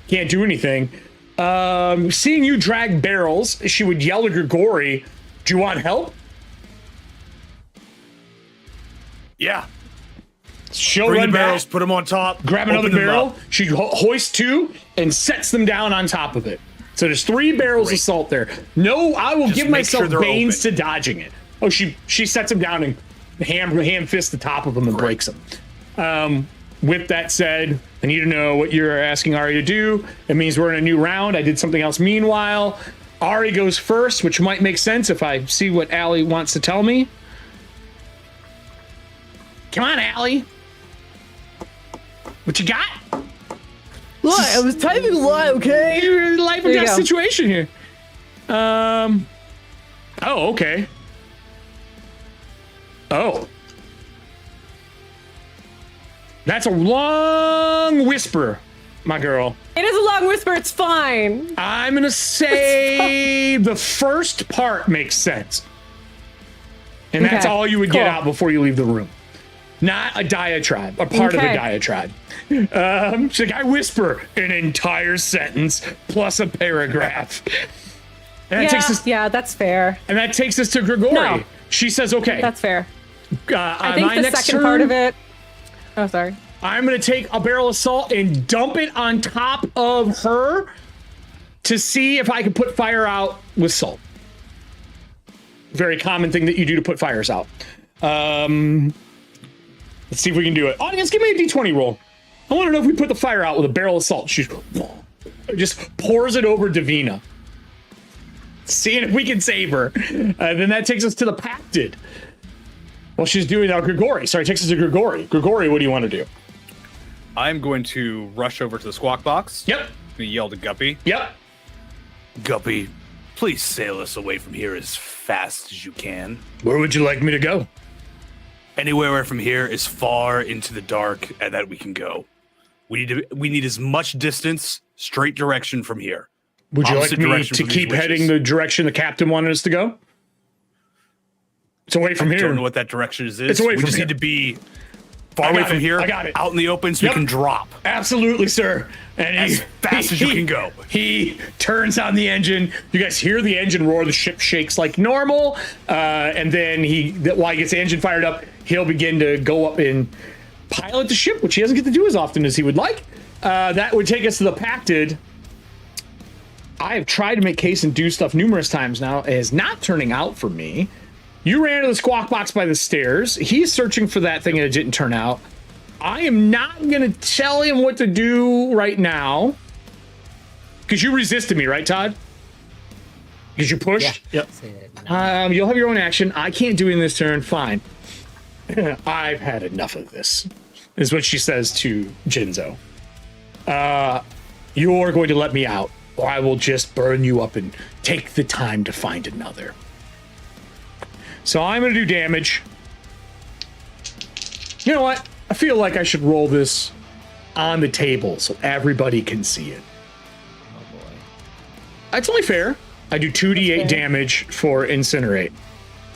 do anything. Seeing you drag barrels, she would yell to Grigori, do you want help? Yeah. She'll Bring run the barrels, back, put them on top. grab another open them barrel. up. She hoists 2 and sets them down on top of it. So there's 3 barrels of salt there. No, I will Just give make myself sure they're Banes open. to dodging it. Oh, she sets them down and hand fists the top of them and breaks them. With that said, I need to know what you're asking Ari to do. It means we're in a new round. I did something else meanwhile. Ari goes first, which might make sense if I see what Allie wants to tell me. Come on, Allie. What you got? Look, I was typing a lot, okay? Your life and There you death go. situation here. Oh, okay. Oh. That's a long whisper, my girl. It is a long whisper, it's fine. I'm gonna say the first part makes sense. And that's Okay, all you would get cool. out before you leave the room. Not a diatribe, a part of the Okay. diatribe. She's like, I whisper an entire sentence plus a paragraph. And that takes us that's fair. and that takes us to Grigori. No. She says, okay. That's fair. I my think the next second turn, part of it. Oh, sorry. I'm going to take a barrel of salt and dump it on top of her to see if I can put fire out with salt. Very common thing that you do to put fires out. Let's see if we can do it. Audience, give me a D20 roll. I want to know if we put the fire out with a barrel of salt. She just pours it over Davina. Seeing if we can save her. Then that takes us to the Pacted. Well, she's doing now Grigori. Sorry, takes us to Grigori. Grigori, what do you want to do? I'm going to rush over to the squawk box. Yep. I'm gonna yell to Guppy. Yep. Guppy, please sail us away from here as fast as you can. Where would you like me to go? Anywhere from here as far into the dark that we can go. We need as much distance, straight direction from here. Would you like opposite me direction to from these keep heading witches. the direction the captain wanted us to go? It's away from I here. don't know what that direction is. It's away we from just here. need to be far I away got from it. here. I got it. Out in the open so Yep. we can drop. Absolutely, sir. And As fast as you can go. He turns on the engine. You guys hear the engine roar. The ship shakes like normal. And then while he gets the engine fired up, he'll begin to go up and pilot the ship, which he doesn't get to do as often as he would like. That would take us to the Pacted. I have tried to make Kaysen do stuff numerous times now. It is not turning out for me. You ran to the squawk box by the stairs. He's searching for that thing and it didn't turn out. I am not going to tell him what to do right now. Because you resisted me, right, Todd? Because you pushed? Yep. You'll have your own action. I can't do it in this turn. Fine. I've had enough of this, is what she says to Jinzo. You're going to let me out, or I will just burn you up and take the time to find another. So I'm going to do damage. You know what? I feel like I should roll this on the table so everybody can see it. Oh boy. That's only fair. I do 2d8 fair. damage for Incinerate,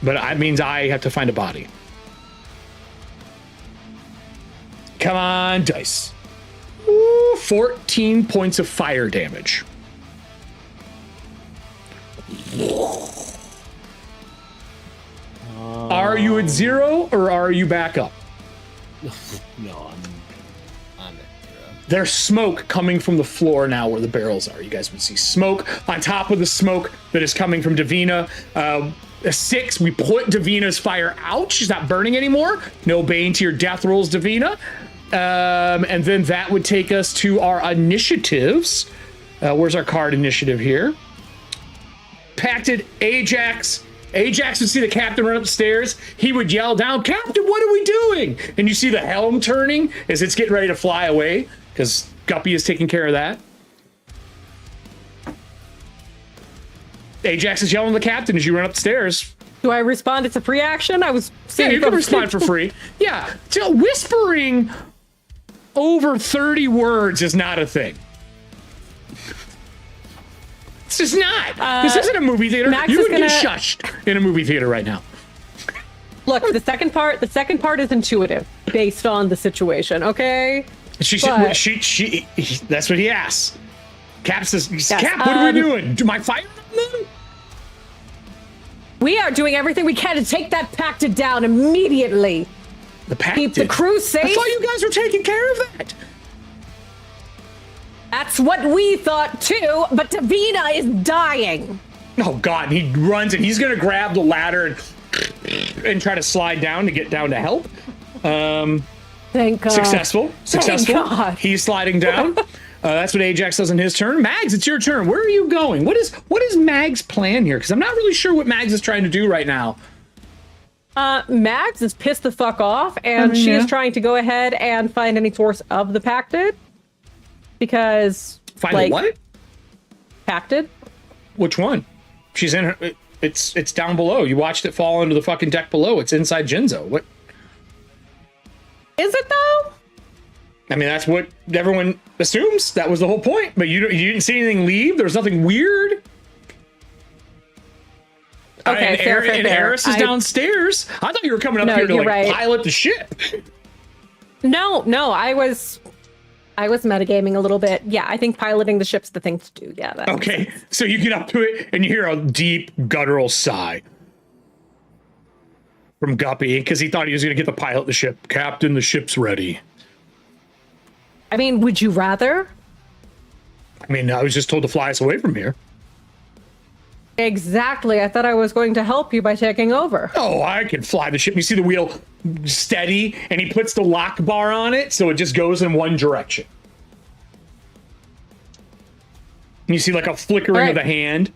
but that means I have to find a body. Come on, dice. Ooh, 14 points of fire damage. Are you at 0 or are you back up? No, I'm at 0. There's smoke coming from the floor now where the barrels are. You guys would see smoke on top of the smoke that is coming from Davina. A 6, we put Davina's fire out. She's not burning anymore. No bane to your death rolls, Davina. And then that would take us to our initiatives. Where's our card initiative here? Pacted Ajax. Ajax would see the captain run upstairs. He would yell down, "Captain, what are we doing?" And you see the helm turning as it's getting ready to fly away because Guppy is taking care of that. Ajax is yelling at the captain as you run upstairs. Do I respond? It's a free action. I was Yeah, saying you can respond for free. Yeah, so whispering over 30 words is not a thing. It's just not. This isn't a movie theater. Max You is would be gonna- shushed in a movie theater right now. Look, the second part is intuitive based on the situation. Okay. She that's what he asks. Cap says, Yes, "Cap, what are we doing? Do my fire on them?" We are doing everything we can to take that Pacted down immediately. The pact Keep the did. crew safe. I thought you guys were taking care of that. That's what we thought too, but Davina is dying. Oh God! And he runs and he's gonna grab the ladder and try to slide down to get down to help. Thank God. Successful. God. He's sliding down. That's what Ajax does in his turn. Mags, it's your turn. Where are you going? What is Mag's plan here? Because I'm not really sure what Mags is trying to do right now. Mags is pissed the fuck off, and she is trying to go ahead and find any source of the Pacted. Because Find what? Pacted? Which one? She's in her. It's down below. You watched it fall into the fucking deck below. It's inside Jinzo. What? Is it though? I mean, that's what everyone assumes. That was the whole point. But you didn't see anything leave. There was nothing weird. Okay, and fair. Eris is downstairs. I thought you were coming up here to you're like right. pilot the ship. No, I was metagaming a little bit. Yeah, I think piloting the ship's the thing to do. Yeah. That makes Okay, sense. so you get up to it and you hear a deep guttural sigh from Guppy because he thought he was going to get to pilot the ship. Captain, the ship's ready. I mean, would you rather? I mean, I was just told to fly us away from here. Exactly. I thought I was going to help you by taking over. Oh, I can fly the ship. You see the wheel steady, and he puts the lock bar on it, so it just goes in one direction. And you see like a flickering of the hand.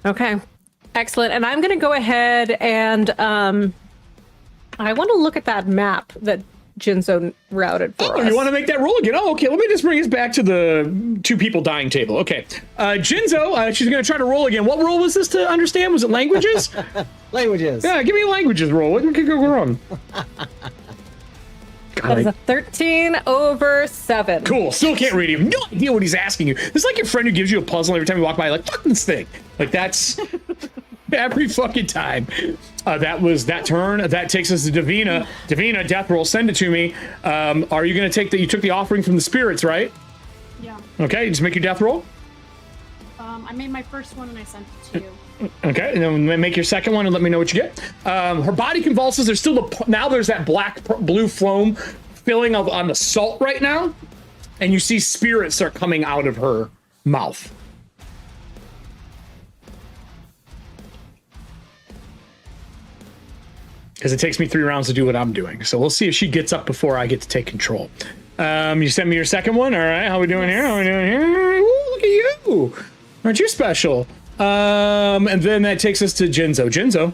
Okay. Excellent. And I'm going to go ahead and I want to look at that map that Jinzo routed for us. You want to make that roll again? Oh, okay. Let me just bring us back to the 2 people dying table. Okay. Jinzo, she's going to try to roll again. What roll was this to understand? Was it languages? Languages. Yeah, give me a languages roll. What could go wrong? That is a 13 over 7. Cool. Still can't read him. No idea what he's asking you. It's like your friend who gives you a puzzle every time you walk by, like, fuck this thing. Like, that's every fucking time. That was that turn. That takes us to Davina. Davina, death roll, send it to me. Are you going to take the, you took the offering from the spirits, right? Yeah. Okay, just make your death roll. I made my first one and I sent it to you. Okay, and then make your second one and let me know what you get. Her body convulses. There's still now there's that blue foam filling on the salt right now, and you see spirits start coming out of her mouth. Because it takes me 3 rounds to do what I'm doing, so we'll see if she gets up before I get to take control. You send me your second one. All right, how we doing here? How we doing here? Ooh, look at you! Aren't you special? And then that takes us to Jinzo. Jinzo,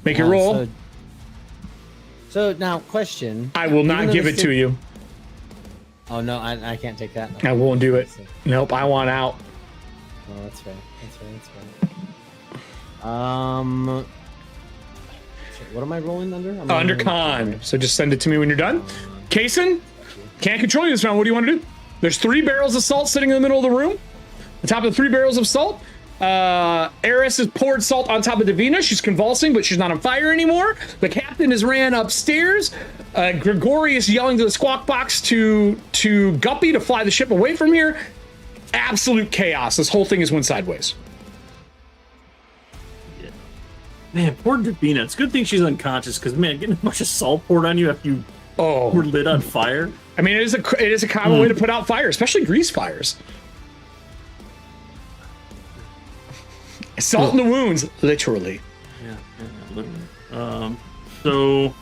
make your roll. So now, question. I will not give it to you. Oh no, I can't take that. I won't do it. Nope, I want out. Oh, that's fair. That's fair. What am I rolling under? Under con. So just send it to me when you're done. Kason, can't control you this round. What do you want to do? There's 3 barrels of salt sitting in the middle of the room. On top of the 3 barrels of salt, Eris has poured salt on top of Davina. She's convulsing, but she's not on fire anymore. The captain has ran upstairs. Gregorius yelling to the squawk box to Guppy to fly the ship away from here. Absolute chaos. This whole thing has went sideways. Yeah. Man, poor Davina. It's a good thing she's unconscious, because, man, getting a bunch of salt poured on you after you were lit on fire. I mean, it is a common way to put out fire, especially grease fires. Salt in the wounds, literally. Yeah, literally. So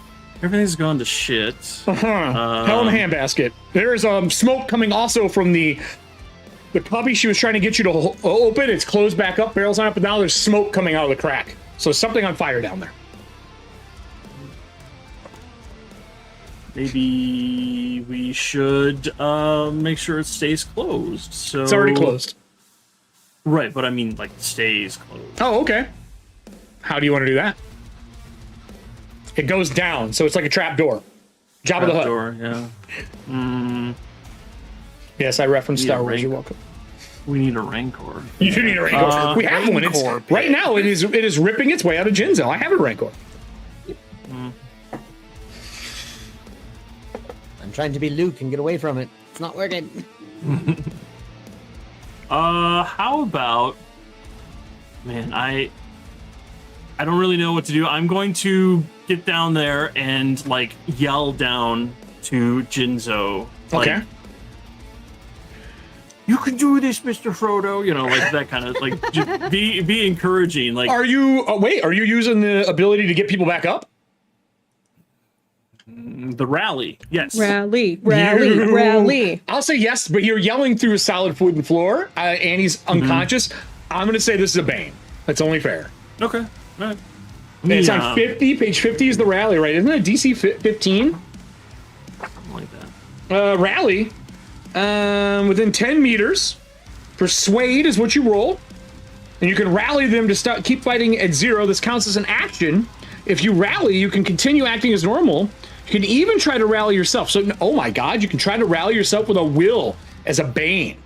everything's gone to shit. Hell in a handbasket. There is smoke coming also from the cubby she was trying to get you to open. It's closed back up, barrels on it, but now there's smoke coming out of the crack. So something on fire down there. Maybe we should make sure it stays closed. So it's already closed. Right, but I mean, like, stays closed. Oh, okay. How do you want to do that? It goes down, so it's like a trap door. Jabba the Hutt. Door, yeah. Yes, I referenced Yeah, Star Wars. You're welcome. We need a Rancor. You do need a Rancor. We have one. It's, right now, it is ripping its way out of Jinzo. I have a Rancor. I'm trying to be Luke and get away from it. It's not working. How about... Man, I don't really know what to do. I'm going to get down there and, like, yell down to Jinzo. Like, Okay. You can do this, Mr. Frodo. You know, like that kind of, like, just be encouraging. Like, Are you... wait, are you using the ability to get people back up? the rally. Yes. Rally. I'll say yes, but you're yelling through a solid wooden floor, and he's unconscious. I'm going to say this is a Bane. That's only fair. Okay. All right. It's on 50. Page 50 is the rally, right? Isn't it DC 15? Something like that. Rally. Within 10 meters. Persuade is what you roll. And you can rally them to keep fighting at 0. This counts as an action. If you rally, you can continue acting as normal. You can even try to rally yourself. So, oh my god, you can try to rally yourself with a will as a Bane.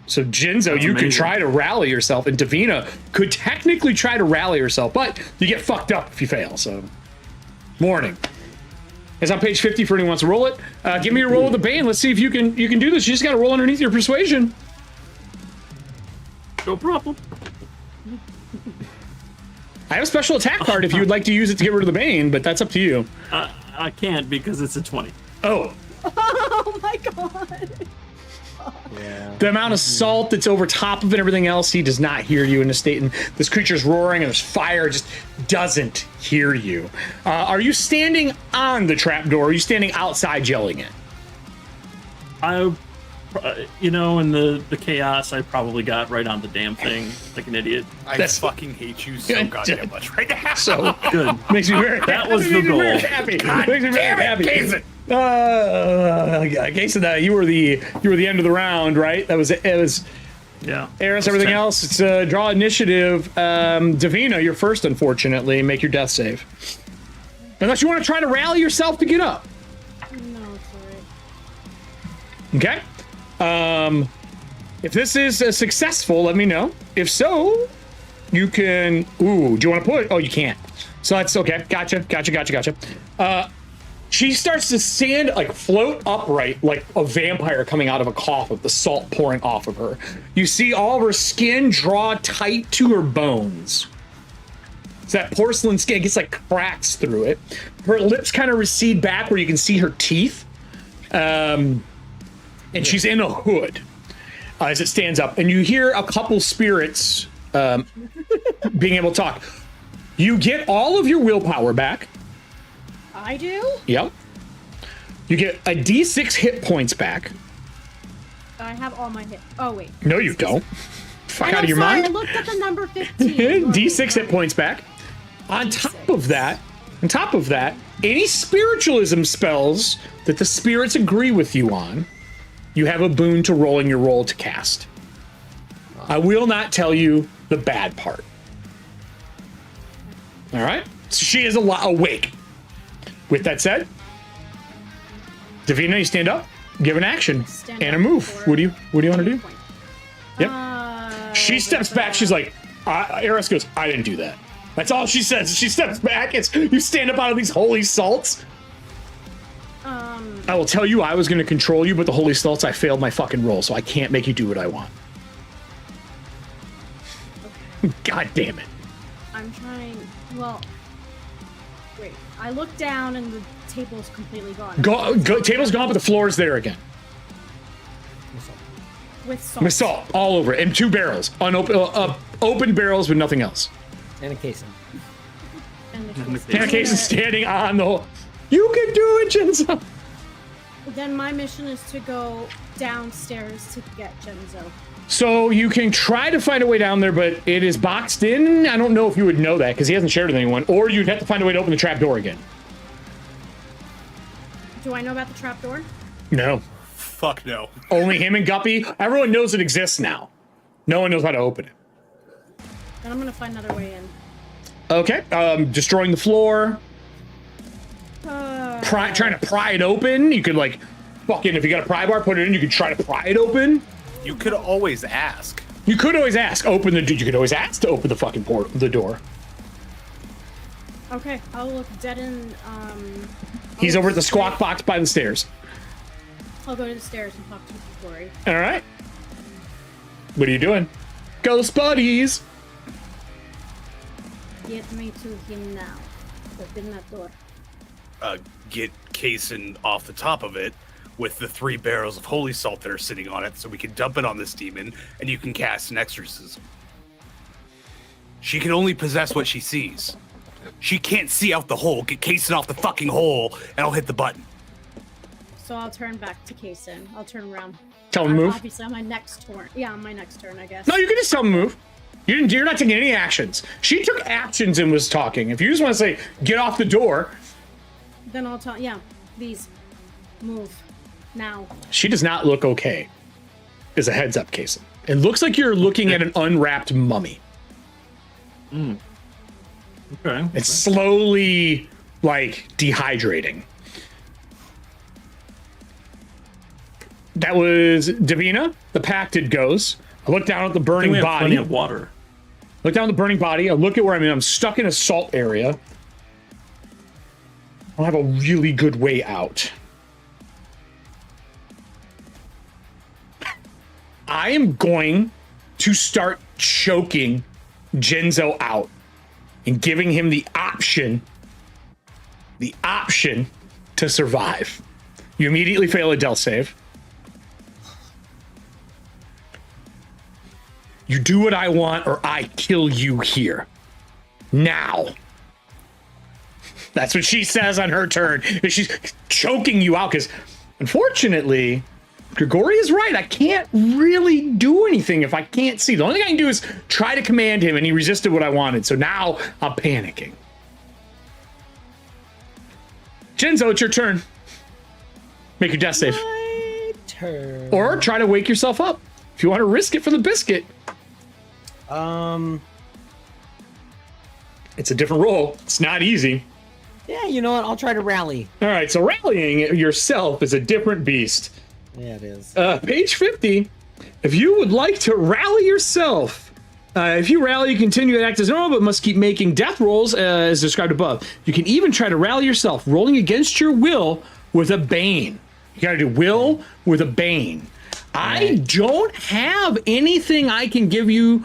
So, Jinzo, you can try to rally yourself, and Davina could technically try to rally herself, but you get fucked up if you fail, so... Warning. It's on page 50 for anyone who wants to roll it. Give me a roll with the Bane. Let's see if you can do this. You just gotta roll underneath your persuasion. No problem. I have a special attack card if you would like to use it to get rid of the Bane, but that's up to you. I can't because it's a 20. Oh. Oh my god. Yeah. The amount of salt that's over top of it and everything else, he does not hear you in a state. And this creature's roaring and there's fire, just doesn't hear you. Are you standing on the trapdoor? Or are you standing outside yelling it? You know, in the chaos, I probably got right on the damn thing like an idiot. I fucking hate you so goddamn much right now. So Good. makes me very That was the goal. Very happy. Makes me very happy. Kason, you were the end of the round, right? It was Yeah. Eris, everything 10. else. It's draw initiative. Davina, you're first, unfortunately. Make your death save. Unless you want to try to rally yourself to get up. Okay. If this is successful, let me know. If so, you can. Ooh, do you want to put? Oh, you can't. So that's okay. Gotcha. She starts to stand, like float upright, like a vampire coming out of a coffin, the salt pouring off of her. You see all of her skin draw tight to her bones. So that porcelain skin gets like cracks through it. Her lips kind of recede back where you can see her teeth. And she's in a hood as it stands up. And you hear a couple spirits being able to talk. You get all of your willpower back. I do? Yep. You get a D6 hit points back. I have all my hit. Oh, wait. No, you don't. Fuck And out I'm of your sorry, mind. I looked at the number 15. D6 hit points back. On top of that, any spiritualism spells that the spirits agree with you on, you have a boon to rolling your roll to cast. I will not tell you the bad part. All right? So she is awake. With that said, Davina, you stand up, give an action, Stand and a up move. for What do you want to do? point. Yep. She steps back. She's like, Eris goes, I didn't do that. That's all she says. She steps back. It's you stand up out of these holy salts. I will tell you I was going to control you, but the holy salts, I failed my fucking roll, so I can't make you do what I want. Okay. God damn it. I'm trying. Well, wait. I look down and the table's completely gone. Table's gone, but the floor is there again. With salt. With salt all over it, and 2 barrels. Open barrels with nothing else. And a casing. And the And a case is standing on the whole. You can do it, Jinzo. Then my mission is to go downstairs to get Genzo. So you can try to find a way down there, but it is boxed in. I don't know if you would know that because he hasn't shared with anyone, or you'd have to find a way to open the trap door again. Do I know about the trapdoor? No. Fuck no. Only him and Guppy. Everyone knows it exists now. No one knows how to open it. Then I'm gonna find another way in. Okay. Destroying the floor. Trying to pry it open. You could like, fucking, if you got a pry bar, put it in. You could try to pry it open. You could always ask. You could always ask. You could always ask to open the fucking the door. Okay, I'll look dead in. He's over at the squawk box by the stairs. I'll go to the stairs and talk to Glory. All right. What are you doing? Ghost buddies. Get me to him now. Open that door. Get Kaysen off the top of it with the 3 barrels of holy salt that are sitting on it so we can dump it on this demon and you can cast an exorcism. She can only possess what she sees. She can't see out the hole. Get Kaysen off the fucking hole and I'll hit the button. So I'll turn back to Kaysen. I'll turn around. Tell him to move. Obviously on my next turn. Yeah, on my next turn, I guess. No, you can just tell him to move. You're not taking any actions. She took actions and was talking. If you just want to say, get off the door. Then I'll tell, yeah, these move now. She does not look okay. Is a heads up, Kaysen. It looks like you're looking at an unwrapped mummy. Okay. It's slowly, like, dehydrating. That was Davina. The Pacted goes. I look down at the I think burning we have body. plenty of water. Look down at the burning body. I look at where I'm in. I'm stuck in a salt area. I don't have a really good way out. I am going to start choking Genzo out and giving him the option to survive. You immediately fail a death save. You do what I want or I kill you here. Now. That's what she says on her turn. She's choking you out because, unfortunately, Grigori is right. I can't really do anything if I can't see. The only thing I can do is try to command him, and he resisted what I wanted. So now I'm panicking. Genzo, it's your turn. Make your death save. My turn. Or try to wake yourself up. If you want to risk it for the biscuit. It's a different roll. It's not easy. Yeah, you know what? I'll try to rally. All right, so rallying yourself is a different beast. Yeah, it is. Page 50. If you would like to rally yourself, if you rally, you continue to act as normal, but must keep making death rolls as described above. You can even try to rally yourself, rolling against your will with a bane. You gotta do will with a bane. I don't have anything I can give you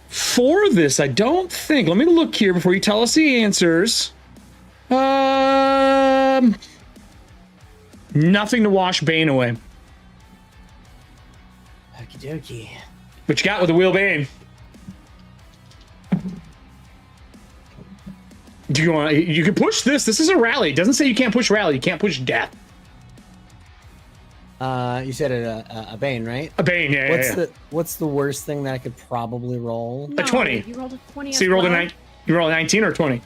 for this, I don't think. Let me look here before you tell us the answers. Nothing to wash bane away. Okie dokie. What you got with the wheel bane? Do you want? You can push this. This is a rally. It doesn't say you can't push rally. You can't push death. You said a bane, right? A bane. Yeah. What's the worst thing that I could probably roll? No, 20. You rolled a 20. So you rolled you rolled a 19 or 20?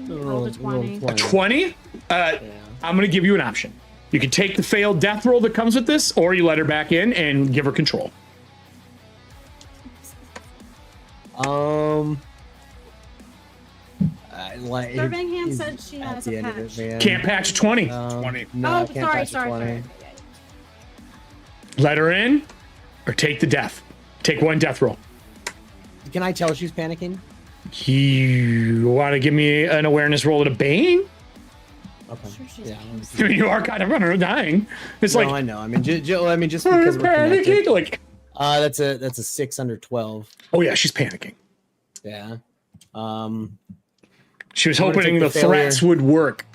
You rolled a 20. A 20? I'm gonna give you an option. You can take the failed death roll that comes with this, or you let her back in and give her control. Serving hand said she has a patch. Can't patch 20. 20. No, I Oh, can't patch sorry. 20. Let her in, or take the death. Take one death roll. Can I tell she's panicking? You want to give me an awareness roll at a bane? Okay. Sure she's Yeah. I mean, you are kind of running or dying. It's like I know. I mean, just because we're panicking. connected. Like, That's a 6 under 12. oh yeah, she's panicking. Yeah. She was I'm gonna hoping take the the failure. threats would work.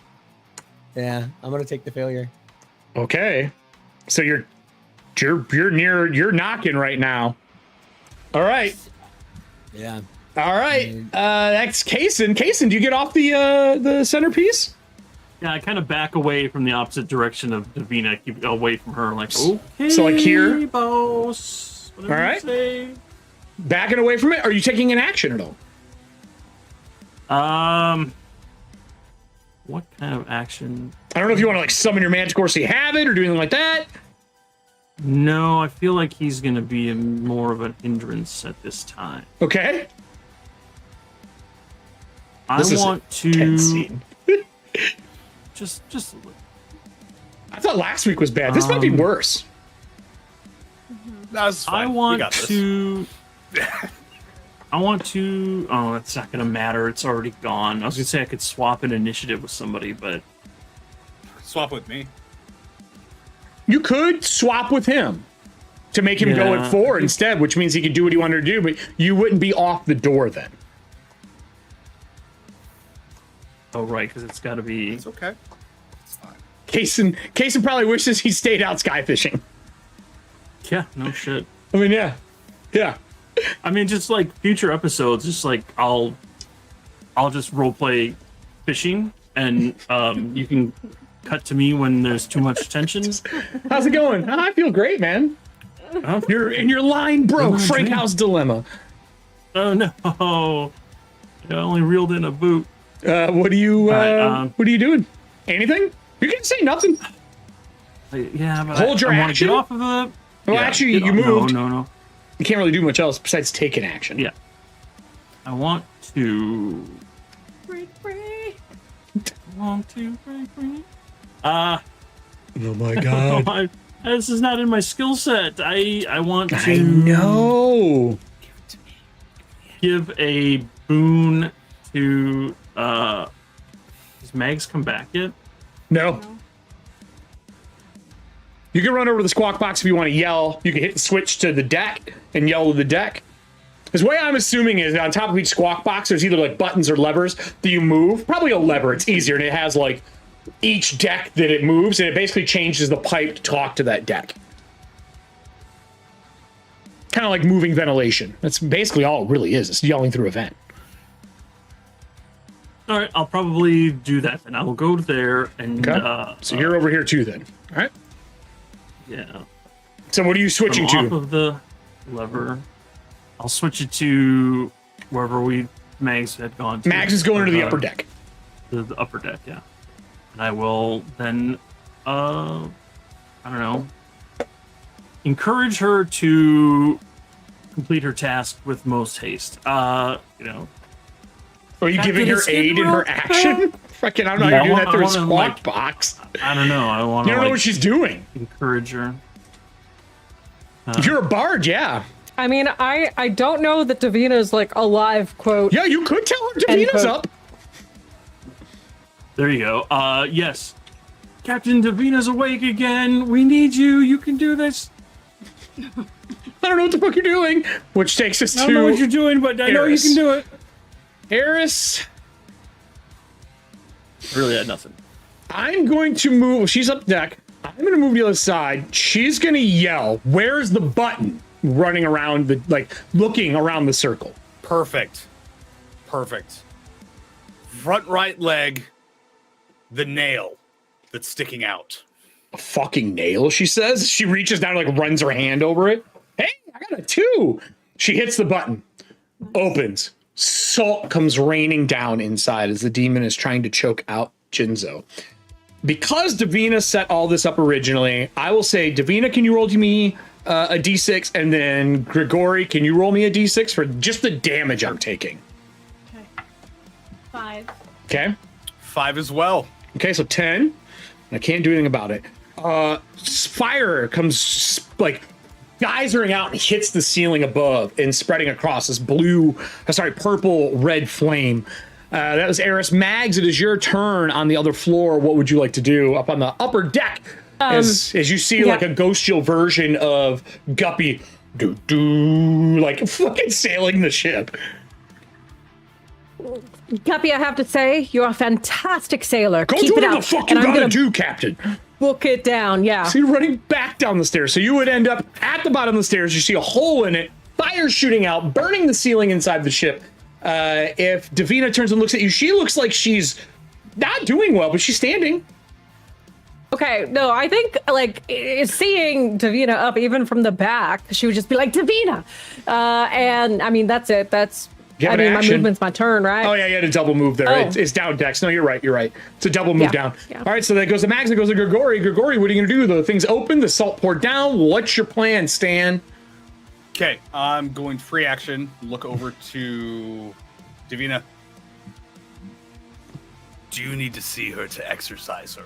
Yeah. I'm gonna take the failure. Okay, so you're knocking right now. All right, Yeah. all right. That's Kaysen. Kaysen, do you get off the centerpiece? Yeah, I kind of back away from the opposite direction of Davina, keep away from her, like, okay, So, like, here? boss. Whatever All right. you say. Backing away from it? Are you taking an action at all? What kind of action? I don't know if you want to like summon your Manticore so you have it, or do anything like that. No, I feel like he's gonna be more of an hindrance at this time. Okay. This is tense to scene. just I thought last week was bad. This might be worse. That's fine. I We want got this. to. Oh, it's not gonna matter. It's already gone. I was gonna say I could swap an initiative with somebody, but Swap with me. You could swap with him to make him go Yeah. at 4 instead, which means he could do what he wanted to do, but you wouldn't be off the door then. oh right, because it's got to be. It's okay. It's fine. Kaysen probably wishes he stayed out sky fishing. Yeah, no shit. I mean, yeah. I mean, just like future episodes, just like I'll just roleplay fishing, and you can cut to me when there's too much tension. How's it going? I feel great, man. Your line broke. Living a Frank dream. House dilemma. Oh no! I only reeled in a boot. What are you? right, what are you doing? Anything? You can say nothing. Yeah, but Hold your I want to action? get off of the. Well, actually, get you off- moved. No. You can't really do much else besides take an action. Yeah. I want to. Break free. Break free. Oh my god. This is not in my skill set. I want to. I know. Give a boon to. Has Mags come back yet? No. You can run over to the squawk box if you want to yell. You can hit the switch to the deck and yell to the deck. Because the way I'm assuming is on top of each squawk box, there's either like buttons or levers that you move. Probably a lever. It's easier, and it has like each deck that it moves, and it basically changes the pipe to talk to that deck. Kind of like moving ventilation. That's basically all it really is. It's yelling through a vent. All right, I'll probably do that, and I will go there and. Okay. So you're over here too, then. All right. Yeah. So what are you switching I'm off to? of the lever. I'll switch it to wherever Mags had gone to. Mags is going to the upper deck. The upper deck, yeah. And I will then, I don't know, encourage her to complete her task with most haste. Are you Captain giving her is aid in her Skid Row. action? Freaking, I don't know how you do that through a wanna, squawk box. I don't know. I want You to don't know what she's doing. encourage her. If you're a bard, yeah. I mean, I don't know that Davina's like alive, quote. Yeah, you could tell her Davina's up. There you go. Yes. Captain Davina's awake again. We need you. You can do this. I don't know what the fuck you're doing. Which takes us I don't know what you're doing, but I know you Eris. can do it. Eris, Really had nothing. I'm going to move. She's up deck. I'm going to move to the other side. She's going to yell, "Where's the button?" Running around the, like, looking around the circle. Perfect. Perfect. Front right leg, the nail that's sticking out. A fucking nail, she says. She reaches down and, like, runs her hand over it. Hey, I got a 2. She hits the button. Opens. Salt comes raining down inside as the demon is trying to choke out Jinzo. Because Davina set all this up originally, I will say, Davina, can you roll me a d6? And then Grigori, can you roll me a d6 for just the damage I'm taking? Okay. 5. Okay. 5 as well. Okay, so 10. I can't do anything about it. Fire comes, like, geysering out and hits the ceiling above and spreading across this purple red flame. That was Eris. Mags, it is your turn on the other floor. What would you like to do up on the upper deck? As you see, like, a ghostial version of Guppy, like, fucking sailing the ship. Guppy, I have to say, you're a fantastic sailor. Go Keep do it what up. the fuck And you I'm gotta gonna do, Captain. book it down. Yeah. So you're running back down the stairs. So you would end up at the bottom of the stairs. You see a hole in it, fire shooting out, burning the ceiling inside the ship. If Davina turns and looks at you, she looks like she's not doing well, but she's standing. Okay, no, I think, like, seeing Davina up even from the back, she would just be like, Davina! And, I mean, that's it. That's, Yeah, I mean, action. my movement's my turn, right? Oh, yeah, you had a double move there. Oh. It's down decks. No, you're right. It's a double move Yeah, down. yeah. All right, so that goes to Max. It goes to Grigori. Grigori, what are you going to do? The thing's open. The salt poured down. What's your plan, Stan? Okay, I'm going free action. Look over to Davina. Do you need to see her to exercise her?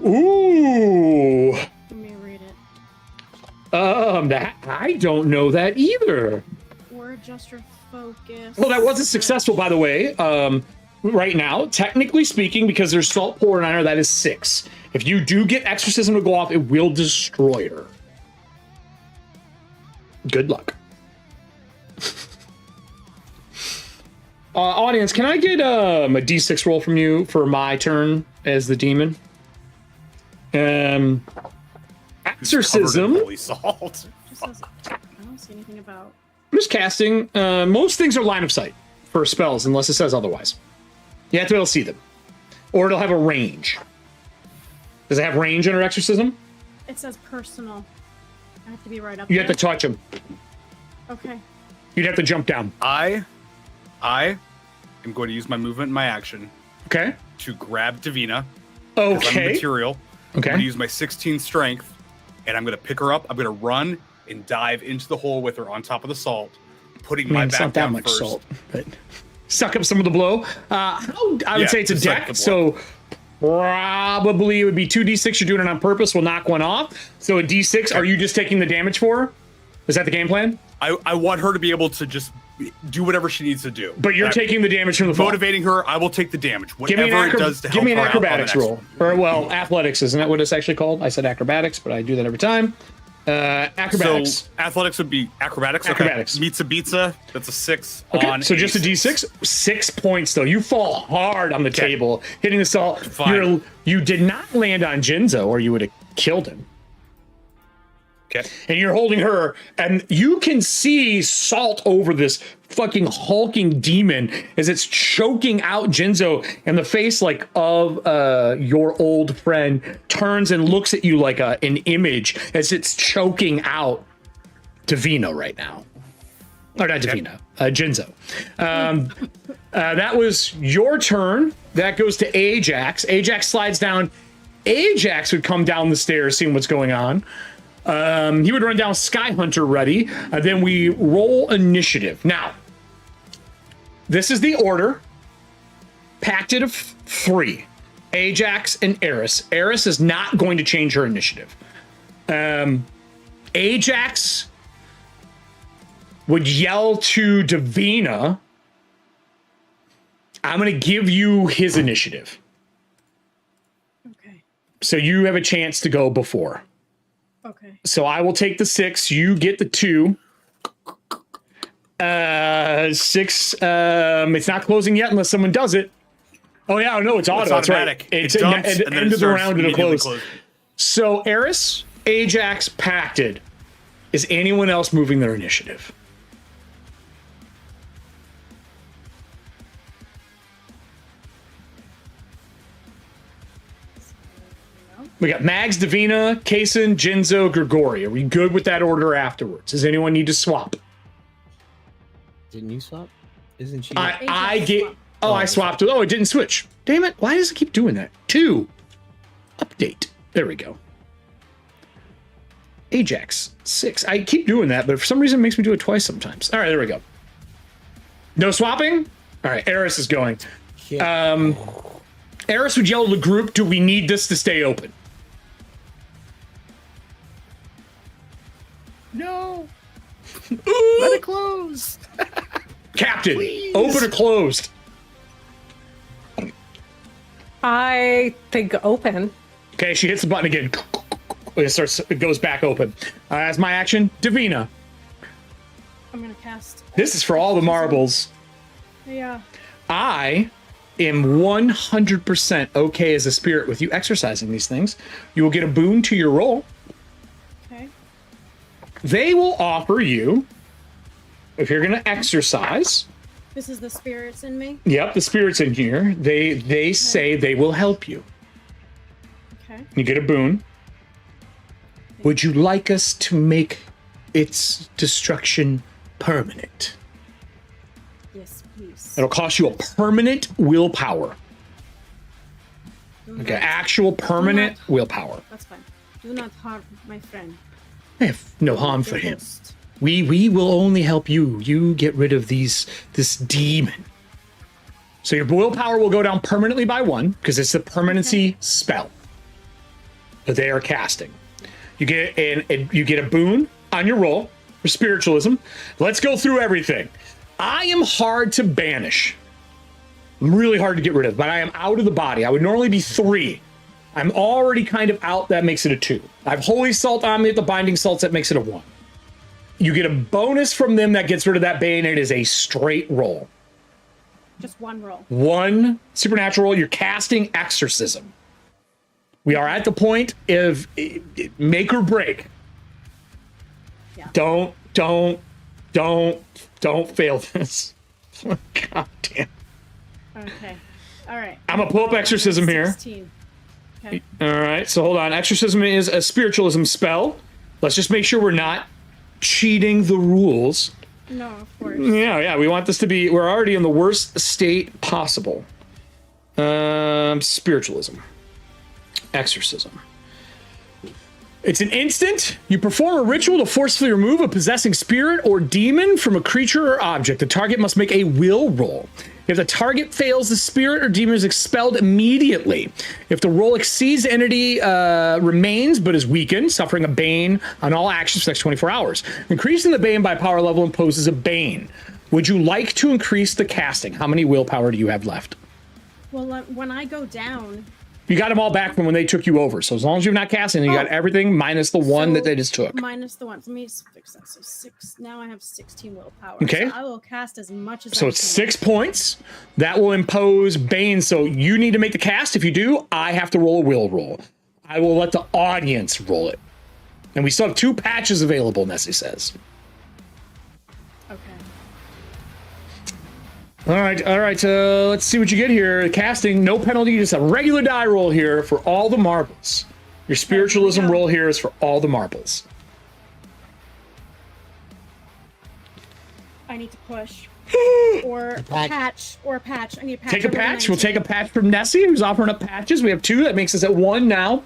Ooh. Let me read it. That I don't know that either. Or adjust your focus. Well, that wasn't successful, by the way. Right now, technically speaking, because there's salt pouring on her, that is 6. If you do get exorcism to go off, it will destroy her. Good luck. Audience, can I get a d6 roll from you for my turn as the demon? Exorcism. Holy salt. Just says, I don't see anything about. I'm just casting. Most things are line of sight for spells, unless it says otherwise. You have to be able to see them, or it'll have a range. Does it have range under exorcism? It says personal. I have to be right up You there. have to touch them. Okay. You'd have to jump down. I am going to use my movement and my action Okay. to grab Davina. 'Cause I'm Okay. material. I'm Okay. going to use my 16 strength, and I'm going to pick her up. I'm going to run and dive into the hole with her on top of the salt, putting my It's back not that down much first. salt, but suck up some of the blow. I would say it's a just like deck, the so probably it would be 2d6. You're doing it on purpose. We'll knock one off. So a d6. Are you just taking the damage for her? Is that the game plan? I want her to be able to just do whatever she needs to do. But you're taking the damage from the fall. motivating her. I will take the damage. Give me Whatever an, it does to give help me an her out on the acrobatics next roll. Or, well, athletics. Isn't that what it's actually called? I said acrobatics, but I do that every time. Acrobatics. So athletics would be acrobatics. Acrobatics. Okay. Beatza. That's a 6 Okay, on so just a D6. d6. 6 points, though. You fall hard on the table, hitting the salt. Fine. You did not land on Jinzo, or you would have killed him. Okay. And you're holding her, and you can see salt over this fucking hulking demon as it's choking out Jinzo, and the face like of your old friend turns and looks at you like an image as it's choking out Davina right now. Or not Davina, Jinzo. That was your turn. That goes to Ajax. Ajax slides down. Ajax would come down the stairs, seeing what's going on. He would run down Sky Hunter ready. Then we roll initiative. Now, this is the order. pacted of 3. Ajax and Eris. Eris is not going to change her initiative. Ajax would yell to Davina, I'm going to give you his initiative. Okay. So you have a chance to go before. Okay. So I will take the 6. You get the 2. 6. It's not closing yet unless someone does it. Oh yeah, no, it's auto. It's That's automatic. right. It's It dumps, and then end it of the starts round and it'll immediately close. closing. So Eris, Ajax, pacted. Is anyone else moving their initiative? We got Mags, Davina, Kaysen, Jinzo, Grigori. Are we good with that order afterwards? Does anyone need to swap? Didn't you swap? Isn't she? I get. Oh, I swapped it. Oh, it didn't switch. Damn it. Why does it keep doing that? 2. Update. There we go. Ajax. 6. I keep doing that, but for some reason it makes me do it twice sometimes. All right, there we go. No swapping? All right, Eris is going. Eris would yell to the group, do we need this to stay open? No. Let it close. Captain, Please. open or closed? I think open. Okay, she hits the button again. It goes back open. That's my action. Davina. I'm gonna cast. This is for all the marbles. Yeah. I am 100% okay as a spirit with you exercising these things. You will get a boon to your roll. Okay. They will offer you, if you're going to exercise. This is the spirits in me. Yep, the spirits in here. They say they will help you. Okay. You get a boon. Would you like us to make its destruction permanent? Yes, please. It'll cost you a permanent willpower. Do Okay, not- actual permanent do not- willpower. That's fine. Do not harm my friend. I have no harm for The him. host. We will only help you. You get rid of this demon. So your willpower will go down permanently by 1 because it's a permanency spell that they are casting. You get you get a boon on your roll for spiritualism. Let's go through everything. I am hard to banish. I'm really hard to get rid of, but I am out of the body. I would normally be 3. I'm already kind of out. That makes it a 2. I have Holy Salt on me at the Binding Salts. That makes it a 1. You get a bonus from them that gets rid of that bane. It is a straight roll. Just one roll. 1 supernatural roll. You're casting exorcism. We are at the point of make or break. Yeah. Don't fail this. God damn. Okay. All right. I'm gonna pull up exorcism here. 16. Okay. All right, so hold on. Exorcism is a spiritualism spell. Let's just make sure we're not cheating the rules. No, of course. Yeah, we want this to be, we're already in the worst state possible. Spiritualism. Exorcism. It's an instant. You perform a ritual to forcefully remove a possessing spirit or demon from a creature or object. The target must make a will roll. If the target fails, the spirit or demon is expelled immediately. If the roll exceeds, the entity remains but is weakened, suffering a bane on all actions for the next 24 hours. Increasing the bane by power level imposes a bane. Would you like to increase the casting? How many willpower do you have left? Well, when I go down, You got them all back from when they took you over. So as long as you're not casting, you got everything minus the 1 that they just took. Minus the 1. Let me fix that. So 6. Now I have 16 willpower. Okay. So I will cast as much as I So it's can. 6 points. That will impose Bane. So you need to make the cast. If you do, I have to roll a will roll. I will let the audience roll it. And we still have 2 patches available, Nessie says. Okay. All right. Let's see what you get here. Casting, no penalty, just a regular die roll here for all the marbles. Your spiritualism roll here is for all the marbles. I need to push. Or patch. patch. I need a patch. Take a over patch. We'll 19. take a patch from Nessie, who's offering up patches. We have 2. That makes us at 1 now.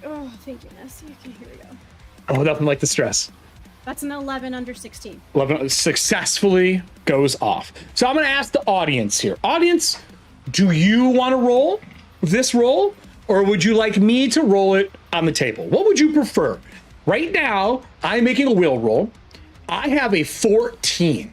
Oh, thank you, Nessie. Okay, here we go. Oh, nothing like the stress. That's an 11 under 16. 11 successfully goes off. So I'm going to ask the audience here. Audience, Do you want to roll this roll, or would you like me to roll it on the table? What would you prefer? Right now, I'm making a will roll. I have a 14.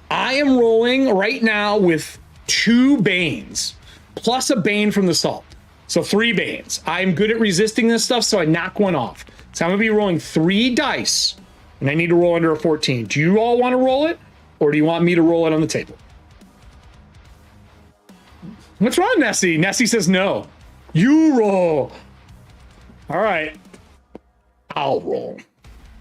I am rolling right now with 2 Banes, plus a Bane from the salt. So 3 Banes. I'm good at resisting this stuff, so I knock one off. So I'm gonna be rolling 3 dice, and I need to roll under a 14. Do you all want to roll it, or do you want me to roll it on the table? What's wrong, Nessie? Nessie says no. You roll. All right. I'll roll.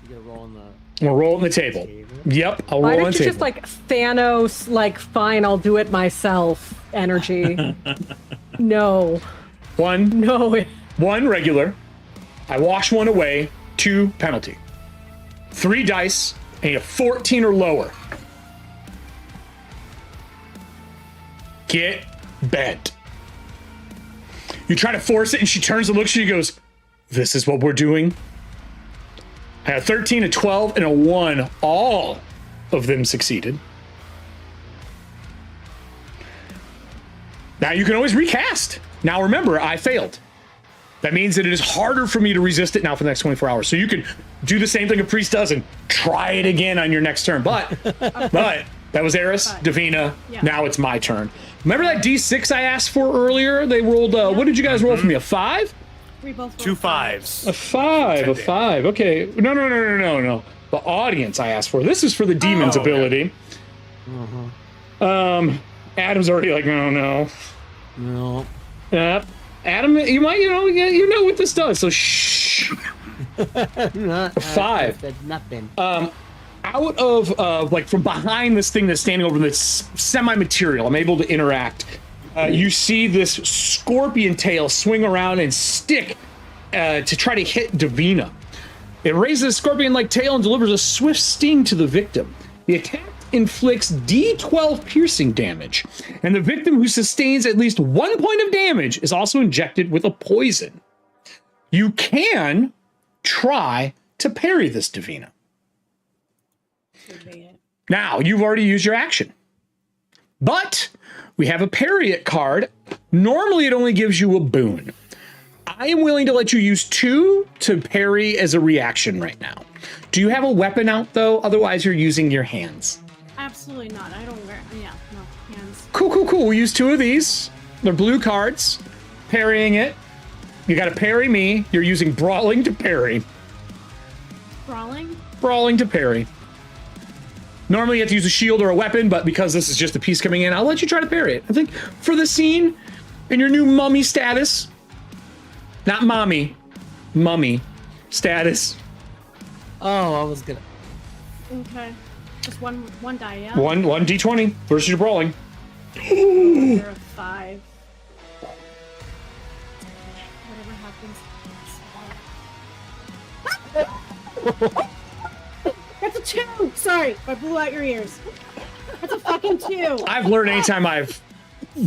You gotta roll on the. I'm gonna roll it on the table. Yep, I'll Why roll on don't the you table. just like Thanos, like, fine, I'll do it myself energy? No. One regular. I wash one away. 2 penalty. 3 dice, and you have 14 or lower. Get bent. You try to force it, and she turns and looks at you and goes, "This is what we're doing?" I had a 13, a 12, and a 1. All of them succeeded. Now you can always recast. Now remember, I failed. That means that it is harder for me to resist it now for the next 24 hours. So you can do the same thing a priest does and try it again on your next turn. But that was Eris, Davina. Yeah. Now it's my turn. Remember that D6 I asked for earlier? They rolled, what did you guys roll for me? A 5? We both 2 5s. A 5. Okay. No. The audience I asked for. This is for the demon's ability. Adam's already like, no. No. Adam, you might, you know what this does. So shh. Not, 5. I said nothing. Out of like from behind this thing that's standing over this semi-material, I'm able to interact. You see this scorpion tail swing around and stick to try to hit Davina. It raises a scorpion-like tail and delivers a swift sting to the victim. The attack inflicts D12 piercing damage, and the victim who sustains at least 1 point of damage is also injected with a poison. You can try to parry this, Davina. Now, you've already used your action, but we have a parry it card. Normally, it only gives you a boon. I am willing to let you use 2 to parry as a reaction right now. Do you have a weapon out, though? Otherwise, you're using your hands. Absolutely not. I don't wear. Yeah, no hands. Cool. We'll use 2 of these. They're blue cards. Parrying it. You got to parry me. You're using brawling to parry. Brawling? Brawling to parry. Normally you have to use a shield or a weapon, but because this is just a piece coming in, I'll let you try to parry it. I think for the scene, in your new mummy status, not mommy, mummy status. Oh, I was gonna. Okay. Just one die, yeah? One D20 versus your brawling. You're a 5. Whatever happens. That's a 2! Sorry, I blew out your ears. That's a fucking 2. I've learned anytime I've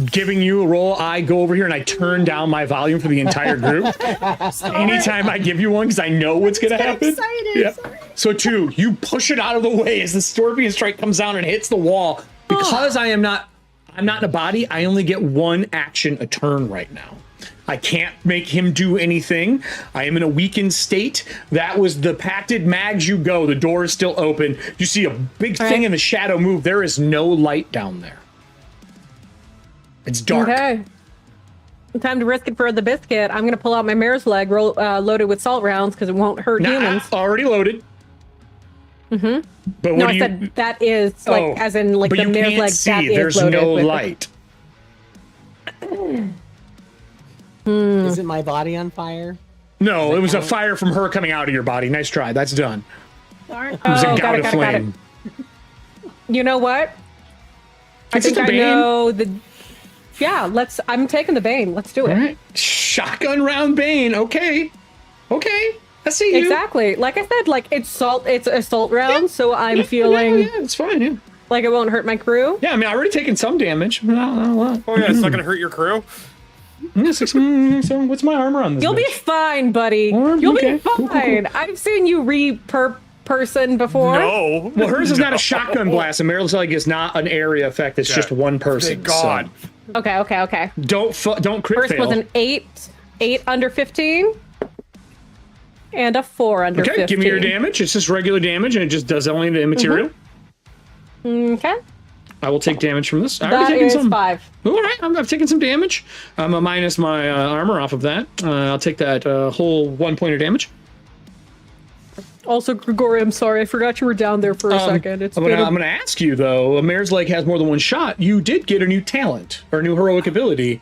giving you a roll, I go over here and I turn down my volume for the entire group. Anytime I give you one, because I know what's going to happen. Excited. Yep. Sorry. So 2, you push it out of the way as the scorpion strike comes down and hits the wall. Because I'm not in a body, I only get 1 action a turn right now. I can't make him do anything. I am in a weakened state. That was the pacted mags you go. The door is still open. You see a big thing in the shadow move. There is no light down there. It's dark. Okay. Time to risk it for the biscuit. I'm going to pull out my mare's leg loaded with salt rounds because it won't hurt humans. Already loaded. Mm-hmm. But No, what I do said that is like, as in like but the you mare's can't leg. see. That is There's loaded no with light. Is it my body on fire? No, it was a fire from her coming out of your body. Nice try. That's done. Darn. It was a got gout it, of got it, got it. flame. You know what? I Is it think the I Bane? know the. Yeah, I'm taking the Bane. Let's do it. All right. Shotgun round Bane. Okay. I see you. Exactly. Like I said, like it's assault round, so I'm feeling Yeah, it's fine. Yeah. like it won't hurt my crew. Yeah, I mean, I already taken some damage. Not a lot. Oh yeah, it's not gonna hurt your crew. Yeah, so what's my armor on this? You'll be bitch? fine, buddy. Alright, You'll okay. be Cool, fine. I've seen you person before. No. Well, hers is not a shotgun blast, and Maryland's like is not an area effect. It's just one person. Thank God. So. Okay. Don't crit First fail. was an 8 under 15, and a 4 under 15. Okay, give me your damage. It's just regular damage, and it just does only the material. Okay. I will take damage from this. That is 5. All right, I've taken some damage. I'm gonna minus my armor off of that. I'll take that whole 1 point of damage. Also, Grigori, I'm sorry, I forgot you were down there for a second. I'm gonna ask you though. A Mare's Leg has more than one shot. You did get a new talent or a new heroic ability.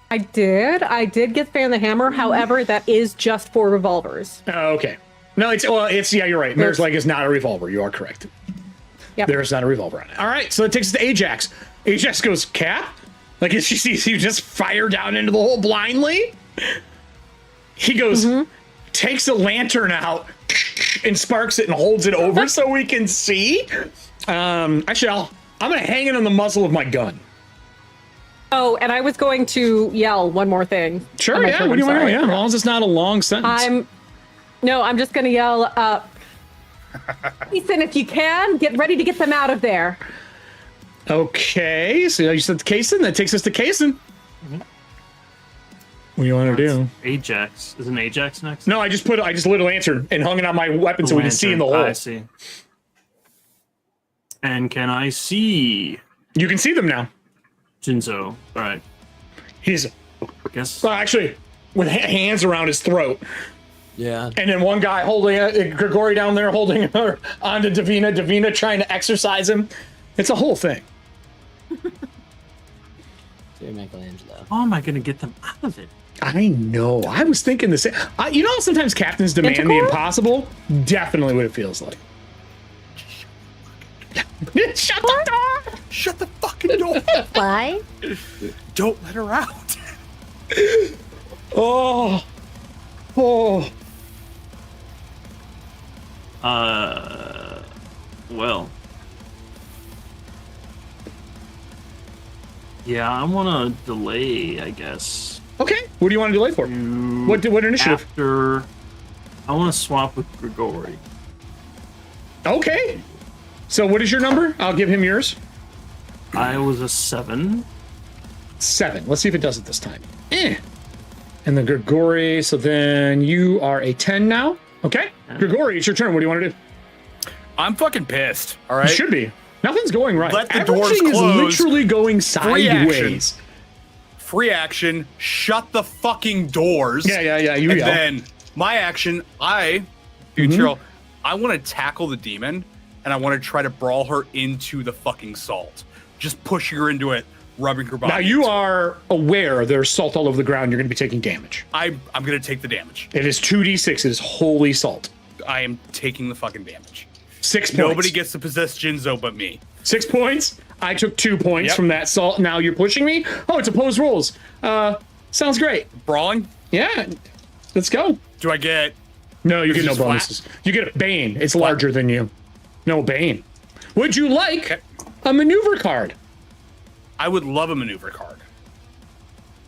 I did get Fan the Hammer. However, that is just for revolvers. Okay. No, it's yeah, you're right. Mare's Leg is not a revolver. You are correct. Yep. There's not a revolver on it. All right, so it takes us to Ajax. Ajax goes, Cap? Like, if she sees you just fire down into the hole blindly? He goes, takes a lantern out and sparks it and holds it over so we can see. Actually, I'm going to hang it on the muzzle of my gun. Oh, and I was going to yell one more thing. Sure, yeah. What do you want to do? Yeah, as long as it's not a long sentence. I'm just going to yell, Ethan, if you can, get ready to get them out of there. Okay, so you said Kaysen. That takes us to Kaysen. What do you want to do? Ajax. Isn't Ajax next? No, I just lit a lantern and hung it on my weapon so we can see in the hole. I see. And can I see? You can see them now. Jinzo. All right. He's, Guess. well, actually, with hands around his throat. Yeah. And then one guy holding Grigori down there holding her onto Davina. Davina trying to exorcise him. It's a whole thing. Michelangelo. How am I going to get them out of it? I know. I was thinking the same. You know, sometimes captains demand the Integral? impossible. Definitely what it feels like. Shut the door! Shut the fucking door! Why? Don't let her out. Oh. Well. Yeah, I want to delay, I guess. Okay. What do you want to delay for? What initiative? After, I want to swap with Grigori. Okay. So what is your number? I'll give him yours. I was a 7. 7. Let's see if it does it this time. And then Grigori, so then you are a 10 now. Okay. Grigori, it's your turn. What do you want to do? I'm fucking pissed. All right. You should be. Nothing's going right. Let the doors Everything close. is literally going sideways. Free action. Shut the fucking doors. Yeah. You And yell. then my action, I want to tackle the demon, and I want to try to brawl her into the fucking salt. Just pushing her into it, rubbing her body. Now you are aware there's salt all over the ground. You're going to be taking damage. I'm going to take the damage. It is 2d6. It is holy salt. I am taking the fucking damage. 6 points. Nobody gets to possess Jinzo but me. 6 points. I took 2 points from that salt. Now you're pushing me. Oh, it's opposed rolls. Sounds great. Brawling? Yeah. Let's go. Do I get... No, you get no just flat? bonuses. You get a Bane. It's larger than you. No Bane. Would you like a maneuver card? I would love a maneuver card.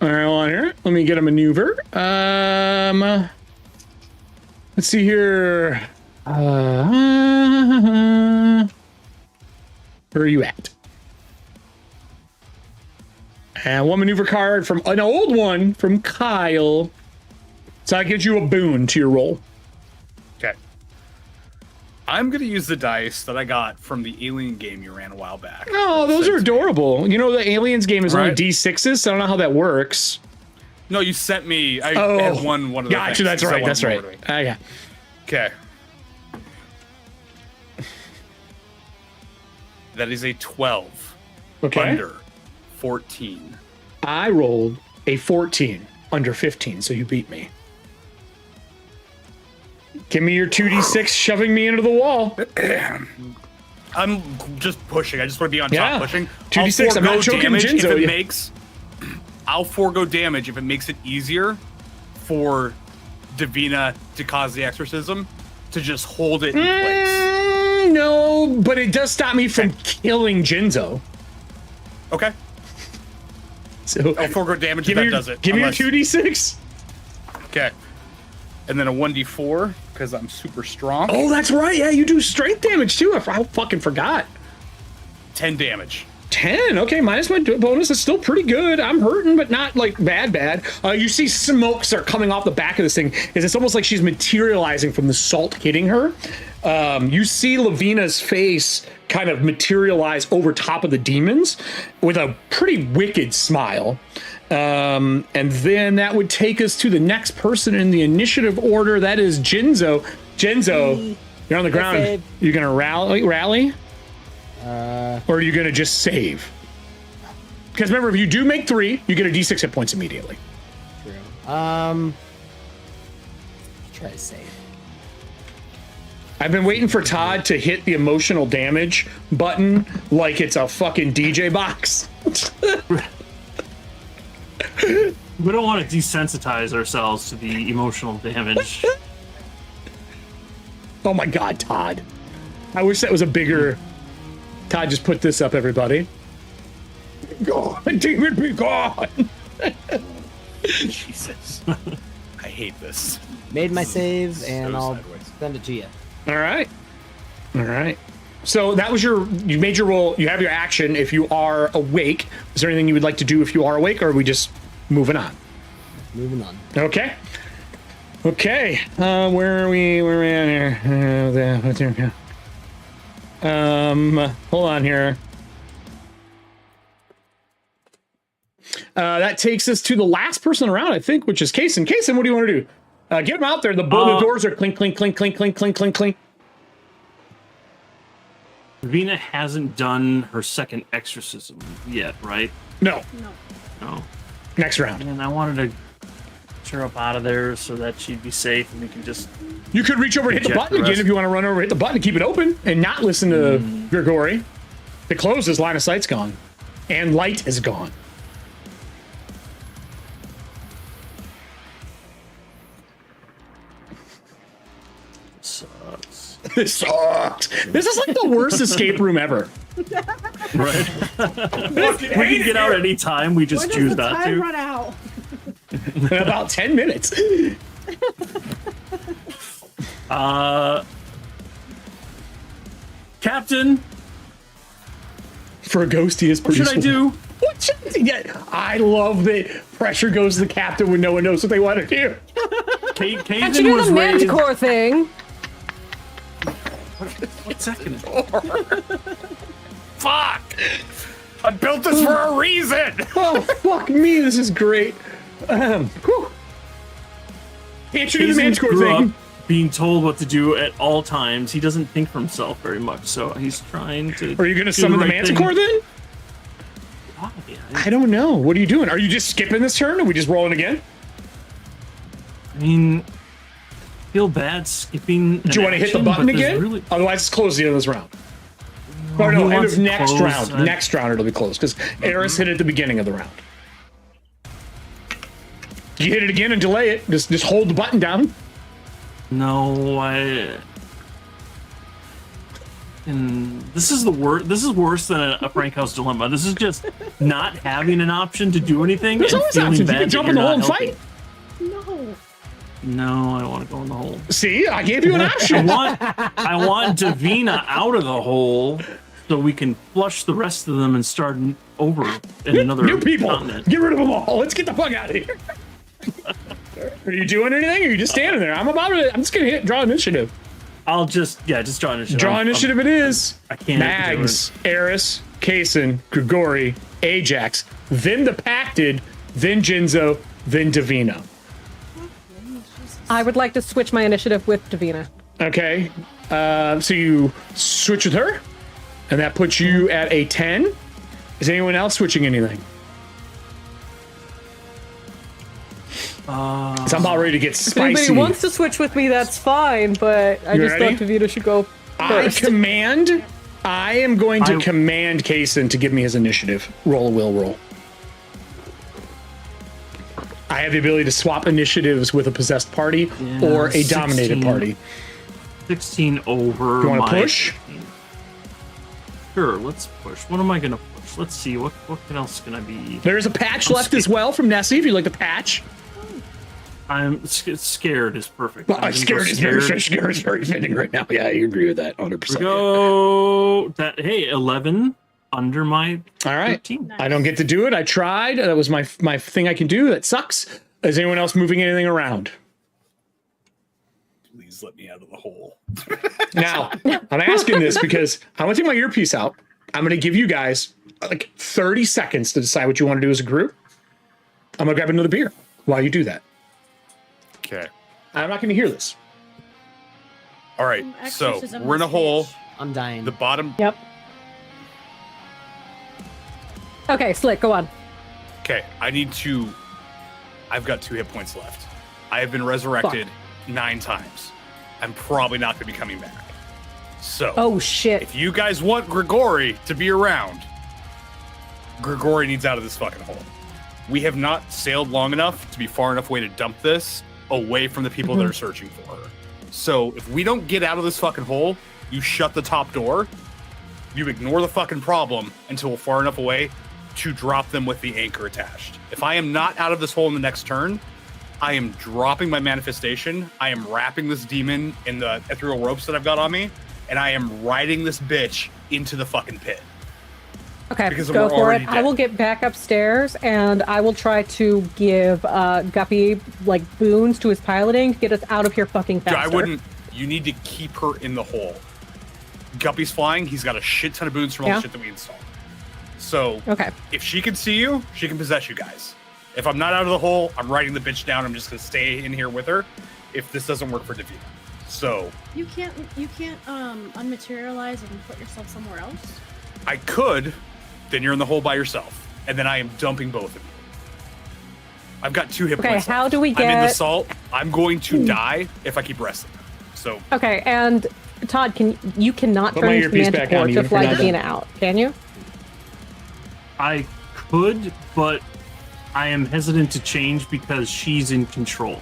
All right, on here. Let me get a maneuver. Let's see here. Where are you at? And one maneuver card from an old one from Kyle. So that gives you a boon to your roll. Okay. I'm going to use the dice that I got from the Alien game you ran a while back. Oh, those are adorable. You know, the Aliens game is only Right. D6s, so I don't know how that works. No, you sent me... I Oh, had one of the gotcha, things. that's You sent right, one that's more right. to me. Yeah. Okay. That is a 12. Okay. Under 14. I rolled a 14 under 15, so you beat me. Give me your 2d6 shoving me into the wall. I'm just pushing. I just want to be on Yeah. top pushing. 2d6, I'm not choking damage Jinzo, if it yeah. makes... I'll forego damage if it makes it easier for Davina to cause the exorcism to just hold it in place. No, but it does stop me from killing Jinzo. Okay. So I'll forego damage if give me that your, does it. give me your unless- 2d6. Okay. And then a 1d4 because I'm super strong. Oh, that's right. Yeah, you do strength damage too. I fucking forgot. 10 damage. 10. Okay, minus my bonus is still pretty good. I'm hurting, but not like bad. You see smoke start coming off the back of this thing. It's almost like she's materializing from the salt hitting her. You see Lavina's face kind of materialize over top of the demons with a pretty wicked smile. And then that would take us to the next person in the initiative order. That is Jinzo. Jinzo, you're on the ground. You're gonna rally? Or are you gonna just save? Because remember, if you do make 3, you get a d6 hit points immediately. True. Try to save. I've been waiting for Todd to hit the emotional damage button like it's a fucking DJ box. We don't want to desensitize ourselves to the emotional damage. Oh my God, Todd. I wish that was a bigger... Todd, just put this up, everybody. God, demon, be gone! Jesus. I hate this. Made my save, and so I'll sideways. send it to you. All right. So that was you made your roll. You have your action if you are awake. Is there anything you would like to do if you are awake, or are we just moving on? Moving on. Okay. Where are we? Where are we at here? Hold on here. That takes us to the last person around, I think, which is Kaysen. Kaysen, what do you want to do? Get him out there. The doors are clink, clink, clink, clink, clink, clink, clink, clink. Vina hasn't done her second exorcism yet, right? No. Next round. And I wanted to get her up out of there so that she'd be safe and we can just... You could reach over and hit the button again if you want to run over, hit the button, and keep it open, and not listen to Grigori. If it closes, line of sight's gone. And light is gone. Sucks. This sucks. This is like the worst escape room ever. Right? We can get out any time, we just choose not to. Run out. In about 10 minutes. Captain, For a ghost, he is what pretty should I do? What should I get? I love that pressure goes to the captain when no one knows what they want to do. How'd you Kaysen do was the raised... manticore thing? What's that gonna Fuck! I built this for a reason! Oh, fuck me, this is great. Whew. Can't you do the Kaysen manticore grew thing? up being told what to do at all times. He doesn't think for himself very much, so he's trying to... Are you going to do summon the right manticore thing. then? Oh, yeah. I don't know. What are you doing? Are you just skipping this turn? Are we just rolling again? I mean, feel bad skipping. Do you want to hit the button again? Really... Otherwise, it's closed the end of this round. Well, Or no, he end wants of it next closed. round. Next round it'll be closed because Eris hit it at the beginning of the round. You hit it again and delay it. Just hold the button down. No, and this is the worst. This is worse than a Frank House dilemma. This is just not having an option to do anything. There's and always feeling options. You bad can that jump you're in the hole not and helping. fight. No. No, I don't want to go in the hole. See, I gave you an option. I want Davina out of the hole so we can flush the rest of them and start over in another New people. continent. Get rid of them all. Let's get the fuck out of here. Are you doing anything? Or are you just standing there? I'm just gonna draw initiative. I'll just draw initiative. Draw initiative. It is. I can't do Mags, Eris, Kaysen, Grigori, Ajax, then the Pacted, then Jinzo, then Davina. I would like to switch my initiative with Davina. Okay. So you switch with her, and that puts you at a 10. Is anyone else switching anything? So I'm about ready to get If anybody spicy. wants to switch with me, that's fine, but I You just ready? thought Davina should go first. I am going to command Kaysen to give me his initiative. Roll a will roll. I have the ability to swap initiatives with a possessed party or a dominated 16. party. 16 over. You want to push? Sure, let's push. What am I gonna push? Let's see. What else can I be? There's a patch left as well from Nessie if you'd like the patch. I'm scared is perfect. Well, scared is very fitting right now. Yeah, I agree with that 100%. Go that 11 under my All right. 13. I don't get to do it. I tried. That was my thing I can do. That sucks. Is anyone else moving anything around? Please let me out of the hole. Now, I'm asking this because I want to take my earpiece out. I'm going to give you guys like 30 seconds to decide what you want to do as a group. I'm going to grab another beer while you do that. Okay. I'm not going to hear this. All right. So Exorcism we're in a this hole. bitch. I'm dying. The bottom. Yep. Okay, Slick, go on. Okay. I've got 2 hit points left. I have been resurrected 9 times. I'm probably not going to be coming back. So. Oh, shit. If you guys want Grigori to be around, Grigori needs out of this fucking hole. We have not sailed long enough to be far enough away to dump this away from the people that are searching for her. So if we don't get out of this fucking hole, you shut the top door, you ignore the fucking problem until we're far enough away to drop them with the anchor attached. If I am not out of this hole in the next turn, I am dropping my manifestation. I am wrapping this demon in the ethereal ropes that I've got on me, and I am riding this bitch into the fucking pit. Okay, Because go we're for already it. I dead. will get back upstairs and I will try to give Guppy like boons to his piloting to get us out of here fucking faster. I wouldn't. You need to keep her in the hole. Guppy's flying. He's got a shit ton of boons from all the shit that we installed. So Okay. if she can see you, she can possess you guys. If I'm not out of the hole, I'm riding the bitch down. I'm just gonna stay in here with her. If this doesn't work for Davina, so You can't unmaterialize and put yourself somewhere else. I could. Then you're in the hole by yourself, and then I am dumping both of you. I've got 2 hit Okay, points. how left. do we I'm in the get- salt. I'm going to die if I keep resting. So Okay, and Todd, you cannot Put turn my into earpiece Manticore back on, to even if fly you're not Davina out, can you? I could, but I am hesitant to change because she's in control.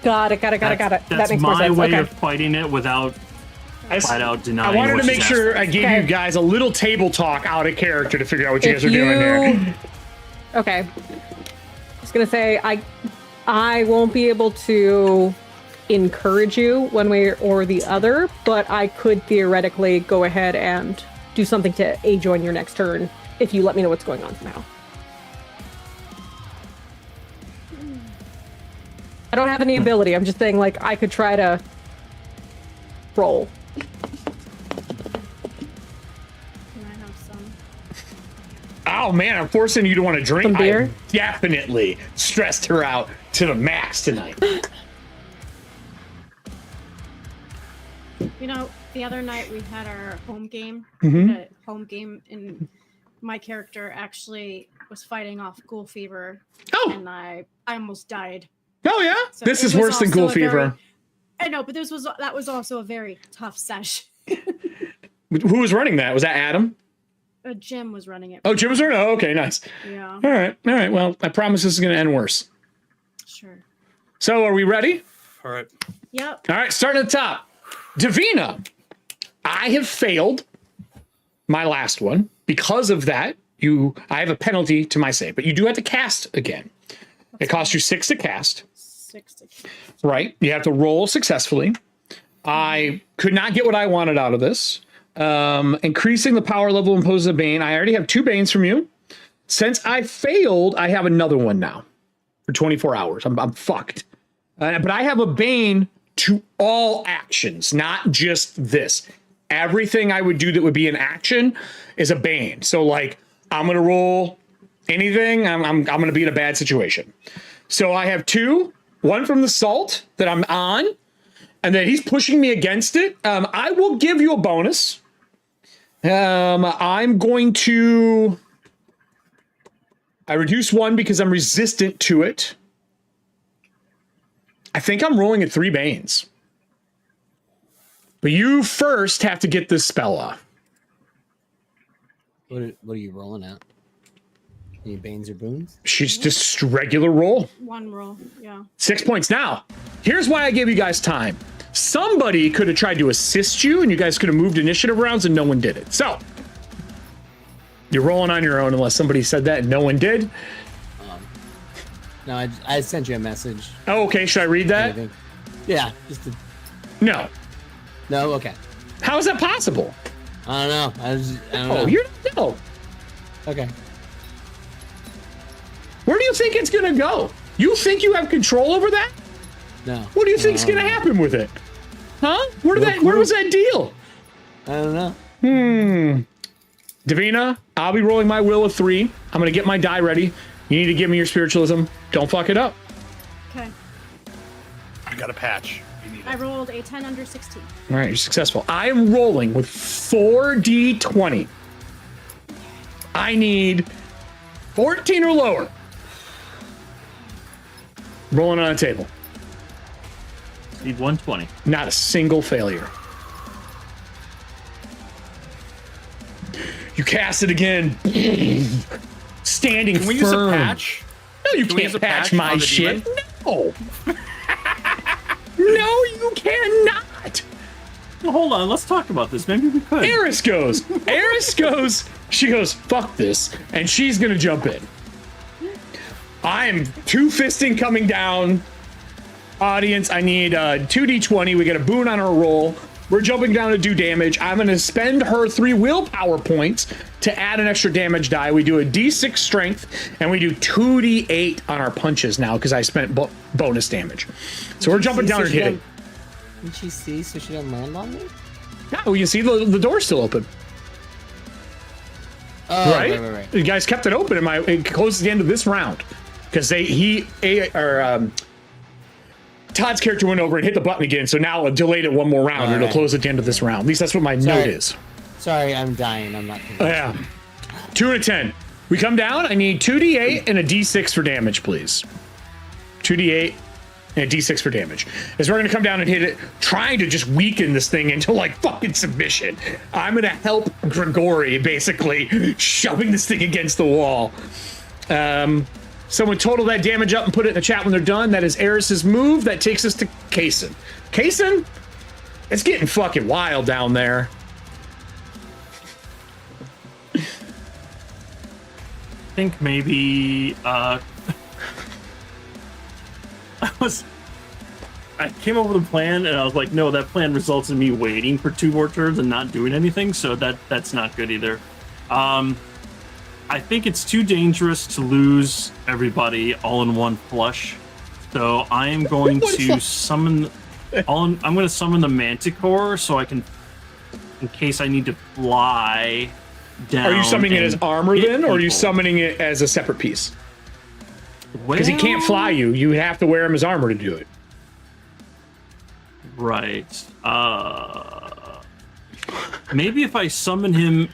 Got it. That That's makes more my sense. way Okay. of fighting it without flat out denying. I wanted what to make she's sure asking. I gave Okay. you guys a little table talk out of character to figure out what you If guys are doing there. Okay. I was gonna say I won't be able to encourage you one way or the other, but I could theoretically go ahead and do something to aid you on your next turn if you let me know what's going on somehow. I don't have any ability. I'm just saying, like, I could try to roll. Can I have some? Oh man, I'm forcing you to want to drink. Some beer? I definitely stressed her out to the max tonight. You know, the other night we had our home game. Mhm. Home game, and my character actually was fighting off ghoul fever, Oh, and I almost died. oh yeah. So This it is was worse than also ghoul a fever. very- I know, but that was also a very tough session. Who was running that? Was that Adam? Jim was running it. Oh, Jim was running. Oh, okay, nice. Yeah, All right. Well, I promise this is going to end worse. sure. So, are we ready? all right. Yep. All right, starting at the top. Davina, I have failed my last one. Because of that, I have a penalty to my save, but you do have to cast again. It costs you 6 to cast. 60. Right. You have to roll successfully. I could not get what I wanted out of this. Increasing the power level imposes a bane. I already have 2 banes from you. Since I failed, I have another one now for 24 hours. I'm fucked. But I have a bane to all actions, not just this. Everything I would do that would be an action is a bane. So like, I'm going to roll anything. I'm going to be in a bad situation. So I have 2, one from the salt that I'm on, and then he's pushing me against it. I will give you a bonus. I'm going to... I reduce 1 because I'm resistant to it. I think I'm rolling at 3 banes. But you first have to get this spell off. What are you rolling at? Any banes or boons? She's just regular roll. One roll. Yeah. 6 points. Now, here's why I gave you guys time. Somebody could have tried to assist you, and you guys could have moved initiative rounds, and no one did it. So, you're rolling on your own unless somebody said that and no one did. No, I sent you a message. Oh, okay. Should I read I that? think. Yeah, just to, No. no. Okay. How is that possible? I don't know. I don't know. Oh, you're no. Okay. Where do you think it's gonna go? You think you have control over that? No. What do you think's gonna happen with it? Huh? Where was that deal? I don't know. Davina, I'll be rolling my will of 3. I'm gonna get my die ready. You need to give me your spiritualism. Don't fuck it up. Okay. You got a patch. You need it. I rolled a 10 under 16. All right, you're successful. I am rolling with 4d20. I need 14 or lower. Rolling on a table. Need 120. Not a single failure. You cast it again. Standing Can we firm. use a patch? No, you Can we can't use a patch patch my on the shit. demon? No. No, you cannot. Well, hold on, let's talk about this. Maybe we could. Eris goes. She goes, fuck this. And she's going to jump in. I am 2-fisting coming down. Audience, I need 2d20. We get a boon on our roll. We're jumping down to do damage. I'm going to spend her 3 willpower points to add an extra damage die. We do a d6 strength, and we do 2d8 on our punches now because I spent bonus damage. So we're jumping down and hitting. Did she see so she didn't land on me? Yeah, well, you see the door's still open. Oh, Right? You guys kept it open. It closed at the end of this round because Todd's character went over and hit the button again, so now it delayed it one more round, and it'll close at the end of this round. At least that's what my note is. Sorry, I'm dying. I'm not. Yeah. 2 and a 10. We come down. I need 2d8 and a d6 for damage, please. 2d8 and a d6 for damage. As we're going to come down and hit it, trying to just weaken this thing into like fucking submission. I'm going to help Grigori, basically, shoving this thing against the wall. Someone total that damage up and put it in the chat when they're done. That is Eris's move. That takes us to Kaysen. Kaysen? It's getting fucking wild down there. I think maybe I came up with a plan and I was like, no, that plan results in me waiting for 2 more turns and not doing anything, so that's not good either. I think it's too dangerous to lose everybody all in one flush. So I am going to summon I'm going to summon the Manticore so I can, in case I need to fly down. Are you summoning it as armor then, or are you people. summoning it as a separate piece? Because he can't fly you. You have to wear him as armor to do it. Right. Maybe if I summon him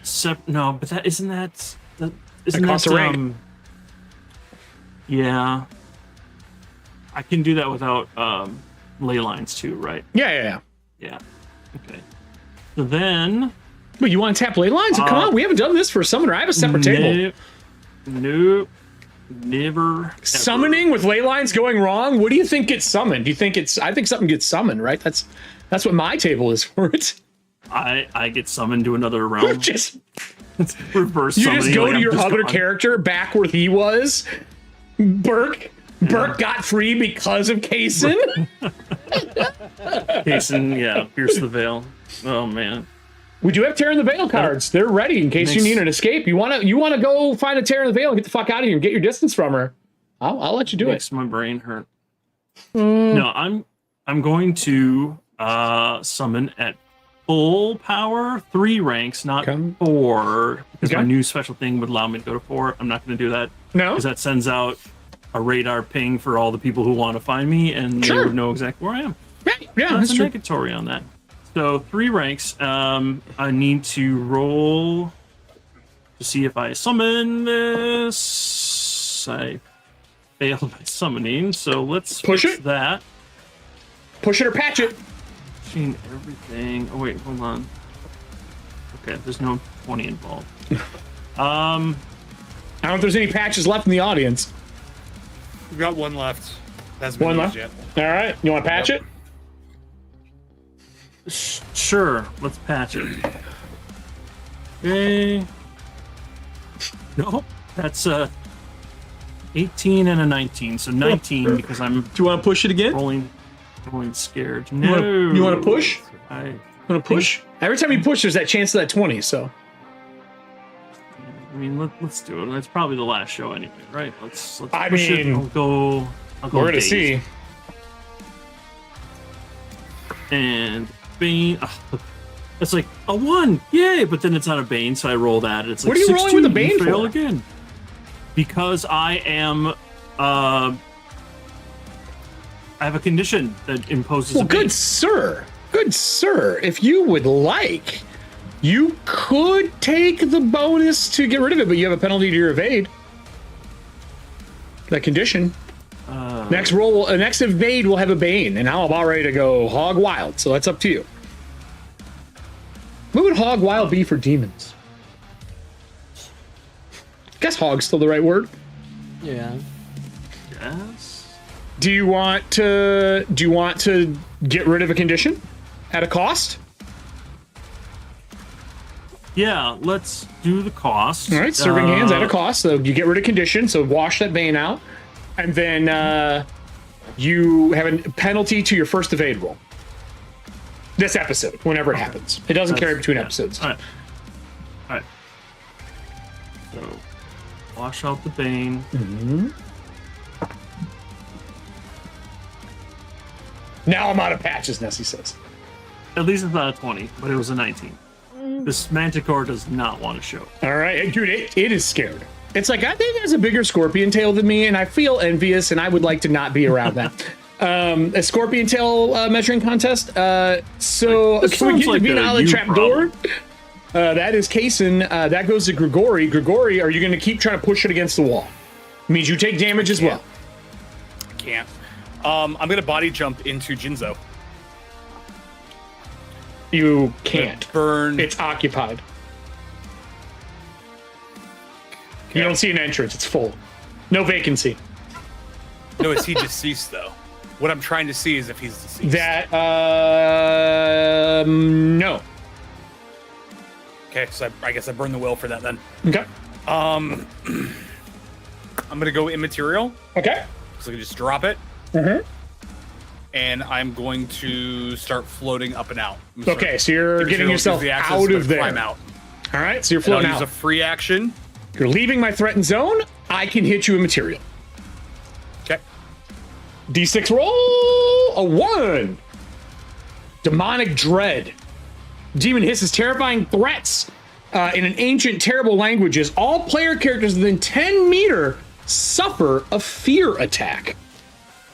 no, but that isn't that costs a rank. Yeah. I can do that without ley lines too, right? Yeah. Yeah. Okay. So then But you want to tap ley lines? Come on, we haven't done this for a summoner. I have a separate table. Nope. Never. Ever. Summoning with ley lines going wrong? What do you think gets summoned? Do you think I think something gets summoned, right? That's what my table is for it. I get summoned to another realm. Just reverse you summoning. just go like to I'm your just other gone. character back where he was. Burke got free because of Kaysen. Kaysen, yeah, pierce the veil. Oh man. We do have Tear in the Veil cards. They're ready in case you need an escape. You wanna go find a Tear in the Veil and get the fuck out of here and get your distance from her. I'll let you do Makes my brain hurt. No, I'm going to summon at full power 3 ranks, not 4, because my new special thing would allow me to go to 4. I'm not going to do that. No, because that sends out a radar ping for all the people who want to find me, and they would know exactly where I am. Yeah, that's true. negatory on that. So 3 ranks. I need to roll to see if I summon this. I failed my summoning, so let's push fix it. That push it or patch it. Pushing everything. Oh wait, hold on. Okay, there's no 20 involved. I don't know if there's any patches left in the audience. We've got 1 left. Hasn't been One used left. yet. All right, you want to patch it? Sure, let's patch it. Okay. Nope, that's 18 and a 19, so 19 because I'm. Do you want to push it again? Rolling scared. No. You want to push? Want to push? Every time you push, there's that chance of that 20. So I mean, let's do it. It's probably the last show anyway, right? Let's I push it. mean, I'll go we're gonna dazed. see. And Bane. It's like a 1, yay! But then it's not a Bane, so I roll that. It's like What are you 16, rolling with a Bane you fail for? again. Because I am. I have a condition that imposes Well, a Bane. good sir. Good sir. If you would like, you could take the bonus to get rid of it, but you have a penalty to your evade. That condition. Next roll, next evade will have a Bane, and I'm about ready to go hog wild. So that's up to you. What would hog wild be for demons? Guess hog's still the right word. Yeah. Yes. Do you want to get rid of a condition at a cost? Yeah, let's do the cost. All right, serving hands at a cost. So you get rid of condition, so wash that Bane out. And then you have a penalty to your first evade roll. This episode, whenever it happens. It doesn't carry between episodes. All right. So, wash out the Bane. Now I'm out of patches, Nessie says. At least it's not a 20, but it was a 19. This Manticore does not want to show. All right, dude, it is scared. It's like, I think it has a bigger scorpion tail than me, and I feel envious, and I would like to not be around that. A scorpion tail measuring contest. So This can we sounds get like to be a out of the you trap door? That is Kaysen. That goes to Grigori. Grigori, are you going to keep trying to push it against the wall? Means you take damage as well. I can't. I'm gonna body jump into Jinzo. You can't. Burn. It's occupied. You don't see an entrance. It's full. No vacancy. No, is he deceased though? What I'm trying to see is if he's deceased. That, no. Okay, so I guess I burn the will for that then. Okay. I'm gonna go immaterial, Okay. so I can just drop it. Mm-hmm. And I'm going to start floating up and out. Okay, so you're getting yourself out of there. Climb out. All right, so you're And floating I'll out. use a free action. You're leaving my threatened zone. I can hit you in material. Okay. D6 roll a 1. Demonic dread. Demon hisses terrifying threats in an ancient, terrible languages. All player characters within 10 meter suffer a fear attack.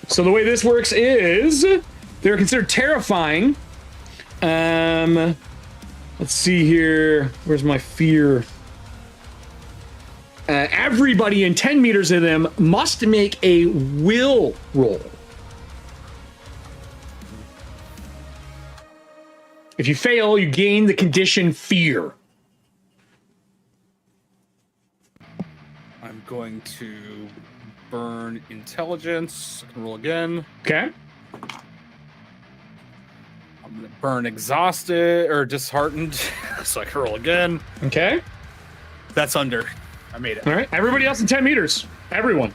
So the way this works is they're considered terrifying. Let's see here. Where's my fear? Everybody in 10 meters of them must make a will roll. If you fail, you gain the condition fear. I'm going to burn intelligence. I can roll again. Okay. I'm going to burn exhausted or disheartened. So I can roll again. Okay. That's under. I made it. All right. Everybody else in 10 meters. Everyone.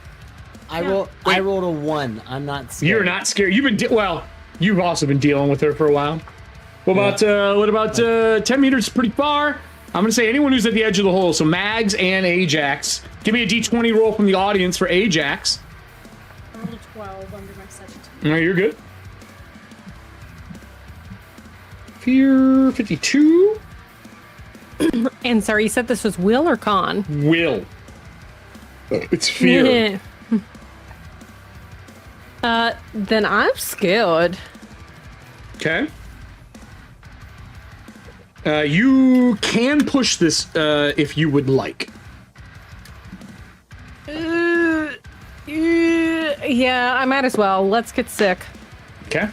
I rolled a 1. I'm not scared. You're not scared. You've been well. You've also been dealing with her for a while. What about 10 meters? Pretty far. I'm gonna say anyone who's at the edge of the hole. So Mags and Ajax. Give me a D20 roll from the audience for Ajax. I rolled a 12 under my 17. All right, you're good. Fear 52. And sorry, you said this was Will or Con? Will. It's fear. Then I'm scared. Okay. You can push this if you would like. Yeah, I might as well. Let's get sick. Okay.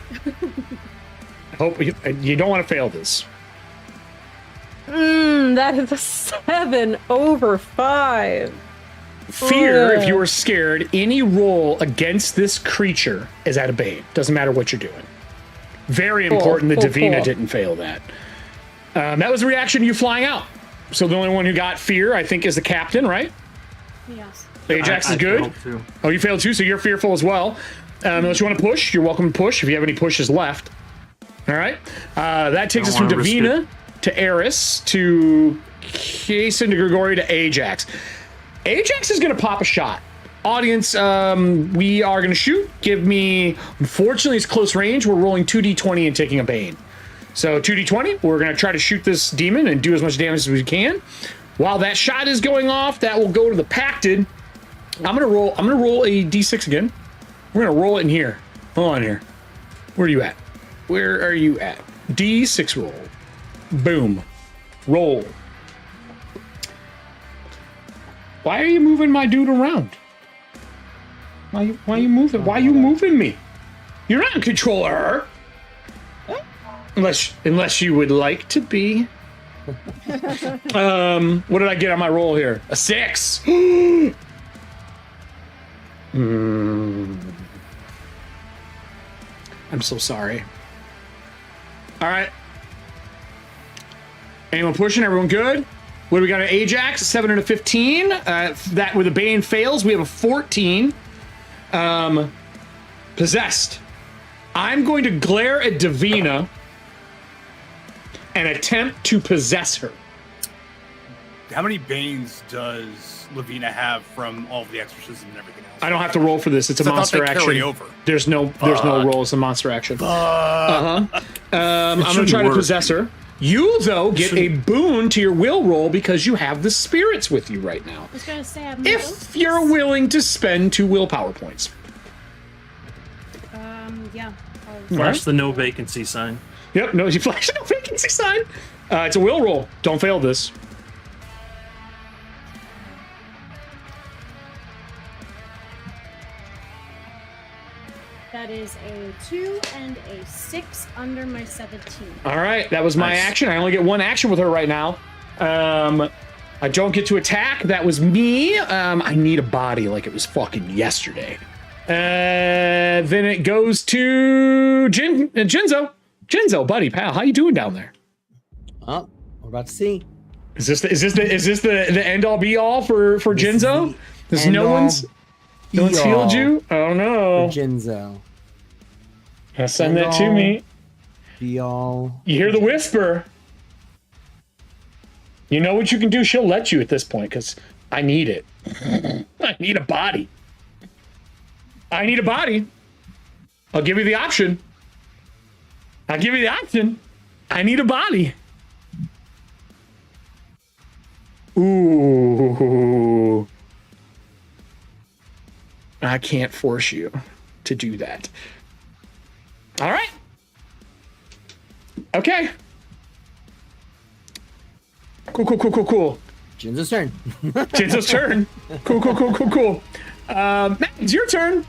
I hope you don't want to fail this. That is a 7 over 5. Fear, if you are scared, any roll against this creature is at a bane. Doesn't matter what you're doing. Very important that Davina didn't fail that. That was the reaction to you flying out. So the only one who got fear, I think, is the captain, right? Yes. Ajax is good. Too. Oh, you failed too, so you're fearful as well. Unless you want to push, you're welcome to push if you have any pushes left. All right. That takes us from Don't wanna risk Davina to Eris to Kason to Grigori to Ajax. Ajax is going to pop a shot. Audience, we are going to shoot. Give me, unfortunately, it's close range. We're rolling 2d20 and taking a bane. So 2d20, we're going to try to shoot this demon and do as much damage as we can. While that shot is going off, that will go to the Pacted. I'm going to roll a d6 again. We're going to roll it in here. Hold on here. Where are you at? Where are you at? D6 roll. Boom. Roll. Why are you moving my dude around? Why are you moving? Why are you moving me? You're not in control of her. Unless you would like to be. What did I get on my roll here? A 6. I'm so sorry. All right. Anyone pushing? Everyone good? What do we got? An Ajax, 7 and a 15. That with a Bane fails, we have a 14. Possessed. I'm going to glare at Davina and attempt to possess her. How many Banes does Lavina have from all of the exorcisms and everything else? I don't have to roll for this. It's a I thought monster they action. carry over. There's no roll. It's a monster action. I'm going to try to possess her. You, though, get a boon to your will roll because you have the spirits with you right now. I was gonna say I'm If you're willing to spend 2 willpower points. Yeah. Flash the no vacancy sign. Yep, no, you flash no vacancy sign. It's a will roll. Don't fail this. That is a 2 and a 6 under my 17. All right, that was my action. I only get 1 action with her right now. I don't get to attack. That was me. I need a body like it was fucking yesterday. Then it goes to Jinzo. Jinzo, buddy, pal, how you doing down there? Oh, we're about to see. Is this the end all be all for Jinzo? Because no one's healed you. Oh no, Jinzo. Send that to me. Be all. You hear the whisper. You know what you can do. She'll let you at this point because I need it. I need a body. I need a body. I'll give you the option. I need a body. Ooh. I can't force you to do that. All right. Okay. Cool. Jinzo's turn. Jinzo's turn. Cool. Matt, it's your turn.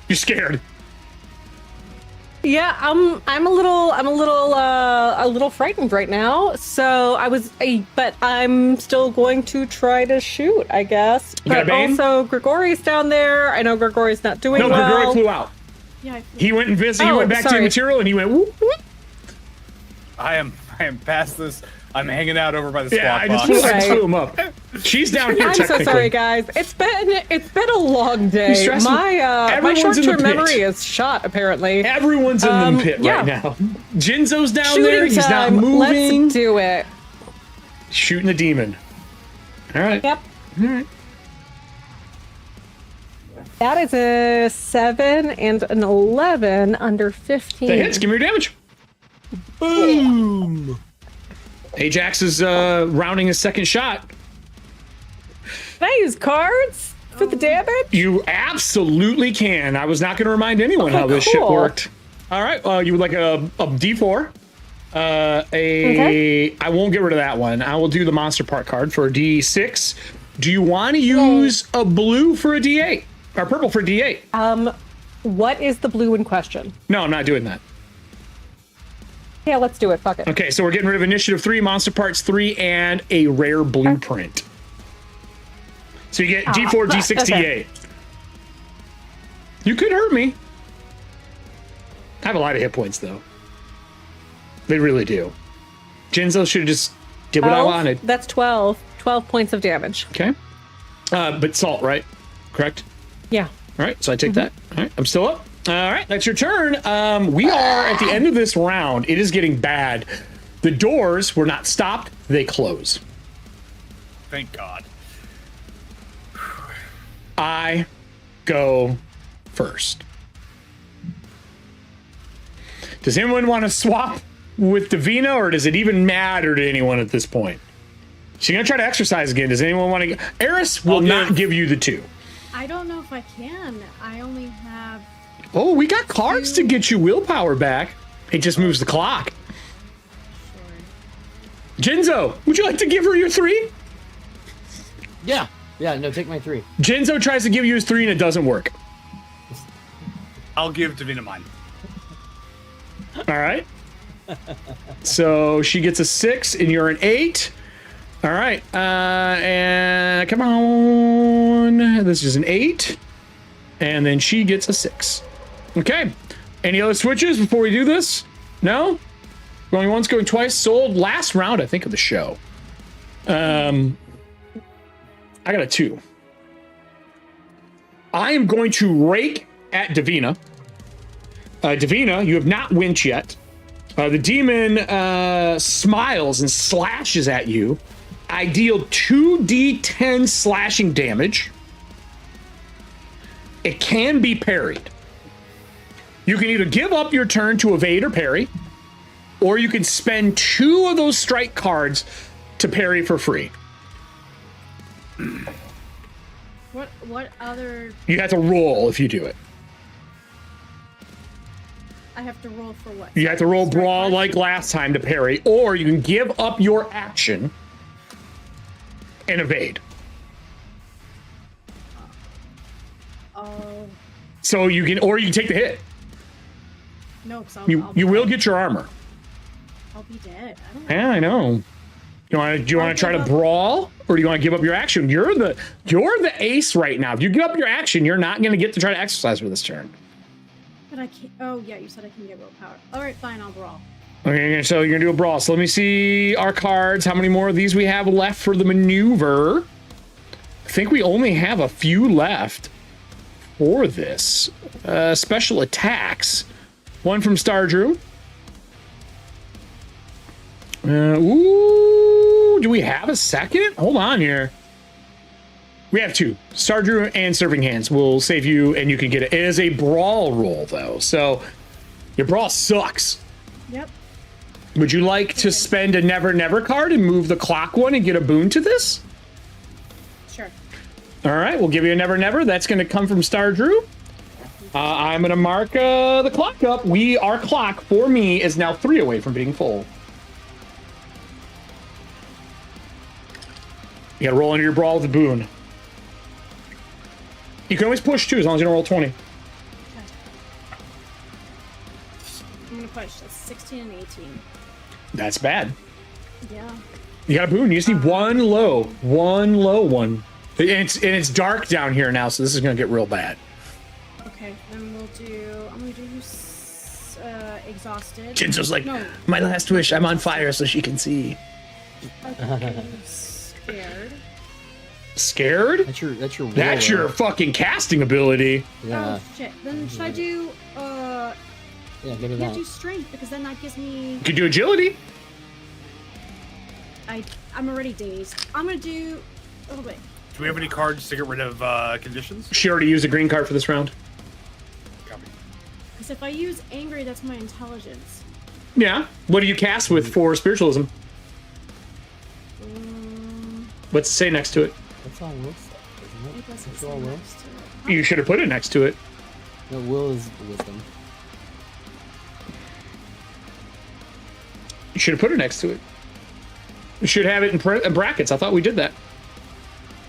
You're scared. Yeah, I'm a little frightened right now. So but I'm still going to try to shoot, I guess. You got a But bane? also Grigori's down there. I know Grigori's not doing No, well. Grigori flew out. Yeah. He went invisible. He Oh, went back to sorry. the material, and he went whoop, whoop. I am past this. I'm hanging out over by the squad Yeah, I just box. flew him up. She's down here. I'm so technically. sorry, guys. It's been a long day. stressing? My Everyone's in the short-term pit. memory is shot. Apparently, Everyone's in the pit yeah. right now. Jinzo's down shooting there. He's time. not moving. Let's do it. Shooting the demon. All right. Yep. That is a 7 and an 11 under 15. That hits. Give me your damage. Boom. Ajax is rounding his second shot. Can I use cards for the damage? You absolutely can. I was not going to remind anyone how this shit cool. worked. All right. You would like a D4. Okay. I won't get rid of that one. I will do the monster part card for a D6. Do you want to use a blue for a D8 or purple for a D8? What is the blue in question? No, I'm not doing that. Yeah, let's do it. Fuck it. Okay, so we're getting rid of initiative 3, monster parts 3, and a rare blueprint. So you get D4, D6, okay. D8. You could hurt me. I have a lot of hit points, though. They really do. Jinzo should have just did what I wanted. That's 12. 12 points of damage. Okay. But salt, right? Correct? Yeah. All right, so I take that. All right, I'm still up. All right, that's your turn. We are at the end of this round. It is getting bad. The doors were not stopped. They close. Thank God. I go first. Does anyone want to swap with Davina, or does it even matter to anyone at this point? She's going to try to exercise again. Does anyone want to... Eris will not give you the 2. I don't know if I can. I only have... Oh, we got cards to get you willpower back. It just moves the clock. Sure. Jinzo, would you like to give her your 3? Yeah. Yeah, no, take my 3. Jinzo tries to give you his 3 and it doesn't work. I'll give Davina mine. All right. So she gets a 6 and you're an 8. All right. And come on. This is an 8. And then she gets a 6. Okay. Any other switches before we do this? No? Going once, going twice. Sold last round, I think, of the show. I got a 2. I am going to rake at Davina. Davina, you have not winched yet. The demon smiles and slashes at you. I deal 2d10 slashing damage. It can be parried. You can either give up your turn to evade or parry, or you can spend 2 of those strike cards to parry for free. What other... You have to roll if you do it. I have to roll for what? You have to roll Strike brawl cards? like last time to parry, or you can give up your action and evade. Oh, So you can, or you can take the hit. no, because You will get your armor. I'll be dead. I don't know. Yeah, I know. Do you want to try to brawl, or do you want to give up your action? You're the ace right now. If you give up your action, you're not going to get to try to exercise for this turn. But I can't. Oh, yeah, you said I can get willpower. All right, fine, I'll brawl. Okay, so you're gonna do a brawl. So let me see our cards. How many more of these we have left for the maneuver? I think we only have a few left for this. Special attacks. One from Stardrew. Ooh, do we have a second? Hold on here. We have 2. Stardrew and Serving Hands will save you, and you can get it. It is a brawl roll, though, so your brawl sucks. Yep. Would you like to spend a Never Never card and move the clock one and get a boon to this? Sure. All right, we'll give you a Never Never. That's going to come from Stardrew. I'm going to mark the clock up. Our clock, for me, is now 3 away from being full. You got to roll into your brawl with a boon. You can always push, too, as long as you don't roll 20. Okay. I'm going to push. That's 16 and 18. That's bad. Yeah. You got a boon. You just need one low one. And it's dark down here now, so this is going to get real bad. Okay, then I'm going to do exhausted. Jinzo's like, No. my last wish, I'm on fire so she can see. Okay, scared. Scared? That's your will, That's your though. fucking casting ability. Yeah. Oh, shit. Then should I do, Yeah, give me I that. can't do strength because then that gives me... You could do agility. I'm already dazed. I'm going to do... Oh, wait. Do we have any cards to get rid of conditions? She already used a green card for this round. Copy. Because if I use angry, that's my intelligence. Yeah. What do you cast with for spiritualism? What's it say next to it? That's all will stuff, isn't it? It doesn't That's say all will. next to it. You should have put it next to it. No, will is wisdom. You should have put it next to it. You should have it in brackets. I thought we did that.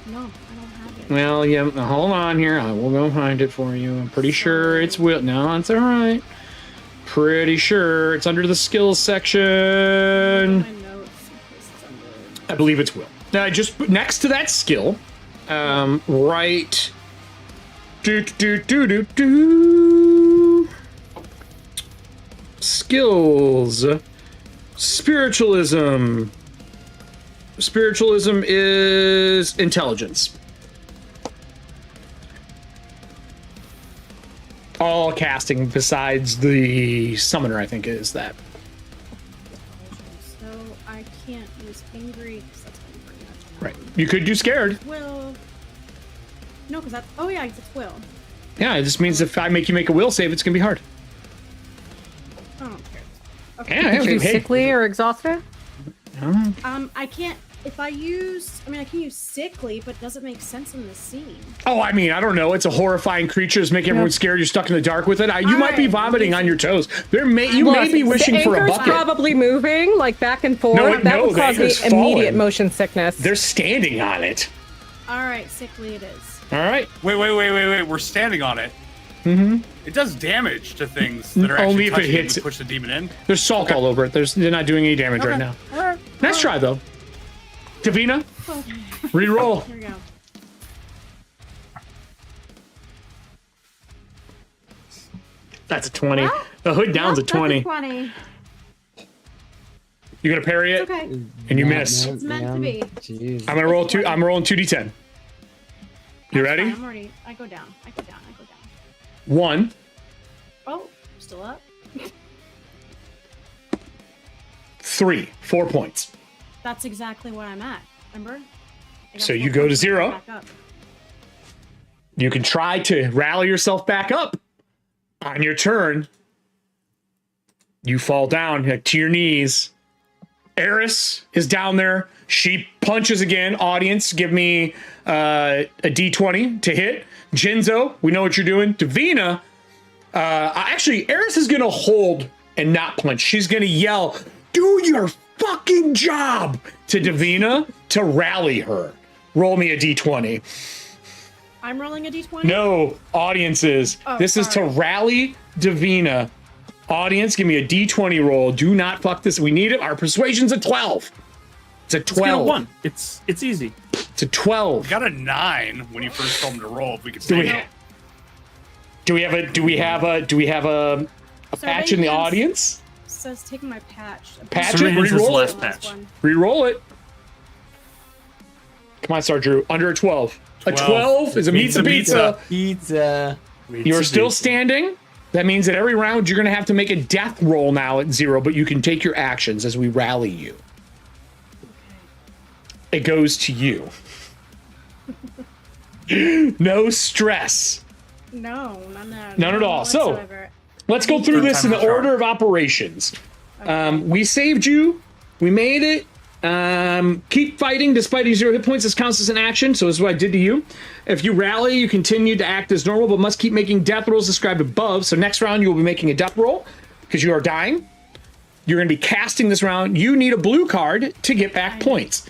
No, I don't have it. Well, yeah. Hold on here. I will go find it for you. I'm pretty sure it's will. No, it's all right. Pretty sure it's under the skills section. My notes in case it's under... I believe it's will. Now, just next to that skill, right. Skills. Spiritualism. Spiritualism is intelligence. All casting besides the summoner, I think, is that. So I can't use angry because that's going to bring that down. Right. You could do scared. Will. No, because that's. Oh yeah, it's will. Yeah, it just means if I make you make a will save, it's gonna be hard. I don't care. Okay. Yeah, Did you hey. sickly or exhausted? I can't. If I use, I mean, I can use sickly, but does it make sense in the scene? Oh, I mean, I don't know. It's a horrifying creature. It's making everyone scared. You're stuck in the dark with it. You might be Alright. vomiting on your toes. You may be wishing the for a anchor's bucket. probably moving like back and forth. No, that would the cause me anchor's immediate falling. motion sickness. They're standing on it. All right, sickly it is. All right. Wait. We're standing on it. Mm-hmm. It does damage to things that are Only actually if it touching hits to it. push the demon in. There's salt all over it. They're not doing any damage right now. All right. Nice try, though. Davina, re-roll. Here we go. That's a 20. The hood down's a 20. 20. You're gonna parry it, It's okay. and you miss. It's meant to be. Jeez. I'm gonna roll two. I'm rolling 2d10. You ready? I'm already. I go down. 1, Oh, I'm still up. 3, 4 points. That's exactly what I'm at. Remember? I got So 4 you go to points, 0. back up. You can try to rally yourself back up. On your turn, you fall down to your knees. Eris is down there. She punches again. Audience, give me a d20 to hit. Jinzo, we know what you're doing. Davina, actually, Eris is going to hold and not punch. She's going to yell, "Do your fucking job!" to Davina to rally her. Roll me a d20. I'm rolling a d20. No, audiences. Oh, this is to sorry. rally Davina. Audience, give me a d20 roll. Do not fuck this. We need it. Our persuasion's a 12. It's a 12. Skill 1. It's easy. It's a 12. Got a 9 when you first told him to roll. If we could Do say we, it. do we have a patch in the Hands audience? Says taking my patch. Patch Survey it, Hands is the re-roll last it. patch. One. Re-roll it. Come on, Star Drew. Under a 12. A 12 12 is a pizza. Pizza. You're still standing. That means that every round you're going to have to make a death roll now at 0, but you can take your actions as we rally you. It goes to you. No stress. No, None at all. So, whatsoever. Let's go through this in the Third time order of operations. We saved you. We made it. Keep fighting despite your 0 hit points. This counts as an action, so this is what I did to you. If you rally, you continue to act as normal, but must keep making death rolls described above. So next round, you will be making a death roll because you are dying. You're going to be casting this round. You need a blue card to get back points.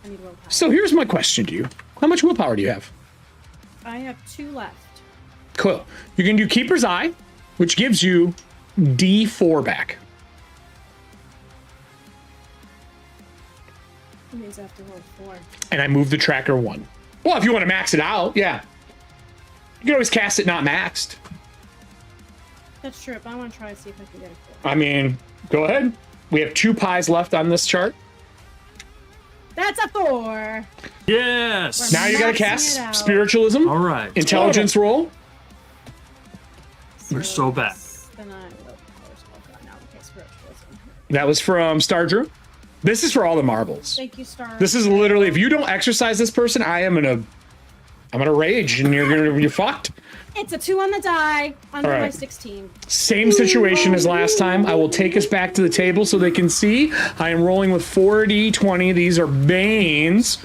I need willpower. So here's my question to you. How much willpower do you have? I have 2 left. Cool. You can do Keeper's Eye, which gives you D4 back. That means I have to roll 4. And I move the tracker 1. Well, if you want to max it out, yeah. You can always cast it not maxed. That's true, but I want to try to see if I can get a 4. I mean, go ahead. We have 2 pies left on this chart. That's a 4. Yes. Now you got to Maxing cast it out. Spiritualism. All right. Intelligence roll. We're so back. Then I will now. Okay, spiritualism. That was from Star Drew. This is for all the marbles. Thank you, Star. This is literally, if you don't exercise this person, I'm gonna rage and you're fucked. It's a 2 on the die. Under All right. my 16. Same situation as last time. I will take us back to the table so they can see. I am rolling with 4d20. These are Banes.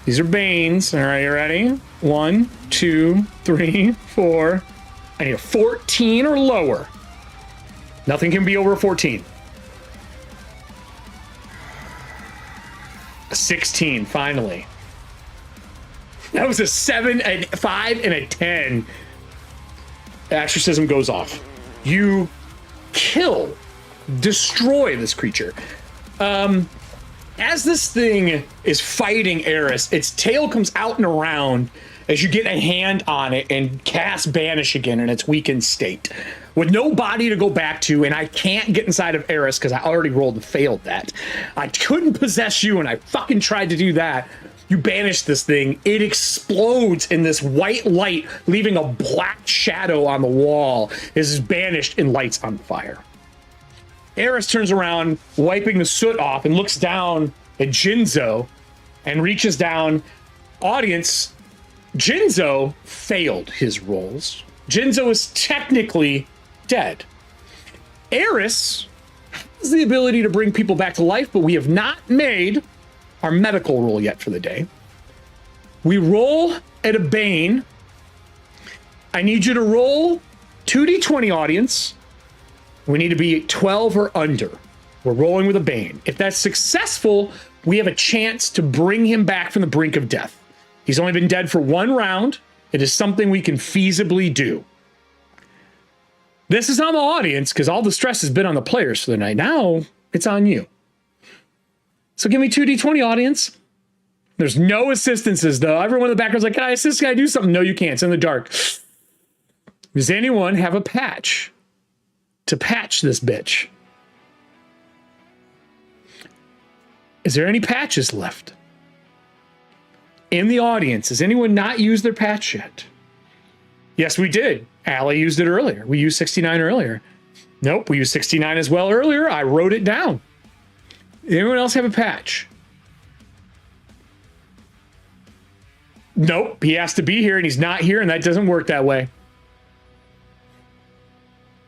These are Banes. All right, you ready? 1, 2, 3, 4. I need a 14 or lower. Nothing can be over a 14. A 16, finally. That was a 7, a 5, and a 10. Exorcism goes off. You kill, destroy this creature. As this thing is fighting Eris, its tail comes out and around as you get a hand on it and cast Banish again in its weakened state. With no body to go back to, and I can't get inside of Eris because I already rolled and failed that. I couldn't possess you, and I fucking tried to do that. You banish this thing. It explodes in this white light, leaving a black shadow on the wall. This is banished and lights on fire. Eris turns around, wiping the soot off, and looks down at Jinzo and reaches down. Audience, Jinzo failed his rolls. Jinzo is technically dead. Eris has the ability to bring people back to life, but we have not made our medical roll yet for the day. We roll at a Bane. I need you to roll 2d20, audience. We need to be 12 or under. We're rolling with a Bane. If that's successful, we have a chance to bring him back from the brink of death. He's only been dead for 1 round. It is something we can feasibly do. This is on the audience because all the stress has been on the players for the night. Now it's on you. So give me 2d20, audience. There's no assistances, though. Everyone in the background's like, can I assist? Can I do something? No, you can't. It's in the dark. Does anyone have a patch to patch this bitch? Is there any patches left? In the audience, has anyone not used their patch yet? Yes, we did. Allie used it earlier. We used 69 earlier. Nope, we used 69 as well earlier. I wrote it down. Anyone else have a patch? Nope, he has to be here and he's not here, and that doesn't work that way.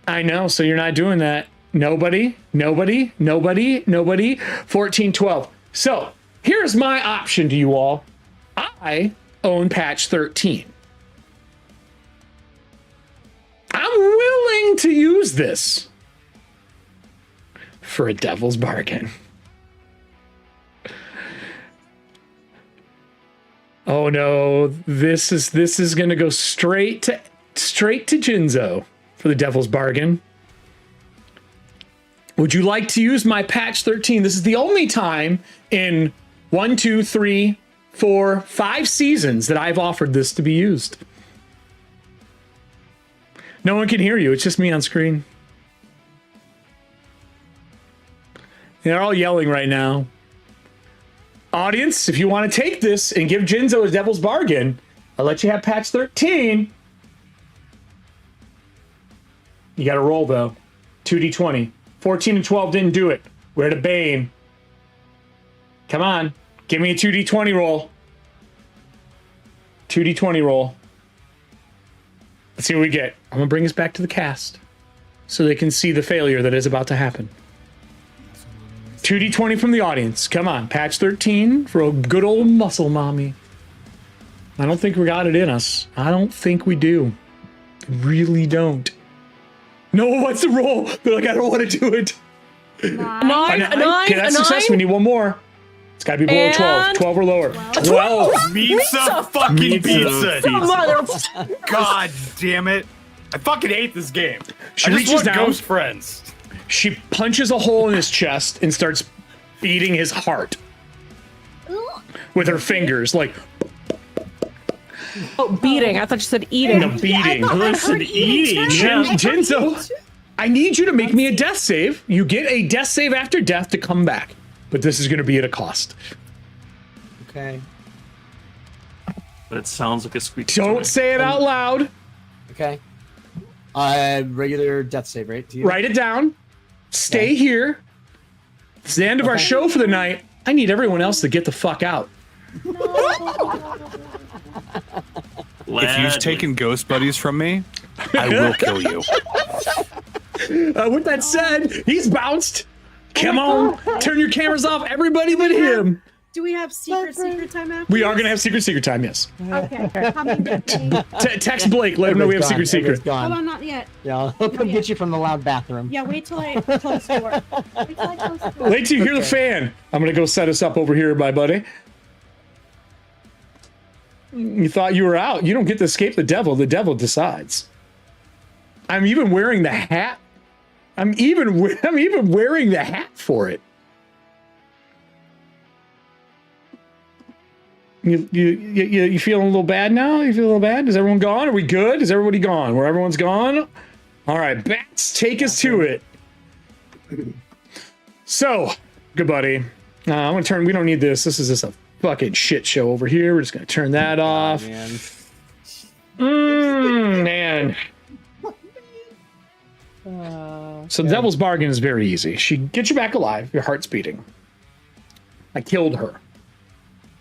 I know, so you're not doing that. Nobody. 1412. So here's my option to you all. I own patch 13. I'm willing to use this for a devil's bargain. Oh no, this is gonna go straight to Jinzo for the devil's bargain. Would you like to use my patch 13? This is the only time in 1, 2, 3, 4, 5 seasons that I've offered this to be used. No one can hear you. It's just me on screen. They're all yelling right now. Audience, if you want to take this and give Jinzo a devil's bargain, I'll let you have patch 13. You got to roll, though. 2d20. 14 and 12 didn't do it. We're at a Bane. Come on. Give me a 2d20 roll. 2d20 roll. Let's see what we get. I'm going to bring us back to the cast so they can see the failure that is about to happen. 2d20 from the audience. Come on. Patch 13 for a good old muscle mommy. I don't think we got it in us. I don't think we do. I really don't. No one wants to roll. They're like, I don't want to do it. 9. Okay, that's success. We need one more. It's got to be below 12. 12 or lower. 12. Pizza fucking pizza. Mother. God damn it. I fucking hate this game. She I just reaches want down. ghost friends. She punches a hole in his chest and starts beating his heart with her fingers. Like, Oh, beating. I thought you said eating. no, beating. Listen, eating. Yeah. Jinzo, I need you to make me a death save. You get a death save after death to come back. But this is going to be at a cost. Okay. But it sounds like a squeak. Don't say it out loud. Okay. Regular death save, right? To you? Write it down. Stay here. It's the end of our show for the night. I need everyone else to get the fuck out. If you've taken ghost buddies from me, I will kill you. With that said, he's bounced. Come on. Turn your cameras off, everybody but him. Do we have secret time after? We are going to have secret time, yes. Okay. Coming. Text Blake, let him know we have Everybody's secret. gone. Hold on, not yet. Yeah, I'll come get you from the loud bathroom. Yeah, wait till I close the door. Wait till I close the door. Wait till you hear the fan. I'm going to go set us up over here, my buddy. You thought you were out. You don't get to escape the devil. The devil decides. I'm even wearing the hat. I'm even wearing the hat for it. You feeling a little bad now? You feel a little bad? Is everyone gone? Are we good? Is everybody gone? Where everyone's gone? All right, Bats, take us to it. So, good buddy. I'm gonna turn. We don't need this. This is just a fucking shit show over here. We're just gonna turn that off. Man. Man. So the devil's bargain is very easy. She gets you back alive. Your heart's beating. I killed her.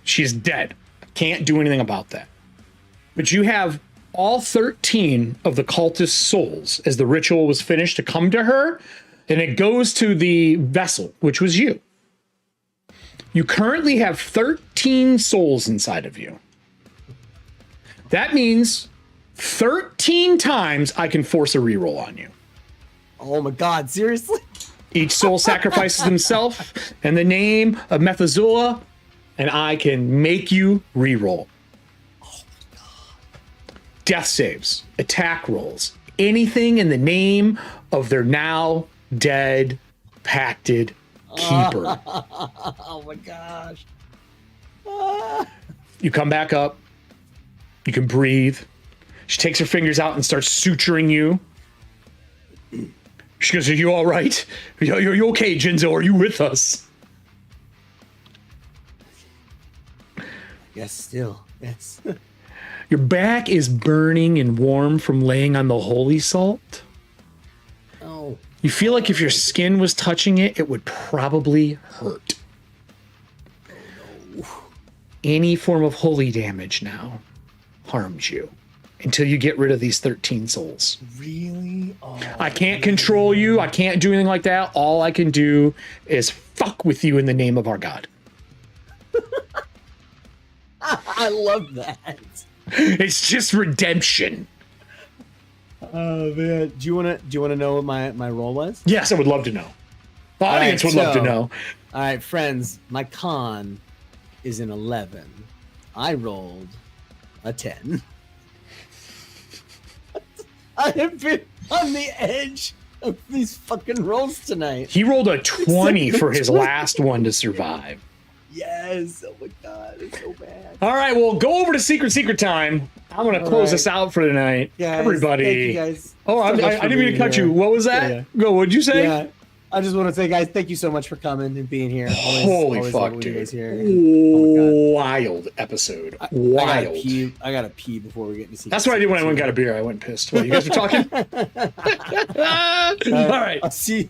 She's dead. I can't do anything about that. But you have all 13 of the cultist souls as the ritual was finished to come to her, and it goes to the vessel, which was you. You currently have 13 souls inside of you. That means 13 times I can force a reroll on you. Oh my God, seriously? Each soul sacrifices himself in the name of Methuselah, and I can make you reroll. Oh my God. Death saves, attack rolls, anything in the name of their now dead, pacted keeper. Oh my gosh. You come back up. You can breathe. She takes her fingers out and starts suturing you. She goes, "Are you all right? Are you okay, Jinzo? Are you with us?" Yes, still. Yes. Your back is burning and warm from laying on the holy salt. Oh. You feel like if your skin was touching it, it would probably hurt. Oh no. Any form of holy damage now harms you until you get rid of these 13 souls. Really? Oh, I can't control you. I can't do anything like that. All I can do is fuck with you in the name of our God. I love that. It's just redemption. Oh man. Do you wanna know what my role was? Yes, I would love to know. The audience would love to know. All right, friends, my con is an 11. I rolled a 10. I have been on the edge of these fucking rolls tonight. He rolled a 20 for his last one to survive. Yes. Oh my God, it's so bad. All right, well, go over to Secret Time. I'm going to close this out for tonight. Guys, Everybody. thank you guys Oh, so much I for didn't mean to being cut here. you. What was that? Yeah. Go, what'd you say? Yeah. I just want to say, guys, thank you so much for coming and being here. Holy always fuck, love when you dude. guys here. Oh Wild episode. my God. Wild. I gotta pee before we get into. That's what I did when I went and got a beer. I went pissed. What, you guys were talking? All right. I'll see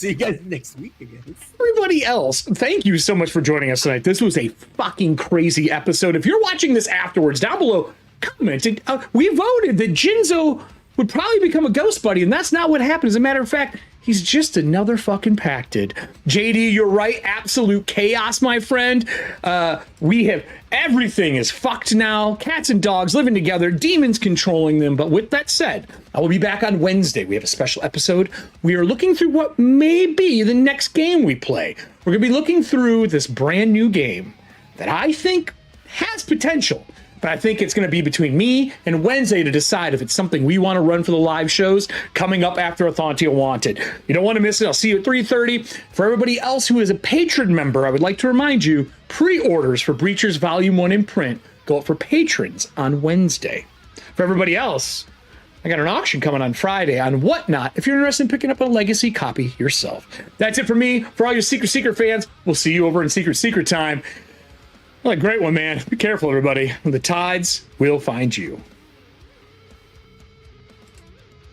you guys next week again. Everybody else, thank you so much for joining us tonight. This was a fucking crazy episode. If you're watching this afterwards, down below, comment. We voted that Jinzo would probably become a ghost buddy, and that's not what happened. As a matter of fact, he's just another fucking pacted. JD, you're right. Absolute chaos, my friend. Everything is fucked now. Cats and dogs living together, demons controlling them. But with that said, I will be back on Wednesday. We have a special episode. We are looking through what may be the next game we play. We're going to be looking through this brand new game that I think has potential. But I think it's going to be between me and Wednesday to decide if it's something we want to run for the live shows coming up after Ethauntia Wanted. You don't want to miss it. I'll see you at 3:30. For everybody else who is a patron member, I would like to remind you, pre-orders for Breachers Volume 1 in print go up for patrons on Wednesday. For everybody else, I got an auction coming on Friday on Whatnot if you're interested in picking up a legacy copy yourself. That's it for me. For all your Secret fans, we'll see you over in Secret Time. Well, a great one, man. Be careful, everybody. The tides will find you.